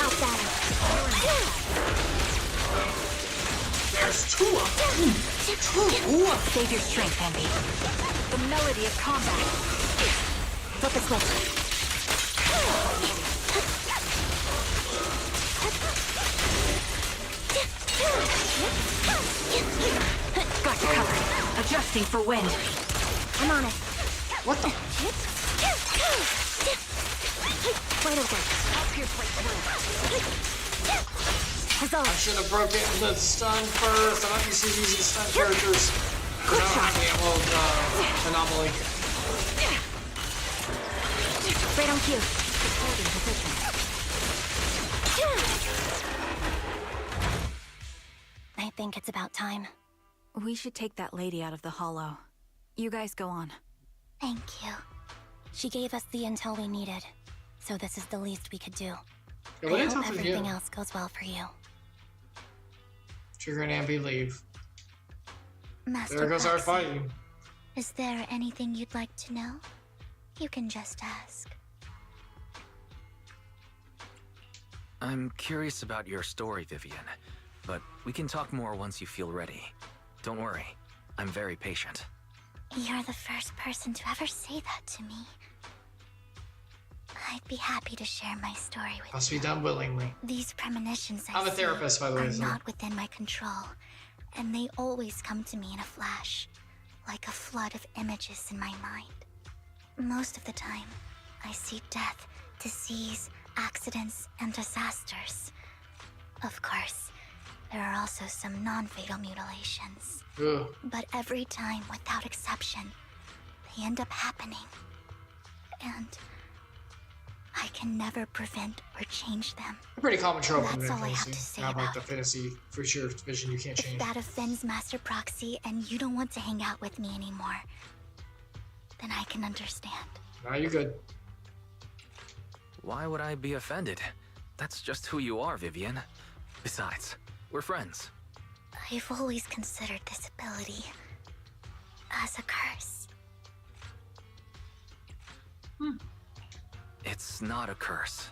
[SPEAKER 2] Out battle.
[SPEAKER 1] There's two of them.
[SPEAKER 18] Save your strength, Andy. The melody of combat.
[SPEAKER 2] Flip a switch.
[SPEAKER 18] Got you covered. Adjusting for wind.
[SPEAKER 2] I'm on it.
[SPEAKER 1] What the?
[SPEAKER 2] Wide open.
[SPEAKER 18] I'll pierce right through.
[SPEAKER 1] I should have broken the stun first. I'm not used to using stun characters. I don't have any anomaly.
[SPEAKER 2] Right on cue.
[SPEAKER 18] Holding position.
[SPEAKER 19] I think it's about time.
[SPEAKER 21] We should take that lady out of the hollow. You guys go on.
[SPEAKER 2] Thank you.
[SPEAKER 19] She gave us the intel we needed, so this is the least we could do.
[SPEAKER 1] Yeah,
[SPEAKER 19] I hope everything else goes well for you.
[SPEAKER 1] Trigger and Ambi leave.
[SPEAKER 2] Master
[SPEAKER 1] There goes our
[SPEAKER 2] Proxy,
[SPEAKER 1] fighting.
[SPEAKER 2] is there anything you'd like to know? You can just ask.
[SPEAKER 3] I'm curious about your story, Vivian, but we can talk more once you feel ready. Don't worry, I'm very patient.
[SPEAKER 2] You're the first person to ever say that to me. I'd be happy to share my story with
[SPEAKER 1] Must
[SPEAKER 2] you.
[SPEAKER 1] be done willingly.
[SPEAKER 2] These premonitions
[SPEAKER 1] I'm a
[SPEAKER 2] see
[SPEAKER 1] therapist, by the way,
[SPEAKER 2] are
[SPEAKER 1] so-
[SPEAKER 2] not within my control, and they always come to me in a flash, like a flood of images in my mind. Most of the time, I see death, disease, accidents, and disasters. Of course, there are also some non-fatal mutilations.
[SPEAKER 1] Ugh.
[SPEAKER 2] But every time, without exception, they end up happening. And I can never prevent or change them.
[SPEAKER 1] A pretty common trope in
[SPEAKER 2] That's all I have
[SPEAKER 1] fantasy.
[SPEAKER 2] to say
[SPEAKER 1] Not like
[SPEAKER 2] about
[SPEAKER 1] the fantasy for sure vision you can't
[SPEAKER 2] If
[SPEAKER 1] change.
[SPEAKER 2] that offends Master Proxy and you don't want to hang out with me anymore, then I can understand.
[SPEAKER 1] Now you're good.
[SPEAKER 3] Why would I be offended? That's just who you are, Vivian. Besides, we're friends.
[SPEAKER 2] I've always considered this ability as a curse.
[SPEAKER 3] It's not a curse.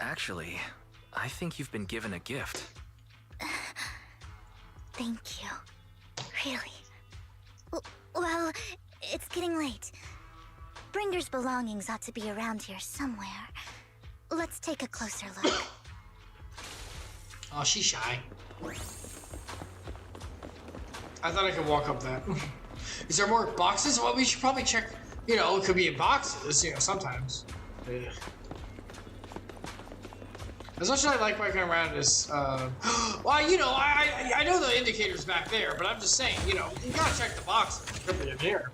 [SPEAKER 3] Actually, I think you've been given a gift.
[SPEAKER 2] Thank you. Really. Well, it's getting late. Bringer's belongings ought to be around here somewhere. Let's take a closer look.
[SPEAKER 1] Oh, she's shy. I thought I could walk up that. Is there more boxes? Well, we should probably check. You know, it could be in boxes, you know, sometimes. Yeah. As much as I like walking around this, well, you know, I know the indicator's back there, but I'm just saying, you know, you gotta check the boxes. It could be in here.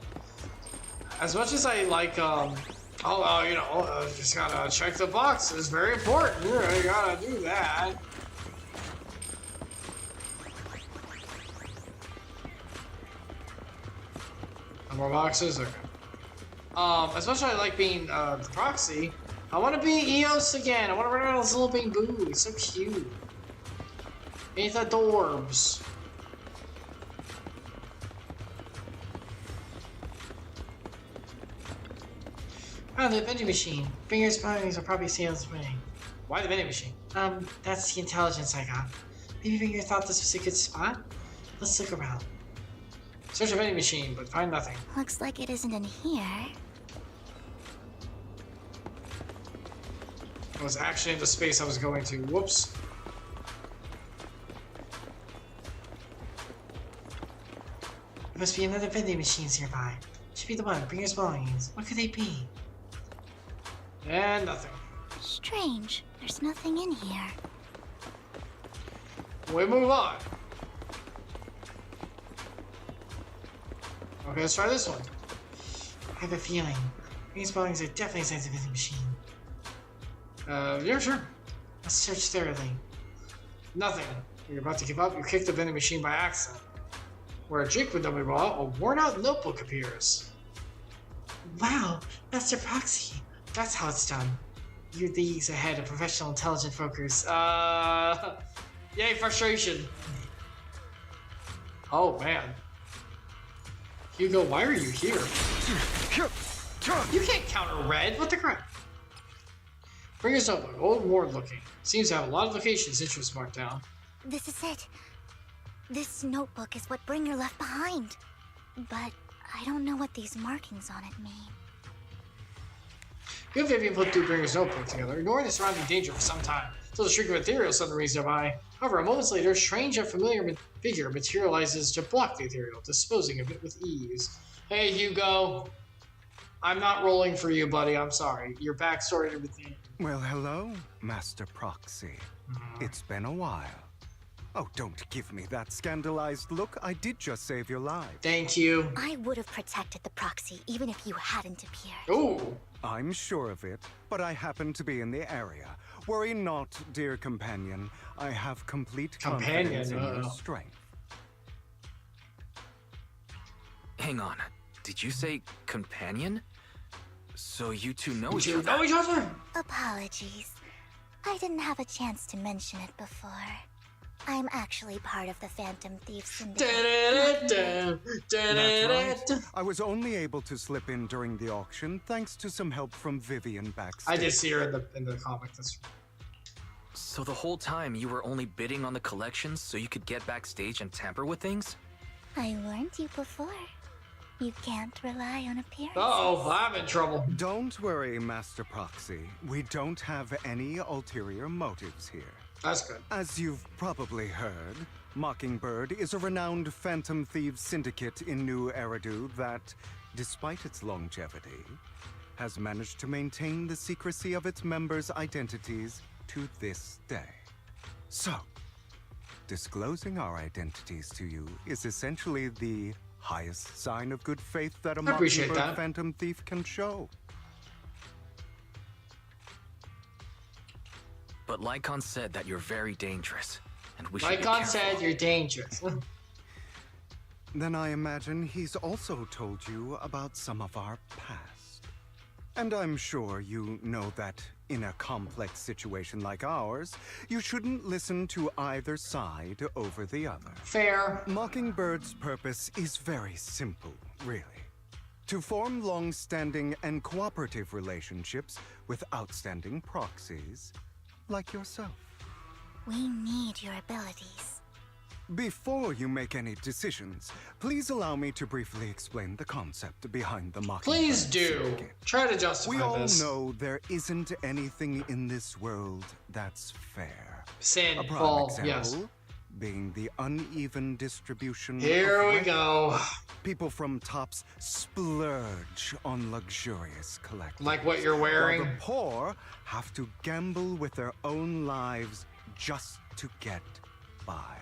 [SPEAKER 1] As much as I like, you know, just gotta check the boxes. Very important. Yeah, you gotta do that. No more boxes? Okay. As much as I like being the proxy, I want to be Eos again. I want to run around this little Bing Boo. It's so cute. Ain't that adorbs? Oh, the vending machine. Bringer's bounties are probably sales winning. Why the vending machine? That's the intelligence I got. Maybe Bringer thought this was a good spot? Let's look around. Search a vending machine, but find nothing.
[SPEAKER 2] Looks like it isn't in here.
[SPEAKER 1] It was actually in the space I was going to. Whoops. There must be another vending machine nearby. Should be the one. Bringer's belongings. What could they be? And nothing.
[SPEAKER 2] Strange. There's nothing in here.
[SPEAKER 1] We move on. Okay, let's try this one. I have a feeling. Bringer's belongings are definitely inside the vending machine. Yeah, sure. Let's search thoroughly. Nothing. You're about to give up. You kicked the vending machine by accident. Where a Jake would double raw, a worn-out notebook appears. Wow, Master Proxy. That's how it's done. You're leagues ahead of professional intelligent folkers. Yay, frustration. Oh, man. Hugo, why are you here? You can't counter red. What the crap? Bringer's Notebook, old ward looking. Seems to have a lot of locations interest marked down.
[SPEAKER 2] This is it. This notebook is what Bringer left behind. But I don't know what these markings on it mean.
[SPEAKER 1] You and Vivian put through Bringer's Notebook together, ignoring the surrounding danger for some time, until the shriek of ethereal suddenly rings nearby. However, moments later, a strange and familiar figure materializes to block the ethereal, disposing of it with ease. Hey, Hugo. I'm not rolling for you, buddy. I'm sorry. Your backstory and everything.
[SPEAKER 6] Well, hello, Master Proxy. It's been a while. Oh, don't give me that scandalized look. I did just save your life.
[SPEAKER 1] Thank you.
[SPEAKER 2] I would have protected the proxy even if you hadn't appeared.
[SPEAKER 1] Ooh.
[SPEAKER 6] I'm sure of it, but I happen to be in the area. Worry not, dear companion. I have complete confidence in your strength.
[SPEAKER 3] Hang on. Did you say companion? So you two know
[SPEAKER 1] You
[SPEAKER 3] each
[SPEAKER 1] two
[SPEAKER 3] other?
[SPEAKER 1] know each other?
[SPEAKER 2] Apologies. I didn't have a chance to mention it before. I'm actually part of the Phantom Thief Syndicate.
[SPEAKER 6] That's right. I was only able to slip in during the auction thanks to some help from Vivian backstage.
[SPEAKER 1] I did see her in the comic.
[SPEAKER 3] So the whole time you were only bidding on the collections so you could get backstage and tamper with things?
[SPEAKER 2] I warned you before. You can't rely on appearances.
[SPEAKER 1] Uh-oh, I'm in trouble.
[SPEAKER 6] Don't worry, Master Proxy. We don't have any ulterior motives here.
[SPEAKER 1] That's good.
[SPEAKER 6] As you've probably heard, Mockingbird is a renowned Phantom Thieves syndicate in New Eridu that, despite its longevity, has managed to maintain the secrecy of its members' identities to this day. So, disclosing our identities to you is essentially the highest sign of good faith that a Mockingbird Phantom Thief can show.
[SPEAKER 3] But Lycon said that you're very dangerous, and we should be
[SPEAKER 1] Lycon
[SPEAKER 3] careful.
[SPEAKER 1] said you're dangerous.
[SPEAKER 6] Then I imagine he's also told you about some of our past. And I'm sure you know that in a complex situation like ours, you shouldn't listen to either side over the other.
[SPEAKER 1] Fair.
[SPEAKER 6] Mockingbird's purpose is very simple, really. To form long-standing and cooperative relationships with outstanding proxies like yourself.
[SPEAKER 2] We need your abilities.
[SPEAKER 6] Before you make any decisions, please allow me to briefly explain the concept behind the Mockingbird
[SPEAKER 1] Please do.
[SPEAKER 6] syndicate.
[SPEAKER 1] Try to justify
[SPEAKER 6] We all
[SPEAKER 1] this.
[SPEAKER 6] know there isn't anything in this world that's fair.
[SPEAKER 1] Sin.
[SPEAKER 6] A prime
[SPEAKER 1] Well,
[SPEAKER 6] example
[SPEAKER 1] yes.
[SPEAKER 6] being the uneven distribution
[SPEAKER 1] Here
[SPEAKER 6] of
[SPEAKER 1] we
[SPEAKER 6] wealth.
[SPEAKER 1] go.
[SPEAKER 6] People from tops splurge on luxurious collectibles.
[SPEAKER 1] Like what you're wearing?
[SPEAKER 6] While the poor have to gamble with their own lives just to get by.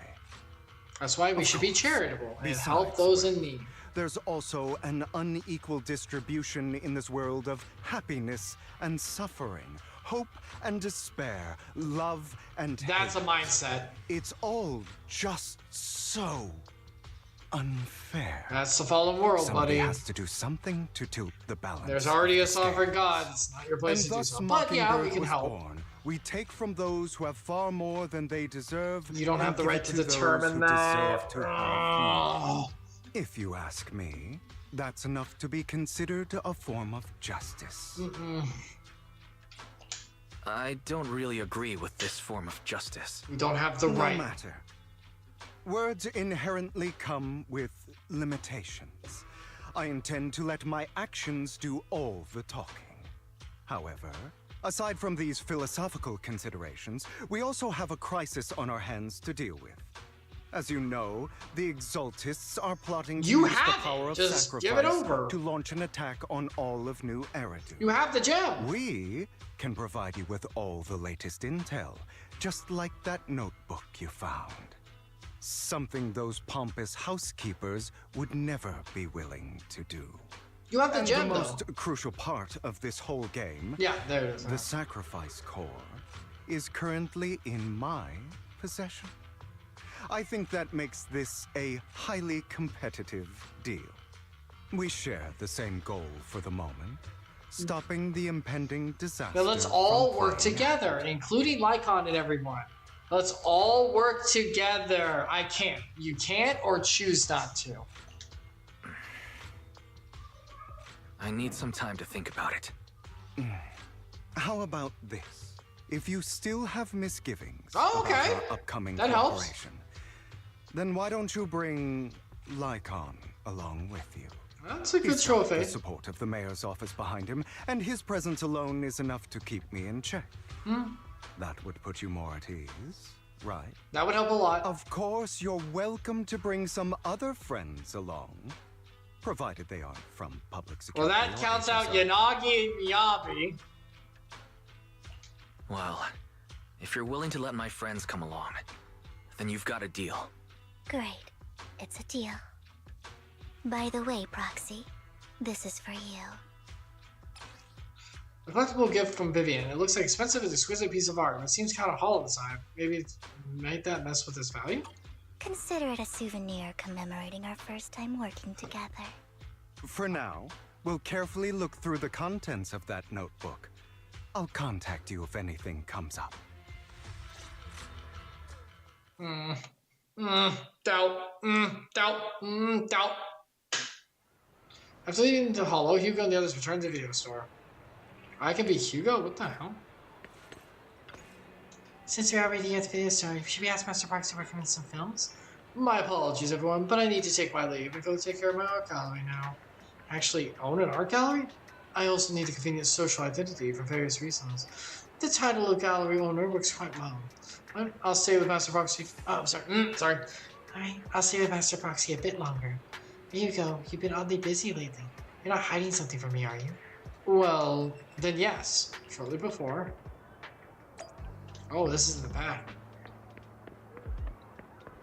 [SPEAKER 1] That's why we should be charitable and help those in need.
[SPEAKER 6] There's also an unequal distribution in this world of happiness and suffering, hope and despair, love and
[SPEAKER 1] That's
[SPEAKER 6] hate.
[SPEAKER 1] a mindset.
[SPEAKER 6] It's all just so unfair.
[SPEAKER 1] That's the fallen world,
[SPEAKER 6] Somebody
[SPEAKER 1] buddy.
[SPEAKER 6] has to do something to tilt the balance.
[SPEAKER 1] There's already
[SPEAKER 6] of
[SPEAKER 1] a
[SPEAKER 6] the
[SPEAKER 1] sovereign
[SPEAKER 6] scales.
[SPEAKER 1] god. It's not your place
[SPEAKER 6] And
[SPEAKER 1] to do
[SPEAKER 6] thus
[SPEAKER 1] so. But yeah, we
[SPEAKER 6] Mockingbird
[SPEAKER 1] can
[SPEAKER 6] was
[SPEAKER 1] help.
[SPEAKER 6] born. We take from those who have far more than they deserve.
[SPEAKER 1] You don't
[SPEAKER 6] and
[SPEAKER 1] have the
[SPEAKER 6] give
[SPEAKER 1] right
[SPEAKER 6] it
[SPEAKER 1] to
[SPEAKER 6] those
[SPEAKER 1] determine
[SPEAKER 6] who
[SPEAKER 1] that.
[SPEAKER 6] deserve to have more. If you ask me, that's enough to be considered a form of justice.
[SPEAKER 3] I don't really agree with this form of justice.
[SPEAKER 1] We don't have the
[SPEAKER 6] No
[SPEAKER 1] right.
[SPEAKER 6] matter. Words inherently come with limitations. I intend to let my actions do all the talking. However, aside from these philosophical considerations, we also have a crisis on our hands to deal with. As you know, the Exaltists are plotting to
[SPEAKER 1] You
[SPEAKER 6] use the
[SPEAKER 1] have
[SPEAKER 6] power
[SPEAKER 1] it.
[SPEAKER 6] of
[SPEAKER 1] Just
[SPEAKER 6] sacrifice
[SPEAKER 1] give it over.
[SPEAKER 6] to launch an attack on all of New Eridu.
[SPEAKER 1] You have the gem.
[SPEAKER 6] We can provide you with all the latest intel, just like that notebook you found. Something those pompous housekeepers would never be willing to do.
[SPEAKER 1] You have the
[SPEAKER 6] And
[SPEAKER 1] gem,
[SPEAKER 6] the
[SPEAKER 1] though.
[SPEAKER 6] most crucial part of this whole game,
[SPEAKER 1] Yeah, there it is.
[SPEAKER 6] the sacrifice core, is currently in my possession. I think that makes this a highly competitive deal. We share the same goal for the moment. Stopping the impending disaster.
[SPEAKER 1] Now let's all
[SPEAKER 6] from
[SPEAKER 1] work
[SPEAKER 6] playing
[SPEAKER 1] together, including Lycon and everyone. Let's all work together. I can't. You can't or choose not to.
[SPEAKER 3] I need some time to think about it.
[SPEAKER 6] How about this? If you still have misgivings
[SPEAKER 1] okay.
[SPEAKER 6] about our upcoming
[SPEAKER 1] That helps.
[SPEAKER 6] cooperation, then why don't you bring Lycon along with you?
[SPEAKER 1] That's a good
[SPEAKER 6] He's got
[SPEAKER 1] trophy.
[SPEAKER 6] the support of the mayor's office behind him, and his presence alone is enough to keep me in check. That would put you more at ease, right?
[SPEAKER 1] That would help a lot.
[SPEAKER 6] Of course, you're welcome to bring some other friends along, provided they aren't from public
[SPEAKER 1] Well,
[SPEAKER 6] security.
[SPEAKER 1] that counts out Yanagi and Miyabi.
[SPEAKER 3] Well, if you're willing to let my friends come along, then you've got a deal.
[SPEAKER 2] Great. It's a deal. By the way, Proxy, this is for you.
[SPEAKER 1] A collectible gift from Vivian. It looks like an expensive and exquisite piece of art, but it seems kind of hollow inside. Maybe might that mess with its value?
[SPEAKER 2] Consider it a souvenir commemorating our first time working together.
[SPEAKER 6] For now, we'll carefully look through the contents of that notebook. I'll contact you if anything comes up.
[SPEAKER 1] Doubt. Doubt. After leaving the Hollow, Hugo and the others return to the video store. I can be Hugo? What the hell? Since you're already at the video store, should we ask Master Proxy to recommend some films? My apologies, everyone, but I need to take my leave and go take care of my art gallery now. I actually own an art gallery? I also need a convenient social identity for various reasons. The title of gallery owner works quite well. I'll stay with Master Proxy. Oh, sorry. Sorry. Alright, I'll stay with Master Proxy a bit longer. Hugo, you've been oddly busy lately. You're not hiding something from me, are you? Well, then yes. Shortly before. Oh, this is in the back.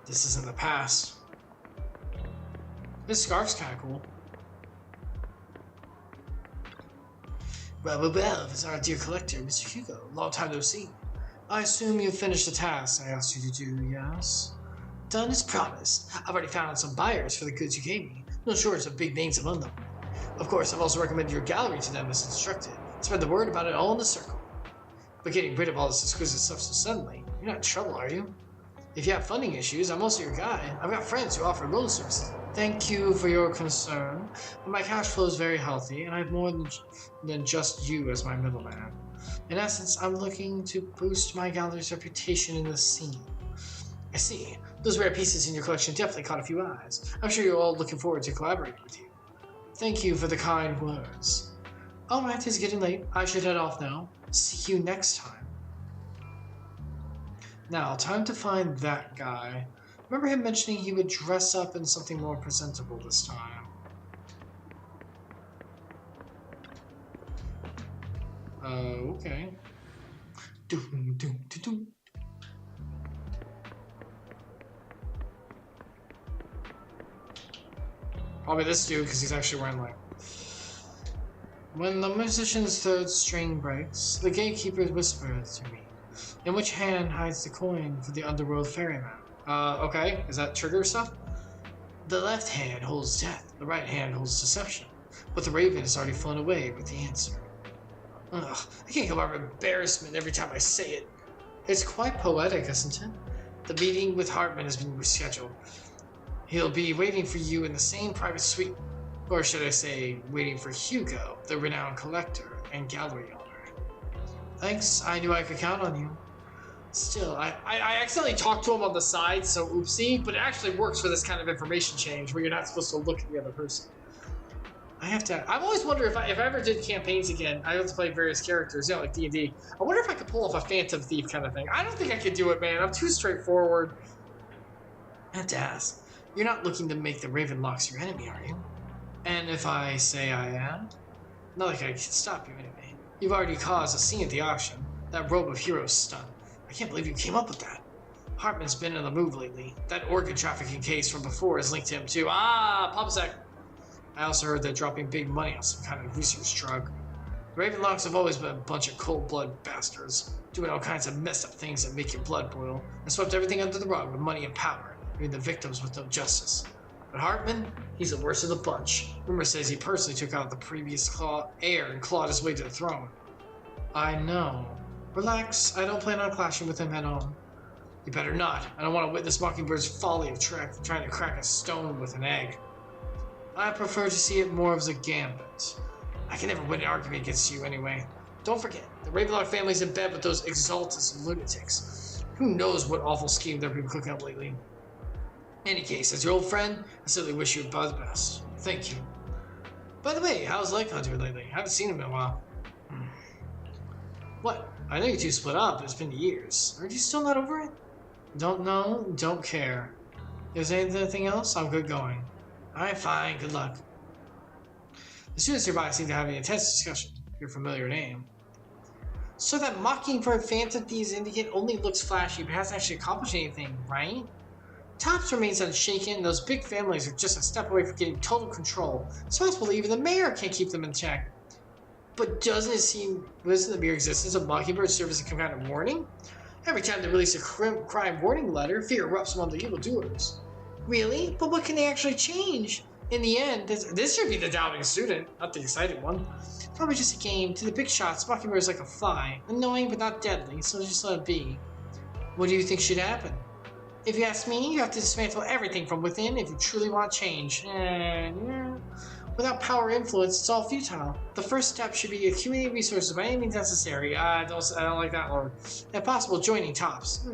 [SPEAKER 1] This is in the past. This scarf's kind of cool. Well, it's our dear collector, Mr. Hugo. Long time no see. I assume you've finished the task I asked you to do, yes? Done as promised. I've already found some buyers for the goods you gave me. No shortage of big names among them. Of course, I've also recommended your gallery to them as instructed. Spread the word about it all in the circle. But getting rid of all this exquisite stuff so suddenly, you're not in trouble, are you? If you have funding issues, I'm also your guy. I've got friends who offer loan services. Thank you for your concern, but my cash flow is very healthy, and I have more than just you as my middleman. In essence, I'm looking to boost my gallery's reputation in the scene. I see. Those rare pieces in your collection definitely caught a few eyes. I'm sure you're all looking forward to collaborating with you. Thank you for the kind words. Alright, it's getting late. I should head off now. See you next time. Now, time to find that guy. Remember him mentioning he would dress up in something more presentable this time. Okay. Doom, doom, doom, doom. Probably this dude, because he's actually wearing like... When the musician's third string breaks, the gatekeeper whispers to me, in which hand hides the coin for the underworld ferryman? Okay, is that trigger stuff? The left hand holds death, the right hand holds deception, but the raven has already flown away with the answer. Ugh, I can't come over embarrassment every time I say it. It's quite poetic, isn't it? The meeting with Hartman has been rescheduled. He'll be waiting for you in the same private suite, or should I say, waiting for Hugo, the renowned collector and gallery owner. Thanks, I knew I could count on you. Still, I accidentally talked to him on the side, so oopsie, but it actually works for this kind of information change where you're not supposed to look at the other person. I've always wondered if I ever did campaigns again, I have to play various characters, you know, like D&D. I wonder if I could pull off a Phantom Thief kind of thing. I don't think I could do it, man. I'm too straightforward. I have to ask, you're not looking to make the Ravenlocks your enemy, are you? And if I say I am? Not like I can stop you anyway. You've already caused a scene at the auction. That robe of heroes stunt. I can't believe you came up with that. Hartman's been in the move lately. That organ trafficking case from before is linked to him too. Ah, PubSec. I also heard they're dropping big money on some kind of research drug. The Ravenlocks have always been a bunch of cold-blooded bastards, doing all kinds of messed up things that make your blood boil, and swept everything under the rug with money and power, leaving the victims with no justice. But Hartman, he's the worst of the bunch. Rumor says he personally took out the previous heir and clawed his way to the throne. I know. Relax, I don't plan on clashing with him head on. You better not. I don't want to witness Mockingbird's folly of trying to crack a stone with an egg. I prefer to see it more as a gambit. I can never win an argument against you anyway. Don't forget, the Ravenlock family's in bed with those Exaltus lunatics. Who knows what awful scheme they've been cooking up lately. In any case, as your old friend, I certainly wish you about the best. Thank you. By the way, how's Lycanthrope lately? I haven't seen him in a while. What? I know you two split up, but it's been years. Are you still not over it? Don't know, don't care. If there's anything else, I'm good going. Alright, fine, good luck. The students nearby seem to have an intense discussion. Your familiar name. So that Mockingbird Phantom Thieves Syndicate only looks flashy but hasn't actually accomplished anything, right? Tops remains unshaken, and those big families are just a step away from getting total control. So it's believe even the mayor can't keep them in check. But doesn't the mere existence of Mockingbird serve as some kind of warning? Every time they release a crime warning letter, fear erupts among the evildoers. Really? But what can they actually change? In the end, this should be the doubting student, not the excited one. Probably just a game. To the big shots, Mockingbird is like a fly. Annoying but not deadly, so just let it be. What do you think should happen? If you ask me, you have to dismantle everything from within if you truly want change. Without power or influence, it's all futile. The first step should be accumulating resources by any means necessary. I don't like that, Lord. If possible, joining Tops.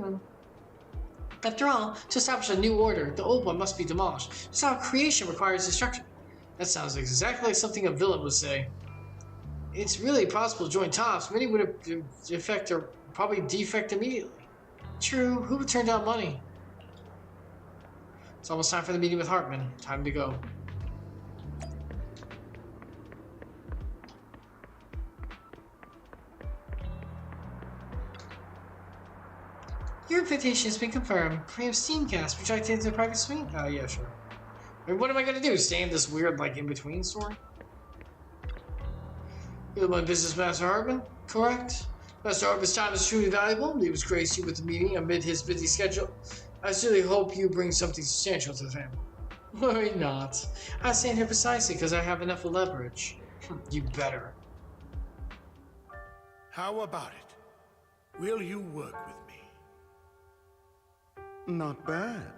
[SPEAKER 1] After all, to establish a new order, the old one must be demolished. Just how creation requires destruction. That sounds exactly like something a villain would say. It's really possible to join Tops. Many would defect or probably defect immediately. True, who would turn down money? It's almost time for the meeting with Hartman. Time to go. Your invitation has been confirmed. We have Steamcast. Would you like to enter the private suite? Oh, yeah, sure. I mean, what am I gonna do? Stay in this weird, like, in-between story? You're the one business Master Hartman, correct? Master Hartman's time is truly valuable. He was graced you with the meeting amid his busy schedule. I sincerely hope you bring something substantial to the family. Worry not. I stand here precisely because I have enough leverage. You better.
[SPEAKER 5] How about it? Will you work with me?
[SPEAKER 6] Not bad.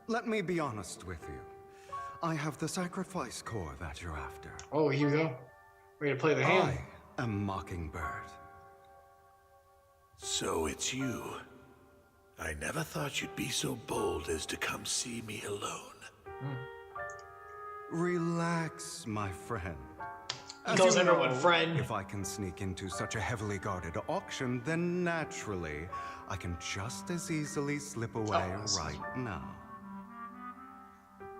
[SPEAKER 6] Let me be honest with you. I have the sacrifice core that you're after.
[SPEAKER 1] Oh, here we go. Ready to play the hand.
[SPEAKER 6] I am Mockingbird.
[SPEAKER 5] So it's you. I never thought you'd be so bold as to come see me alone.
[SPEAKER 6] Relax, my friend.
[SPEAKER 1] He calls everyone friend.
[SPEAKER 6] If I can sneak into such a heavily guarded auction, then naturally, I can just as easily slip away right now.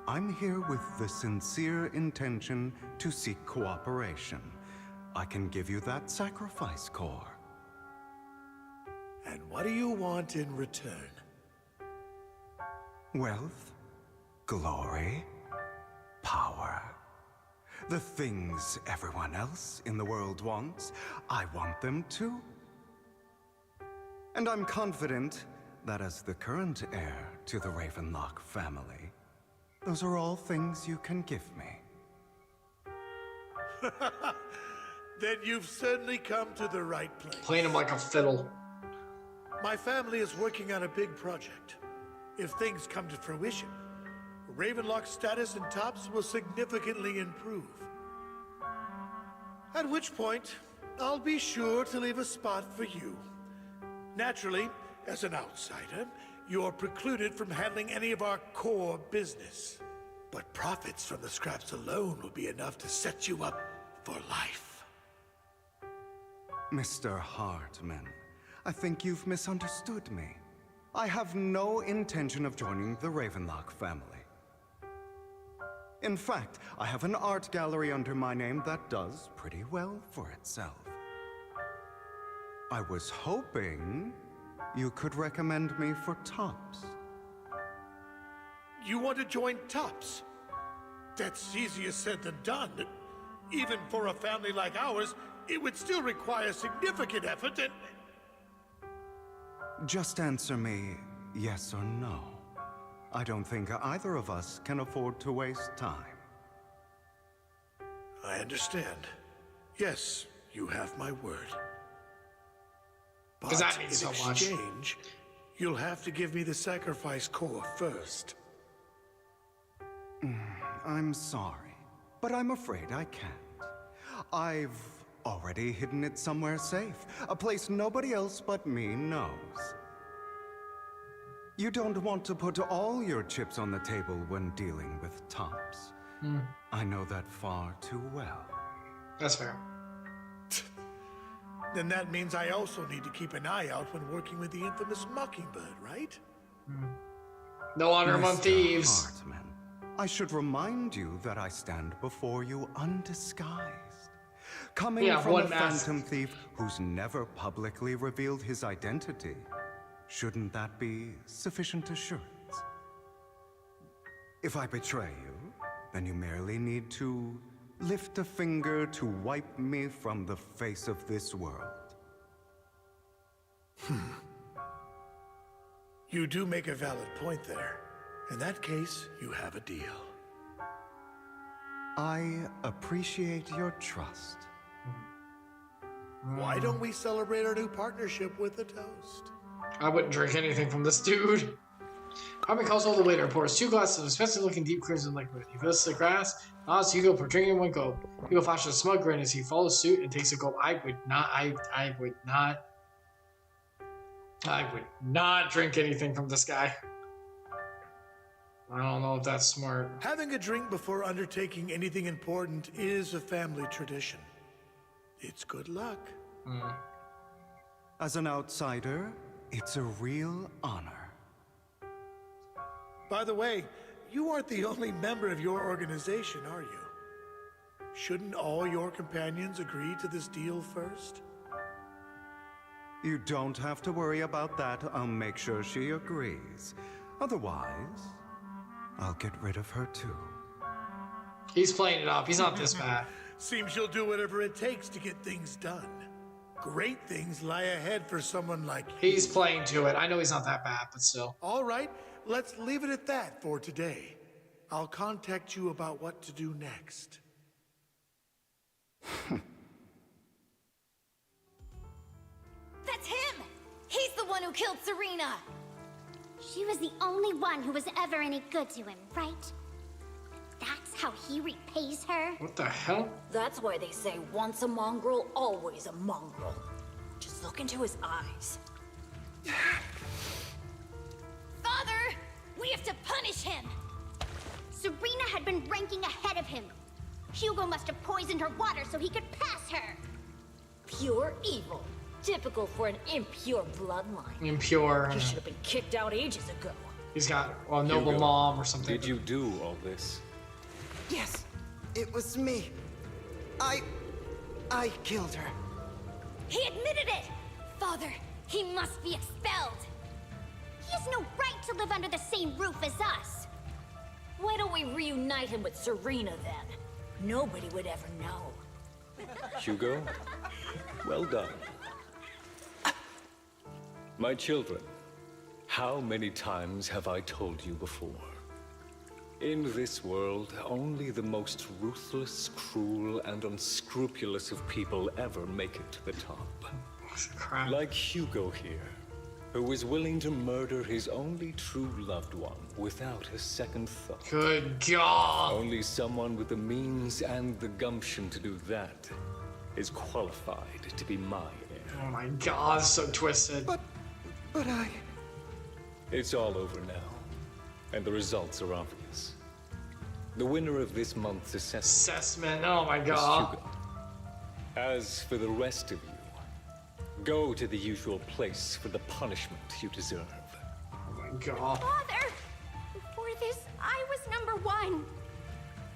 [SPEAKER 6] I'm here with the sincere intention to seek cooperation. I can give you that sacrifice core.
[SPEAKER 5] And what do you want in return?
[SPEAKER 6] Wealth, glory, power. The things everyone else in the world wants, I want them too. And I'm confident that as the current heir to the Ravenlock family, those are all things you can give me.
[SPEAKER 5] Then you've certainly come to the right place.
[SPEAKER 1] Playing him like a fiddle.
[SPEAKER 5] My family is working on a big project. If things come to fruition, Ravenlock's status in Tops will significantly improve. At which point, I'll be sure to leave a spot for you. Naturally, as an outsider, you're precluded from handling any of our core business. But profits from the scraps alone will be enough to set you up for life.
[SPEAKER 6] Mr. Hartman, I think you've misunderstood me. I have no intention of joining the Ravenlock family. In fact, I have an art gallery under my name that does pretty well for itself. I was hoping you could recommend me for Tops.
[SPEAKER 5] You want to join Tops? That's easier said than done. Even for a family like ours, it would still require significant effort and...
[SPEAKER 6] Just answer me yes or no. I don't think either of us can afford to waste time.
[SPEAKER 5] I understand. Yes, you have my word. But
[SPEAKER 1] that means so much.
[SPEAKER 5] In exchange, you'll have to give me the sacrifice core first.
[SPEAKER 6] I'm sorry, but I'm afraid I can't. I've already hidden it somewhere safe, a place nobody else but me knows. You don't want to put all your chips on the table when dealing with Tops. I know that far too well.
[SPEAKER 1] That's fair.
[SPEAKER 5] Then that means I also need to keep an eye out when working with the infamous Mockingbird, right?
[SPEAKER 1] No honor among
[SPEAKER 6] Mr.
[SPEAKER 1] thieves.
[SPEAKER 6] Hartman, I should remind you that I stand before you undisguised. Coming from a phantom thief who's never publicly revealed his identity. Shouldn't that be sufficient assurance? If I betray you, then you merely need to lift a finger to wipe me from the face of this world.
[SPEAKER 5] You do make a valid point there. In that case, you have a deal.
[SPEAKER 6] I appreciate your trust.
[SPEAKER 5] Why don't we celebrate our new partnership with a toast?
[SPEAKER 1] I wouldn't drink anything from this dude. Hartman calls over the waiter and pours 2 glasses of expensive-looking deep crimson liquid. He fills the glass, nods to Hugo for drinking 1 gulp. Hugo flashes a smug grin as he follows suit and takes a gulp. I would not drink anything from this guy. I don't know if that's smart.
[SPEAKER 5] Having a drink before undertaking anything important is a family tradition. It's good luck.
[SPEAKER 6] As an outsider, it's a real honor.
[SPEAKER 5] By the way, you aren't the only member of your organization, are you? Shouldn't all your companions agree to this deal first?
[SPEAKER 6] You don't have to worry about that. I'll make sure she agrees. Otherwise, I'll get rid of her too.
[SPEAKER 1] He's playing it off. He's not this bad.
[SPEAKER 5] Seems you'll do whatever it takes to get things done. Great things lie ahead for someone like you.
[SPEAKER 1] He's playing to it. I know he's not that bad, but still.
[SPEAKER 5] All right, let's leave it at that for today. I'll contact you about what to do next.
[SPEAKER 22] That's him! He's the one who killed Serena!
[SPEAKER 2] She was the only one who was ever any good to him, right? That's how he repays her?
[SPEAKER 1] What the hell?
[SPEAKER 18] That's why they say once a mongrel, always a mongrel. Just look into his eyes.
[SPEAKER 2] Father! We have to punish him! Serena had been ranking ahead of him. Hugo must have poisoned her water so he could pass her.
[SPEAKER 18] Pure evil. Typical for an impure bloodline.
[SPEAKER 1] Impure.
[SPEAKER 18] He should have been kicked out ages ago.
[SPEAKER 1] He's got a noble
[SPEAKER 12] Hugo,
[SPEAKER 1] mom or something.
[SPEAKER 12] Did you do all this?
[SPEAKER 9] Yes, it was me. I killed her.
[SPEAKER 2] He admitted it! Father, he must be expelled. He has no right to live under the same roof as us.
[SPEAKER 18] Why don't we reunite him with Serena then? Nobody would ever know.
[SPEAKER 12] Hugo, well done. My children, how many times have I told you before? In this world, only the most ruthless, cruel, and unscrupulous of people ever make it to the top. Like Hugo here, who was willing to murder his only true loved one without a second thought.
[SPEAKER 1] Good God!
[SPEAKER 12] Only someone with the means and the gumption to do that is qualified to be my heir.
[SPEAKER 1] Oh my God, so twisted.
[SPEAKER 9] But I...
[SPEAKER 12] It's all over now, and the results are obvious. The winner of this month's assessment...
[SPEAKER 1] Oh my God.
[SPEAKER 12] Hugo. As for the rest of you, go to the usual place for the punishment you deserve.
[SPEAKER 1] Oh my God.
[SPEAKER 2] Father! Before this, I was #1.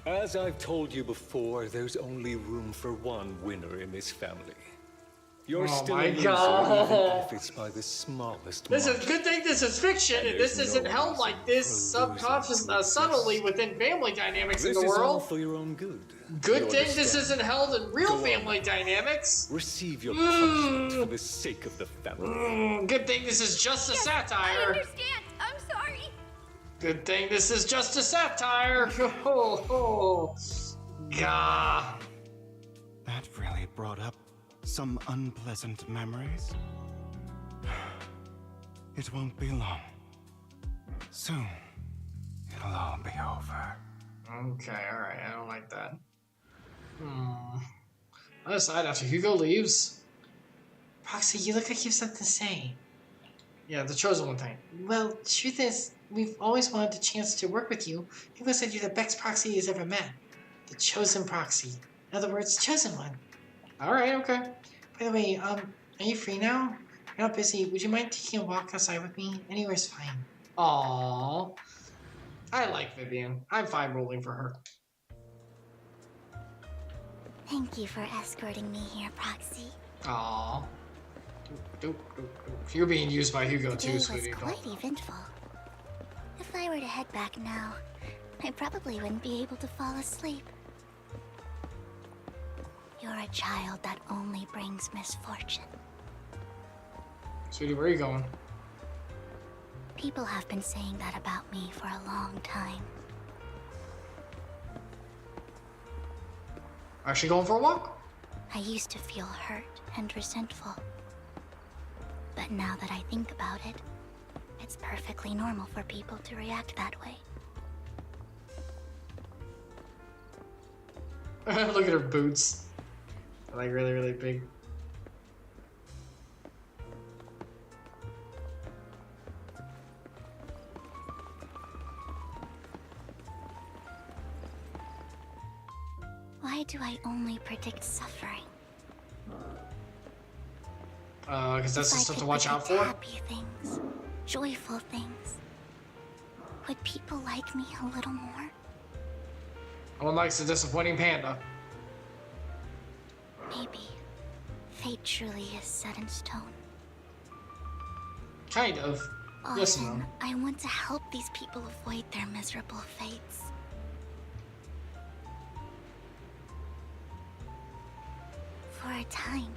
[SPEAKER 12] As I've told you before, there's only room for one winner in this family. You're still a loser, even if it's by the smallest
[SPEAKER 1] This is
[SPEAKER 12] margin.
[SPEAKER 1] good thing this is fiction and this
[SPEAKER 12] there's
[SPEAKER 1] isn't
[SPEAKER 12] no
[SPEAKER 1] held like this subtly within family dynamics
[SPEAKER 12] This
[SPEAKER 1] in the
[SPEAKER 12] is all
[SPEAKER 1] world.
[SPEAKER 12] for your own good.
[SPEAKER 1] Good
[SPEAKER 12] You
[SPEAKER 1] thing this
[SPEAKER 12] understand?
[SPEAKER 1] isn't held in real
[SPEAKER 12] Go on.
[SPEAKER 1] family dynamics.
[SPEAKER 12] Receive your punishment for the sake of the family.
[SPEAKER 1] Good thing this is just a satire.
[SPEAKER 2] I understand. I'm sorry.
[SPEAKER 1] Good thing this is just a satire. Oh, gah.
[SPEAKER 6] That really brought up some unpleasant memories. It won't be long. Soon, it'll all be over.
[SPEAKER 1] Okay, alright, I don't like that. On the side, after Hugo leaves... Proxy, you look like you have something to say. Yeah, the Chosen One thing. Well, truth is, we've always wanted the chance to work with you. Hugo said you're the best proxy he's ever met. The Chosen Proxy. In other words, Chosen One. Alright, okay. By the way, are you free now? You're not busy. Would you mind taking a walk outside with me? Anywhere's fine. Aww. I like Vivian. I'm fine rolling for her.
[SPEAKER 2] Thank you for escorting me here, Proxy.
[SPEAKER 1] Aww. You're being used by Hugo
[SPEAKER 2] Today
[SPEAKER 1] too,
[SPEAKER 2] was
[SPEAKER 1] sweetie.
[SPEAKER 2] quite eventful. If I were to head back now, I probably wouldn't be able to fall asleep. You're a child that only brings misfortune.
[SPEAKER 1] Sweetie, where are you going?
[SPEAKER 2] People have been saying that about me for a long time.
[SPEAKER 1] Actually going for a walk?
[SPEAKER 2] I used to feel hurt and resentful. But now that I think about it, it's perfectly normal for people to react that way.
[SPEAKER 1] Look at her boots. They're like really, really big.
[SPEAKER 2] Why do I only predict suffering?
[SPEAKER 1] Because that's
[SPEAKER 2] If I
[SPEAKER 1] just stuff to
[SPEAKER 2] could
[SPEAKER 1] watch out
[SPEAKER 2] predict
[SPEAKER 1] for.
[SPEAKER 2] Happy things, joyful things. Would people like me a little more?
[SPEAKER 1] No one likes a disappointing panda.
[SPEAKER 2] Maybe fate truly is set in stone.
[SPEAKER 1] Kind of. Yes and
[SPEAKER 2] Often,
[SPEAKER 1] no.
[SPEAKER 2] I want to help these people avoid their miserable fates. For a time,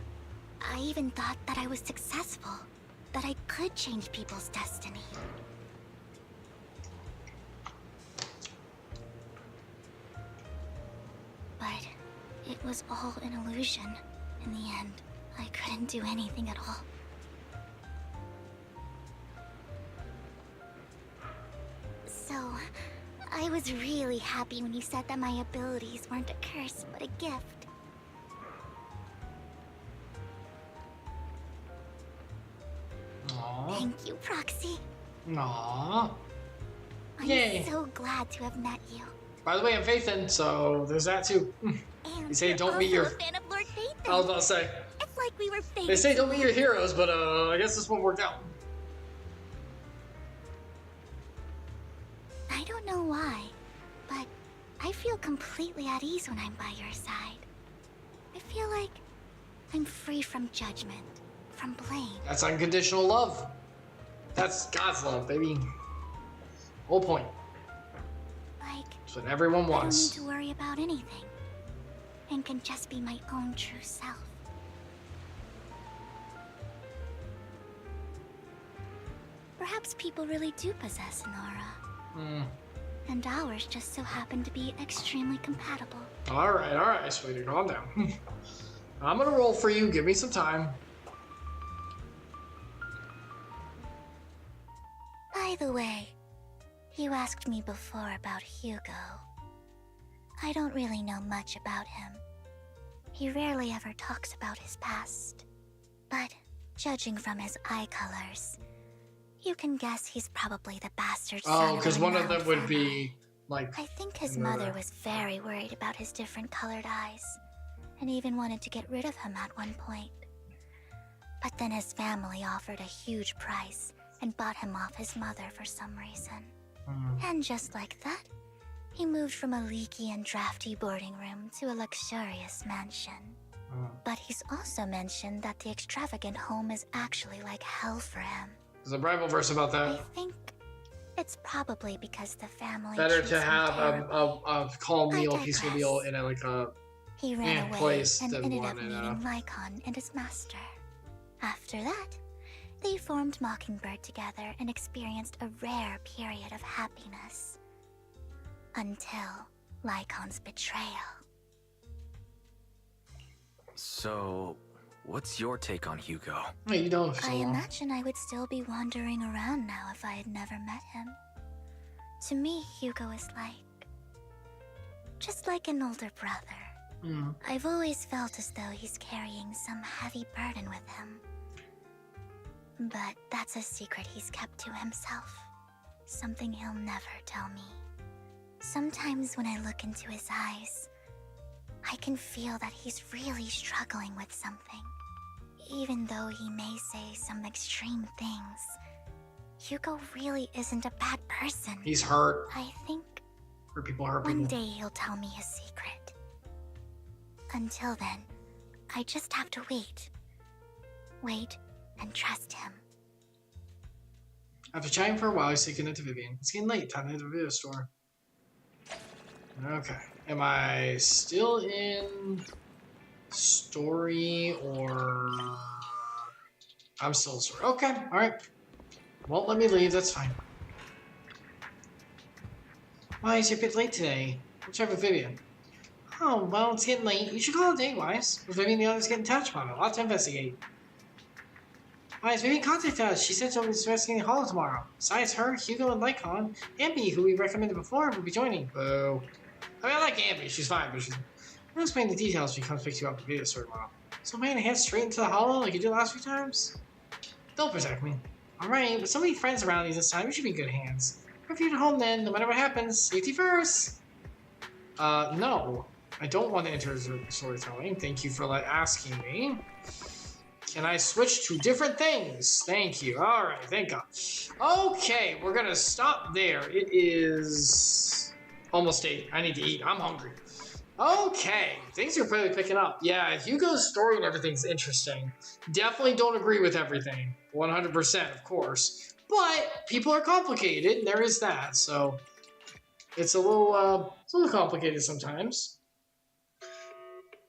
[SPEAKER 2] I even thought that I was successful, that I could change people's destiny. But it was all an illusion. In the end, I couldn't do anything at all. So, I was really happy when you said that my abilities weren't a curse, but a gift.
[SPEAKER 1] Aww.
[SPEAKER 2] Thank you, Proxy.
[SPEAKER 1] Aww.
[SPEAKER 2] I'm
[SPEAKER 1] Yay.
[SPEAKER 2] so glad to have met you.
[SPEAKER 1] By the way, I'm Phaethon, so there's that too.
[SPEAKER 2] And
[SPEAKER 1] They say
[SPEAKER 2] you're
[SPEAKER 1] don't meet
[SPEAKER 2] also
[SPEAKER 1] your...
[SPEAKER 2] a fan of Lord Phaethon.
[SPEAKER 1] I was about to say.
[SPEAKER 2] It's like we were fated.
[SPEAKER 1] They say don't meet your heroes, but I guess this one worked out.
[SPEAKER 2] I don't know why, but I feel completely at ease when I'm by your side. I feel like I'm free from judgment, from blame.
[SPEAKER 1] That's unconditional love. That's God's love, baby. Whole point.
[SPEAKER 2] Like,
[SPEAKER 1] That's what everyone
[SPEAKER 2] I don't need
[SPEAKER 1] wants.
[SPEAKER 2] to worry about anything, and can just be my own true self. Perhaps people really do possess an aura. And ours just so happen to be extremely compatible.
[SPEAKER 1] Alright, sweetie, calm down. I'm gonna roll for you, give me some time.
[SPEAKER 2] By the way, you asked me before about Hugo. I don't really know much about him. He rarely ever talks about his past. But judging from his eye colors, you can guess he's probably the bastard son
[SPEAKER 1] Oh,
[SPEAKER 2] of
[SPEAKER 1] because
[SPEAKER 2] a
[SPEAKER 1] one of
[SPEAKER 2] renowned
[SPEAKER 1] them would
[SPEAKER 2] family.
[SPEAKER 1] be like.
[SPEAKER 2] I think his
[SPEAKER 1] in the-
[SPEAKER 2] mother was very worried about his different colored eyes, and even wanted to get rid of him at one point. But then his family offered a huge price and bought him off his mother for some reason. And just like that, he moved from a leaky and drafty boarding room to a luxurious mansion. But he's also mentioned that the extravagant home is actually like hell for him.
[SPEAKER 1] There's a Bible verse about that.
[SPEAKER 2] I think it's probably because the family
[SPEAKER 1] Better
[SPEAKER 2] treats
[SPEAKER 1] to
[SPEAKER 2] him
[SPEAKER 1] have
[SPEAKER 2] terribly.
[SPEAKER 1] a calm
[SPEAKER 2] I
[SPEAKER 1] meal, peaceful
[SPEAKER 2] digress.
[SPEAKER 1] meal in a like a
[SPEAKER 2] He ran away
[SPEAKER 1] place
[SPEAKER 2] and
[SPEAKER 1] than
[SPEAKER 2] ended
[SPEAKER 1] one
[SPEAKER 2] up
[SPEAKER 1] in
[SPEAKER 2] meeting Lycon and his master. After that, They formed Mockingbird together and experienced a rare period of happiness. Until Lycon's betrayal.
[SPEAKER 3] So, what's your take on Hugo?
[SPEAKER 1] You know,
[SPEAKER 2] I imagine I would still be wandering around now if I had never met him. To me, Hugo is just like an older brother. I've always felt as though he's carrying some heavy burden with him. But that's a secret he's kept to himself. Something he'll never tell me. Sometimes when I look into his eyes, I can feel that he's really struggling with something. Even though he may say some extreme things, Hugo really isn't a bad person.
[SPEAKER 1] He's hurt.
[SPEAKER 2] I think
[SPEAKER 1] people hurt
[SPEAKER 2] one
[SPEAKER 1] people.
[SPEAKER 2] day he'll tell me his secret. Until then, I just have to wait. Wait and trust him.
[SPEAKER 1] After chatting for a while, he's taking it to Vivian. It's getting late. Time to hit the video store. Okay. Am I still in story or... I'm still in story. Okay. Alright. Won't let me leave. That's fine. Why is it a bit late today? Let's have a Vivian. Oh, well, it's getting late. You should call it a day, Wise. With Vivian and the others getting touched upon it. Lots to investigate. Wise, Vivian contacted us. She said she'll be investigating Hollow tomorrow. Besides her, Hugo and Lycon, Ambi, who we recommended before, will be joining. Boo. I mean, I like Ambi. She's fine, but she's... We'll explain the details when she comes pick you up at the video store tomorrow. So, man, head straight into the Hollow like you did last few times? Don't protect me. Alright, with so many friends around you this time, you should be in good hands. If you're at home then, no matter what happens, safety first! No. I don't want to enter storytelling. Thank you for asking me. Can I switch to different things? Thank you. Alright, thank God. Okay, we're gonna stop there. It is almost 8. I need to eat. I'm hungry. Okay, things are really picking up. Yeah, Hugo's story and everything's interesting. Definitely don't agree with everything. 100%, of course. But people are complicated, and there is that. So it's a little complicated sometimes.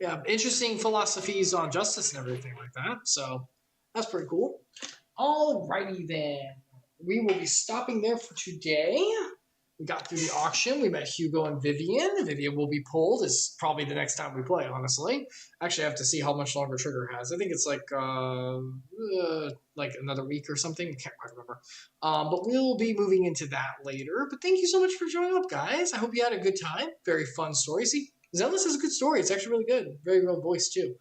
[SPEAKER 1] Yeah, interesting philosophies on justice and everything like that. So that's pretty cool. Alrighty then. We will be stopping there for today. We got through the auction. We met Hugo and Vivian. Vivian will be pulled. It's probably the next time we play, honestly. Actually, I have to see how much longer Trigger has. I think it's like another week or something. I can't quite remember. But we'll be moving into that later. But thank you so much for joining up, guys. I hope you had a good time. Very fun story. See, Zenless is a good story. It's actually really good. Very well voiced, too.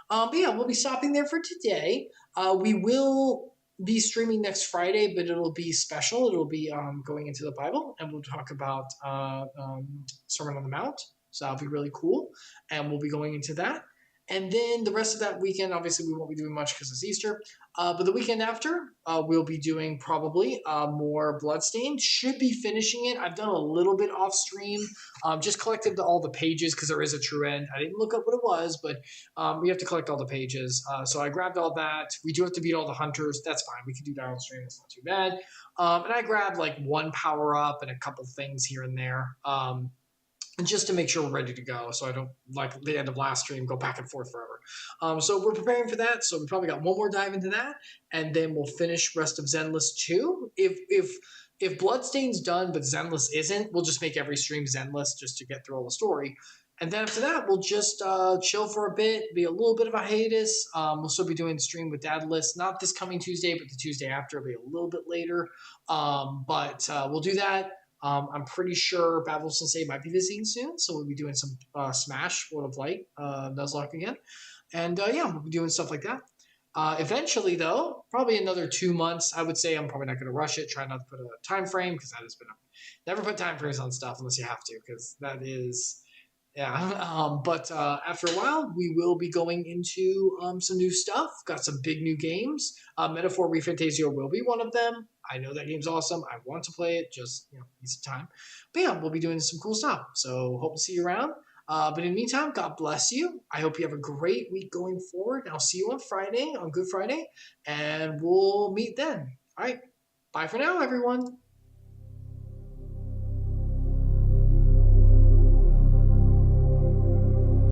[SPEAKER 1] But yeah, we'll be stopping there for today. We will be streaming next Friday, but it'll be special. It'll be going into the Bible, and we'll talk about Sermon on the Mount. So that'll be really cool, and we'll be going into that. And then the rest of that weekend, obviously, we won't be doing much because it's Easter. But the weekend after, we'll be doing probably more Bloodstained. Should be finishing it. I've done a little bit off stream. Just collected all the pages because there is a true end. I didn't look up what it was, but we have to collect all the pages. So I grabbed all that. We do have to beat all the hunters. That's fine. We can do that on stream. It's not too bad. And I grabbed like one power up and a couple things here and there. And just to make sure we're ready to go, so I don't, like the end of last stream, go back and forth forever. So we're preparing for that, so we probably got one more dive into that, and then we'll finish rest of Zenless 2. If Bloodstain's done, but Zenless isn't, we'll just make every stream Zenless just to get through all the story. And then after that, we'll just chill for a bit, be a little bit of a hiatus. We'll still be doing the stream with Daedalus, not this coming Tuesday, but the Tuesday after, will be a little bit later. But we'll do that. I'm pretty sure Babel Sensei might be visiting soon, so we'll be doing some Smash, World of Light, Nuzlocke again. And yeah, we'll be doing stuff like that. Eventually, though, probably another 2 months, I would say. I'm probably not going to rush it, try not to put a time frame, because that has been never put time frames on stuff unless you have to, because that is... Yeah, but after a while, we will be going into some new stuff. Got some big new games. Metaphor ReFantazio will be one of them. I know that game's awesome. I want to play it, just need some time. But yeah, we'll be doing some cool stuff. So hope to see you around. But in the meantime, God bless you. I hope you have a great week going forward. I'll see you on Friday, on Good Friday, and we'll meet then. All right, bye for now, everyone.